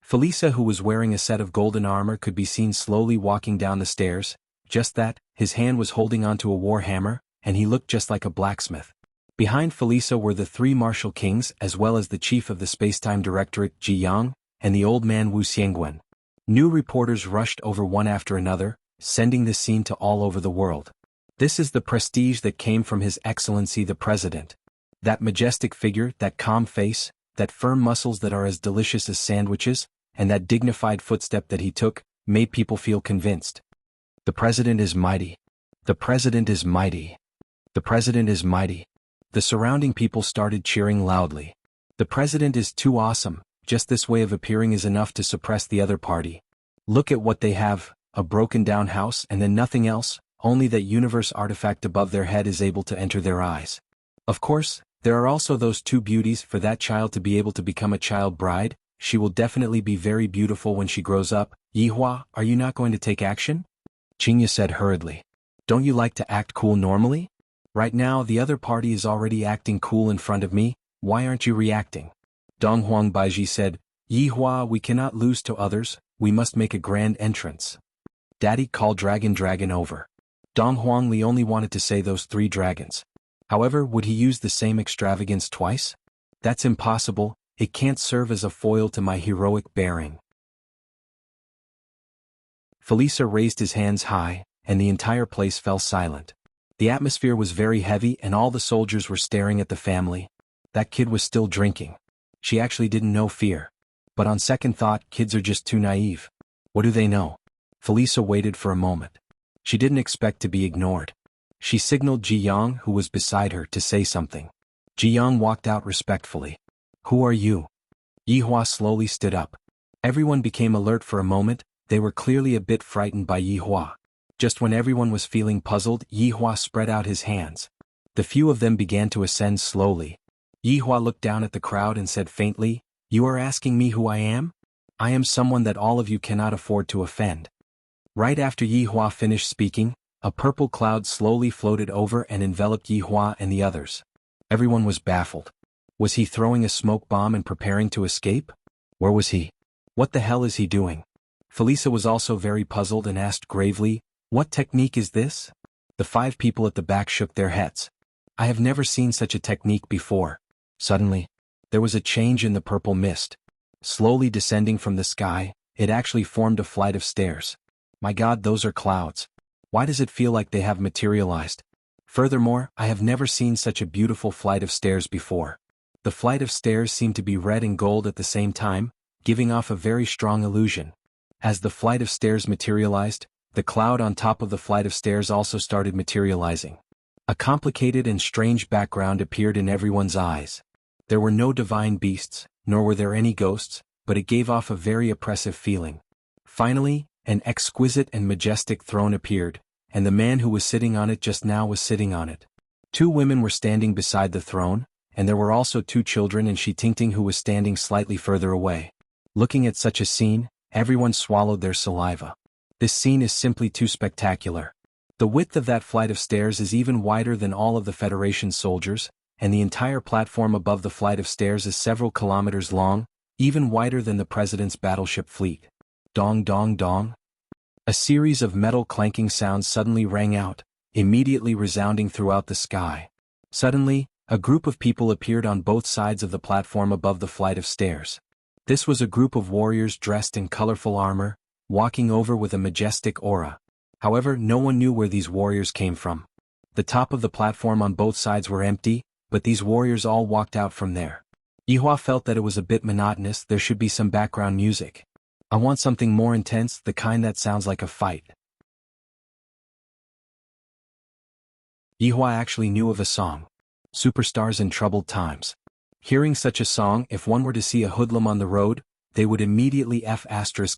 Felisa, who was wearing a set of golden armor, could be seen slowly walking down the stairs. Just that, his hand was holding onto a war hammer, and he looked just like a blacksmith. Behind Felisa were the three martial kings as well as the chief of the Spacetime Directorate, Ji Yang, and the old man Wu Xiangwen. New reporters rushed over one after another, sending this scene to all over the world. This is the prestige that came from His Excellency the President. That majestic figure, that calm face, that firm muscles that are as delicious as sandwiches, and that dignified footstep that he took, made people feel convinced. The president is mighty. The president is mighty. The president is mighty. The surrounding people started cheering loudly. The president is too awesome, just this way of appearing is enough to suppress the other party. Look at what they have, a broken down house and then nothing else, only that universe artifact above their head is able to enter their eyes. Of course, there are also those two beauties. For that child to be able to become a child bride, she will definitely be very beautiful when she grows up. Yihua, are you not going to take action? Qingya said hurriedly. Don't you like to act cool normally? Right now the other party is already acting cool in front of me, why aren't you reacting? Donghuang Baiji said, Yihua, we cannot lose to others, we must make a grand entrance. Daddy, call dragon over. Donghuang Li only wanted to say those three dragons. However, would he use the same extravagance twice? That's impossible, it can't serve as a foil to my heroic bearing. Felisa raised his hands high, and the entire place fell silent. The atmosphere was very heavy and all the soldiers were staring at the family. That kid was still drinking. She actually didn't know fear. But on second thought, kids are just too naive. What do they know? Felisa waited for a moment. She didn't expect to be ignored. She signaled Ji Yang, who was beside her, to say something. Ji Yang walked out respectfully. Who are you? Yihua slowly stood up. Everyone became alert for a moment, they were clearly a bit frightened by Yihua. Just when everyone was feeling puzzled, Yihua spread out his hands. The few of them began to ascend slowly. Yihua looked down at the crowd and said faintly, You are asking me who I am? I am someone that all of you cannot afford to offend. Right after Yihua finished speaking, a purple cloud slowly floated over and enveloped Yihua and the others. Everyone was baffled. Was he throwing a smoke bomb and preparing to escape? Where was he? What the hell is he doing? Felisa was also very puzzled and asked gravely, What technique is this? The 5 people at the back shook their heads. I have never seen such a technique before. Suddenly, there was a change in the purple mist. Slowly descending from the sky, it actually formed a flight of stairs. My God, those are clouds. Why does it feel like they have materialized? Furthermore, I have never seen such a beautiful flight of stairs before. The flight of stairs seemed to be red and gold at the same time, giving off a very strong illusion. As the flight of stairs materialized, the cloud on top of the flight of stairs also started materializing. A complicated and strange background appeared in everyone's eyes. There were no divine beasts, nor were there any ghosts, but it gave off a very oppressive feeling. Finally, an exquisite and majestic throne appeared, and the man who was sitting on it just now was sitting on it. 2 women were standing beside the throne, and there were also 2 children and Shi Tingting who was standing slightly further away. Looking at such a scene, everyone swallowed their saliva. This scene is simply too spectacular. The width of that flight of stairs is even wider than all of the Federation's soldiers, and the entire platform above the flight of stairs is several kilometers long, even wider than the President's battleship fleet. Dong dong dong. A series of metal clanking sounds suddenly rang out, immediately resounding throughout the sky. Suddenly, a group of people appeared on both sides of the platform above the flight of stairs. This was a group of warriors dressed in colorful armor, walking over with a majestic aura. However, no one knew where these warriors came from. The top of the platform on both sides were empty, but these warriors all walked out from there. Yihua felt that it was a bit monotonous, there should be some background music. I want something more intense, the kind that sounds like a fight. Yihua actually knew of a song. Superstars in Troubled Times. Hearing such a song, if one were to see a hoodlum on the road, they would immediately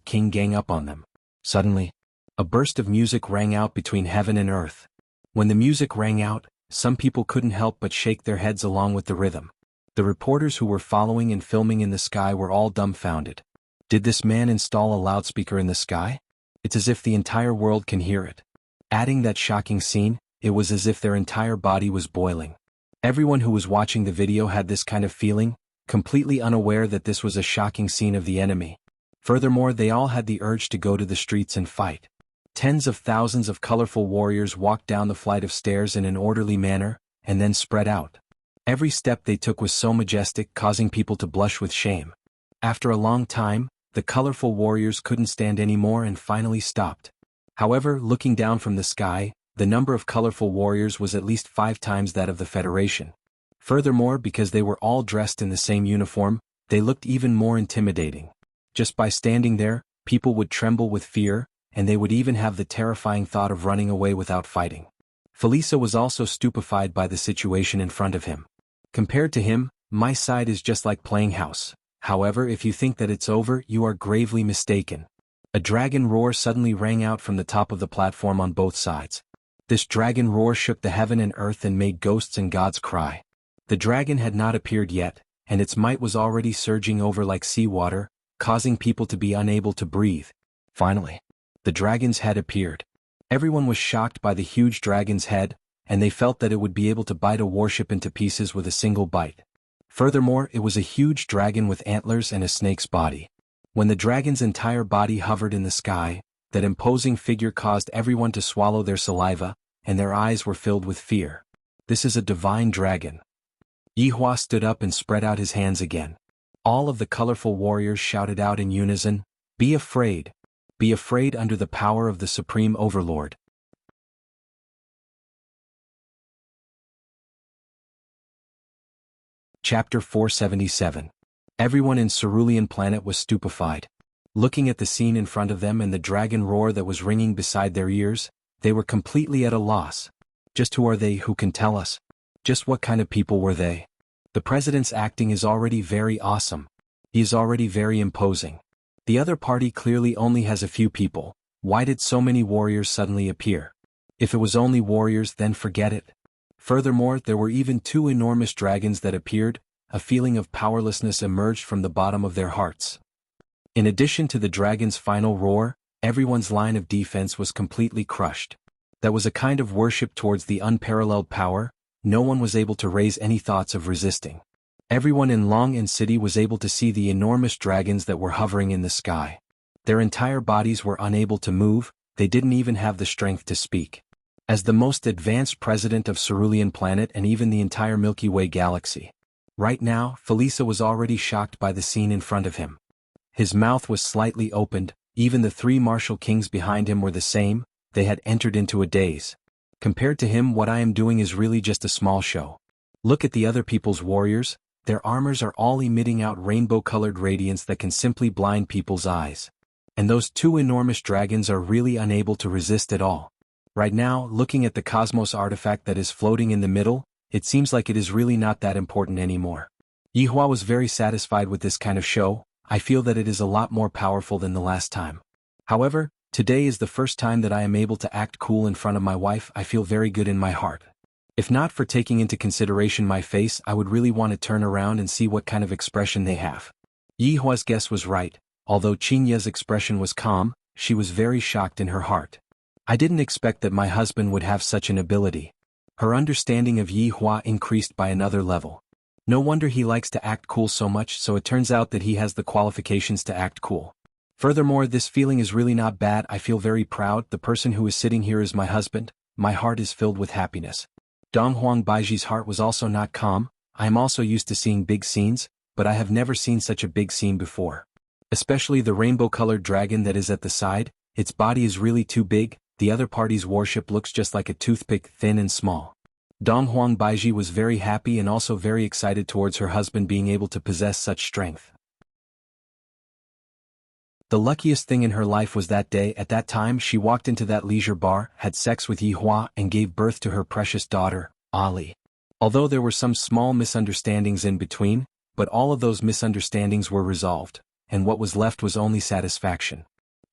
King gang up on them. Suddenly, a burst of music rang out between heaven and earth. When the music rang out, some people couldn't help but shake their heads along with the rhythm. The reporters who were following and filming in the sky were all dumbfounded. Did this man install a loudspeaker in the sky? It's as if the entire world can hear it. Adding that shocking scene, it was as if their entire body was boiling. Everyone who was watching the video had this kind of feeling, completely unaware that this was a shocking scene of the enemy. Furthermore, they all had the urge to go to the streets and fight. Tens of thousands of colorful warriors walked down the flight of stairs in an orderly manner, and then spread out. Every step they took was so majestic, causing people to blush with shame. After a long time, the colorful warriors couldn't stand anymore and finally stopped. However, looking down from the sky, the number of colorful warriors was at least 5 times that of the Federation. Furthermore, because they were all dressed in the same uniform, they looked even more intimidating. Just by standing there, people would tremble with fear, and they would even have the terrifying thought of running away without fighting. Felisa was also stupefied by the situation in front of him. Compared to him, my side is just like playing house. However, if you think that it's over, you are gravely mistaken. A dragon roar suddenly rang out from the top of the platform on both sides. This dragon roar shook the heaven and earth and made ghosts and gods cry. The dragon had not appeared yet, and its might was already surging over like seawater, causing people to be unable to breathe. Finally, the dragon's head appeared. Everyone was shocked by the huge dragon's head, and they felt that it would be able to bite a warship into pieces with a single bite. Furthermore, it was a huge dragon with antlers and a snake's body. When the dragon's entire body hovered in the sky, that imposing figure caused everyone to swallow their saliva, and their eyes were filled with fear. This is a divine dragon. Yihua stood up and spread out his hands again. All of the colorful warriors shouted out in unison, "Be afraid! Be afraid under the power of the Supreme Overlord." Chapter 477. Everyone in Cerulean Planet was stupefied. Looking at the scene in front of them and the dragon roar that was ringing beside their ears, they were completely at a loss. Just who are they? Who can tell us? Just what kind of people were they? The president's acting is already very awesome. He is already very imposing. The other party clearly only has a few people. Why did so many warriors suddenly appear? If it was only warriors, then forget it. Furthermore, there were even 2 enormous dragons that appeared. A feeling of powerlessness emerged from the bottom of their hearts. In addition to the dragon's final roar, everyone's line of defense was completely crushed. That was a kind of worship towards the unparalleled power. No one was able to raise any thoughts of resisting. Everyone in Long City was able to see the enormous dragons that were hovering in the sky. Their entire bodies were unable to move, they didn't even have the strength to speak. As the most advanced president of Cerulean Planet and even the entire Milky Way galaxy. Right now, Felisa was already shocked by the scene in front of him. His mouth was slightly opened, even the 3 martial kings behind him were the same, they had entered into a daze. Compared to him, what I am doing is really just a small show. Look at the other people's warriors, their armors are all emitting out rainbow-colored radiance that can simply blind people's eyes. And those 2 enormous dragons are really unable to resist at all. Right now, looking at the cosmos artifact that is floating in the middle, it seems like it is really not that important anymore. Yihua was very satisfied with this kind of show. I feel that it is a lot more powerful than the last time. However, today is the first time that I am able to act cool in front of my wife. I feel very good in my heart. If not for taking into consideration my face, I would really want to turn around and see what kind of expression they have. Yihua's guess was right. Although Qinya's expression was calm, she was very shocked in her heart. I didn't expect that my husband would have such an ability. Her understanding of Yihua increased by another level. No wonder he likes to act cool so much, so it turns out that he has the qualifications to act cool. Furthermore, this feeling is really not bad. I feel very proud. The person who is sitting here is my husband. My heart is filled with happiness. Donghuang Baiji's heart was also not calm. I am also used to seeing big scenes, but I have never seen such a big scene before. Especially the rainbow-colored dragon that is at the side. Its body is really too big. The other party's warship looks just like a toothpick, thin and small. Donghuang Baiji was very happy and also very excited towards her husband being able to possess such strength. The luckiest thing in her life was that day. At that time she walked into that leisure bar, had sex with Yi Hua and gave birth to her precious daughter, Ali. Although there were some small misunderstandings in between, but all of those misunderstandings were resolved, and what was left was only satisfaction.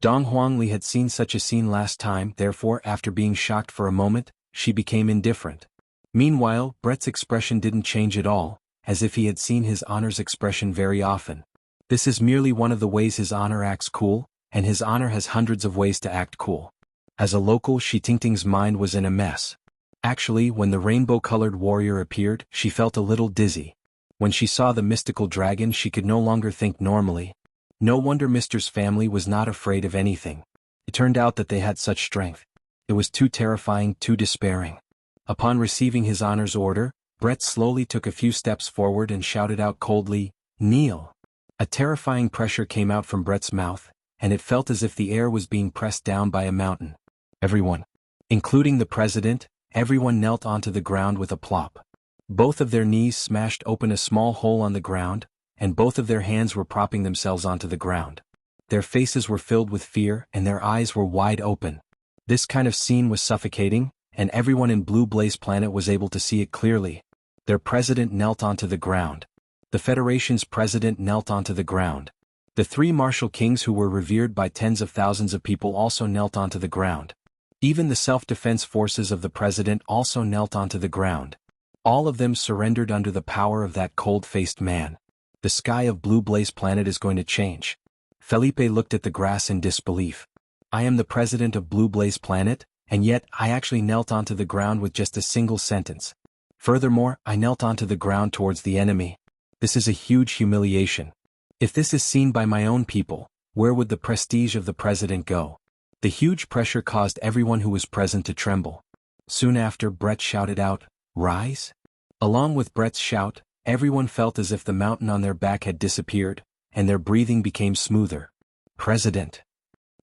Dong Huangli had seen such a scene last time, therefore after being shocked for a moment, she became indifferent. Meanwhile, Brett's expression didn't change at all, as if he had seen his honor's expression very often. This is merely one of the ways his honor acts cool, and his honor has hundreds of ways to act cool. As a local, Shi Tingting's mind was in a mess. Actually, when the rainbow-colored warrior appeared, she felt a little dizzy. When she saw the mystical dragon, she could no longer think normally. No wonder Mister's family was not afraid of anything. It turned out that they had such strength. It was too terrifying, too despairing. Upon receiving his honor's order, Brett slowly took a few steps forward and shouted out coldly, "Kneel." A terrifying pressure came out from Brett's mouth, and it felt as if the air was being pressed down by a mountain. Everyone, including the president, everyone knelt onto the ground with a plop. Both of their knees smashed open a small hole on the ground, and both of their hands were propping themselves onto the ground. Their faces were filled with fear and their eyes were wide open. This kind of scene was suffocating, and everyone in Blue Blaze Planet was able to see it clearly. Their president knelt onto the ground. The Federation's president knelt onto the ground. The three martial kings who were revered by tens of thousands of people also knelt onto the ground. Even the self-defense forces of the president also knelt onto the ground. All of them surrendered under the power of that cold-faced man. The sky of Blue Blaze Planet is going to change. Felipe looked at the grass in disbelief. I am the president of Blue Blaze Planet, and yet I actually knelt onto the ground with just a single sentence. Furthermore, I knelt onto the ground towards the enemy. This is a huge humiliation. If this is seen by my own people, where would the prestige of the president go? The huge pressure caused everyone who was present to tremble. Soon after, Brett shouted out, "Rise?" Along with Brett's shout, everyone felt as if the mountain on their back had disappeared, and their breathing became smoother. "President!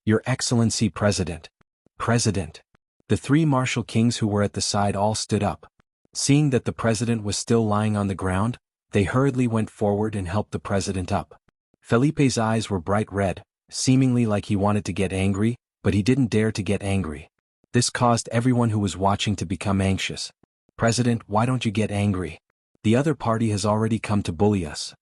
Your Excellency President! President!" The three martial kings who were at the side all stood up. Seeing that the president was still lying on the ground, they hurriedly went forward and helped the president up. Felipe's eyes were bright red, seemingly like he wanted to get angry, but he didn't dare to get angry. This caused everyone who was watching to become anxious. "President, why don't you get angry? The other party has already come to bully us."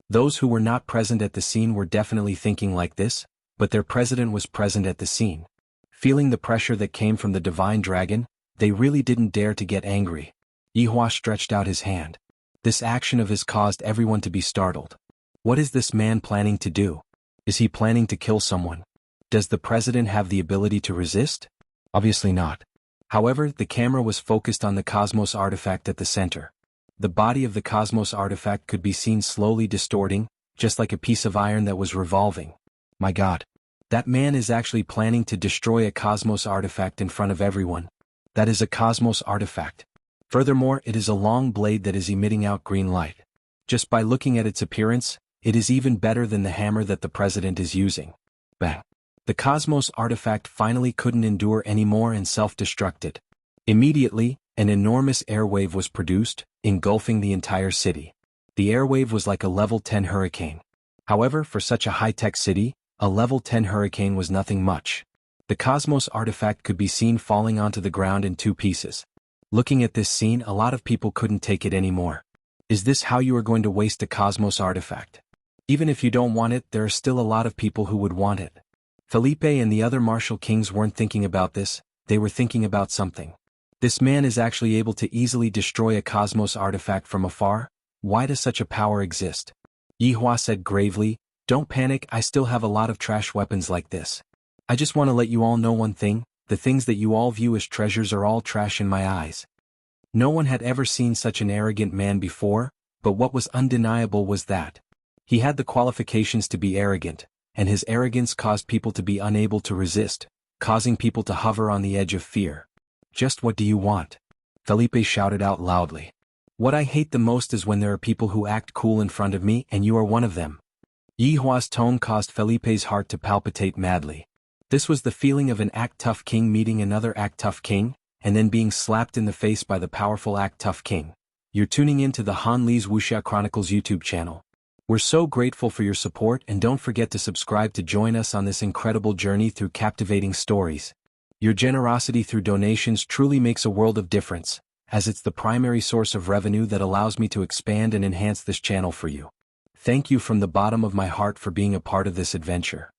Those who were not present at the scene were definitely thinking like this, but their president was present at the scene. Feeling the pressure that came from the divine dragon, they really didn't dare to get angry. Yi Hua stretched out his hand. This action of his caused everyone to be startled. What is this man planning to do? Is he planning to kill someone? Does the president have the ability to resist? Obviously not. However, the camera was focused on the Cosmos artifact at the center. The body of the Cosmos artifact could be seen slowly distorting, just like a piece of iron that was revolving. My God. That man is actually planning to destroy a Cosmos artifact in front of everyone. That is a Cosmos artifact. Furthermore, it is a long blade that is emitting out green light. Just by looking at its appearance, it is even better than the hammer that the president is using. Bang! The Cosmos artifact finally couldn't endure anymore and self-destructed. Immediately, an enormous airwave was produced, engulfing the entire city. The airwave was like a level 10 hurricane. However, for such a high-tech city, a level 10 hurricane was nothing much. The Cosmos artifact could be seen falling onto the ground in two pieces. Looking at this scene, a lot of people couldn't take it anymore. Is this how you are going to waste a Cosmos artifact? Even if you don't want it, there are still a lot of people who would want it. Felipe and the other martial kings weren't thinking about this, they were thinking about something. This man is actually able to easily destroy a Cosmos artifact from afar. Why does such a power exist? Yi Hua said gravely, "Don't panic, I still have a lot of trash weapons like this. I just want to let you all know one thing. The things that you all view as treasures are all trash in my eyes." No one had ever seen such an arrogant man before, but what was undeniable was that he had the qualifications to be arrogant, and his arrogance caused people to be unable to resist, causing people to hover on the edge of fear. "Just what do you want?" Felipe shouted out loudly. "What I hate the most is when there are people who act cool in front of me and you are one of them." Yi Hua's tone caused Felipe's heart to palpitate madly. This was the feeling of an act-tough king meeting another act-tough king, and then being slapped in the face by the powerful act-tough king. You're tuning in to the Han Li's Wuxia Chronicles YouTube channel. We're so grateful for your support, and don't forget to subscribe to join us on this incredible journey through captivating stories. Your generosity through donations truly makes a world of difference, as it's the primary source of revenue that allows me to expand and enhance this channel for you. Thank you from the bottom of my heart for being a part of this adventure.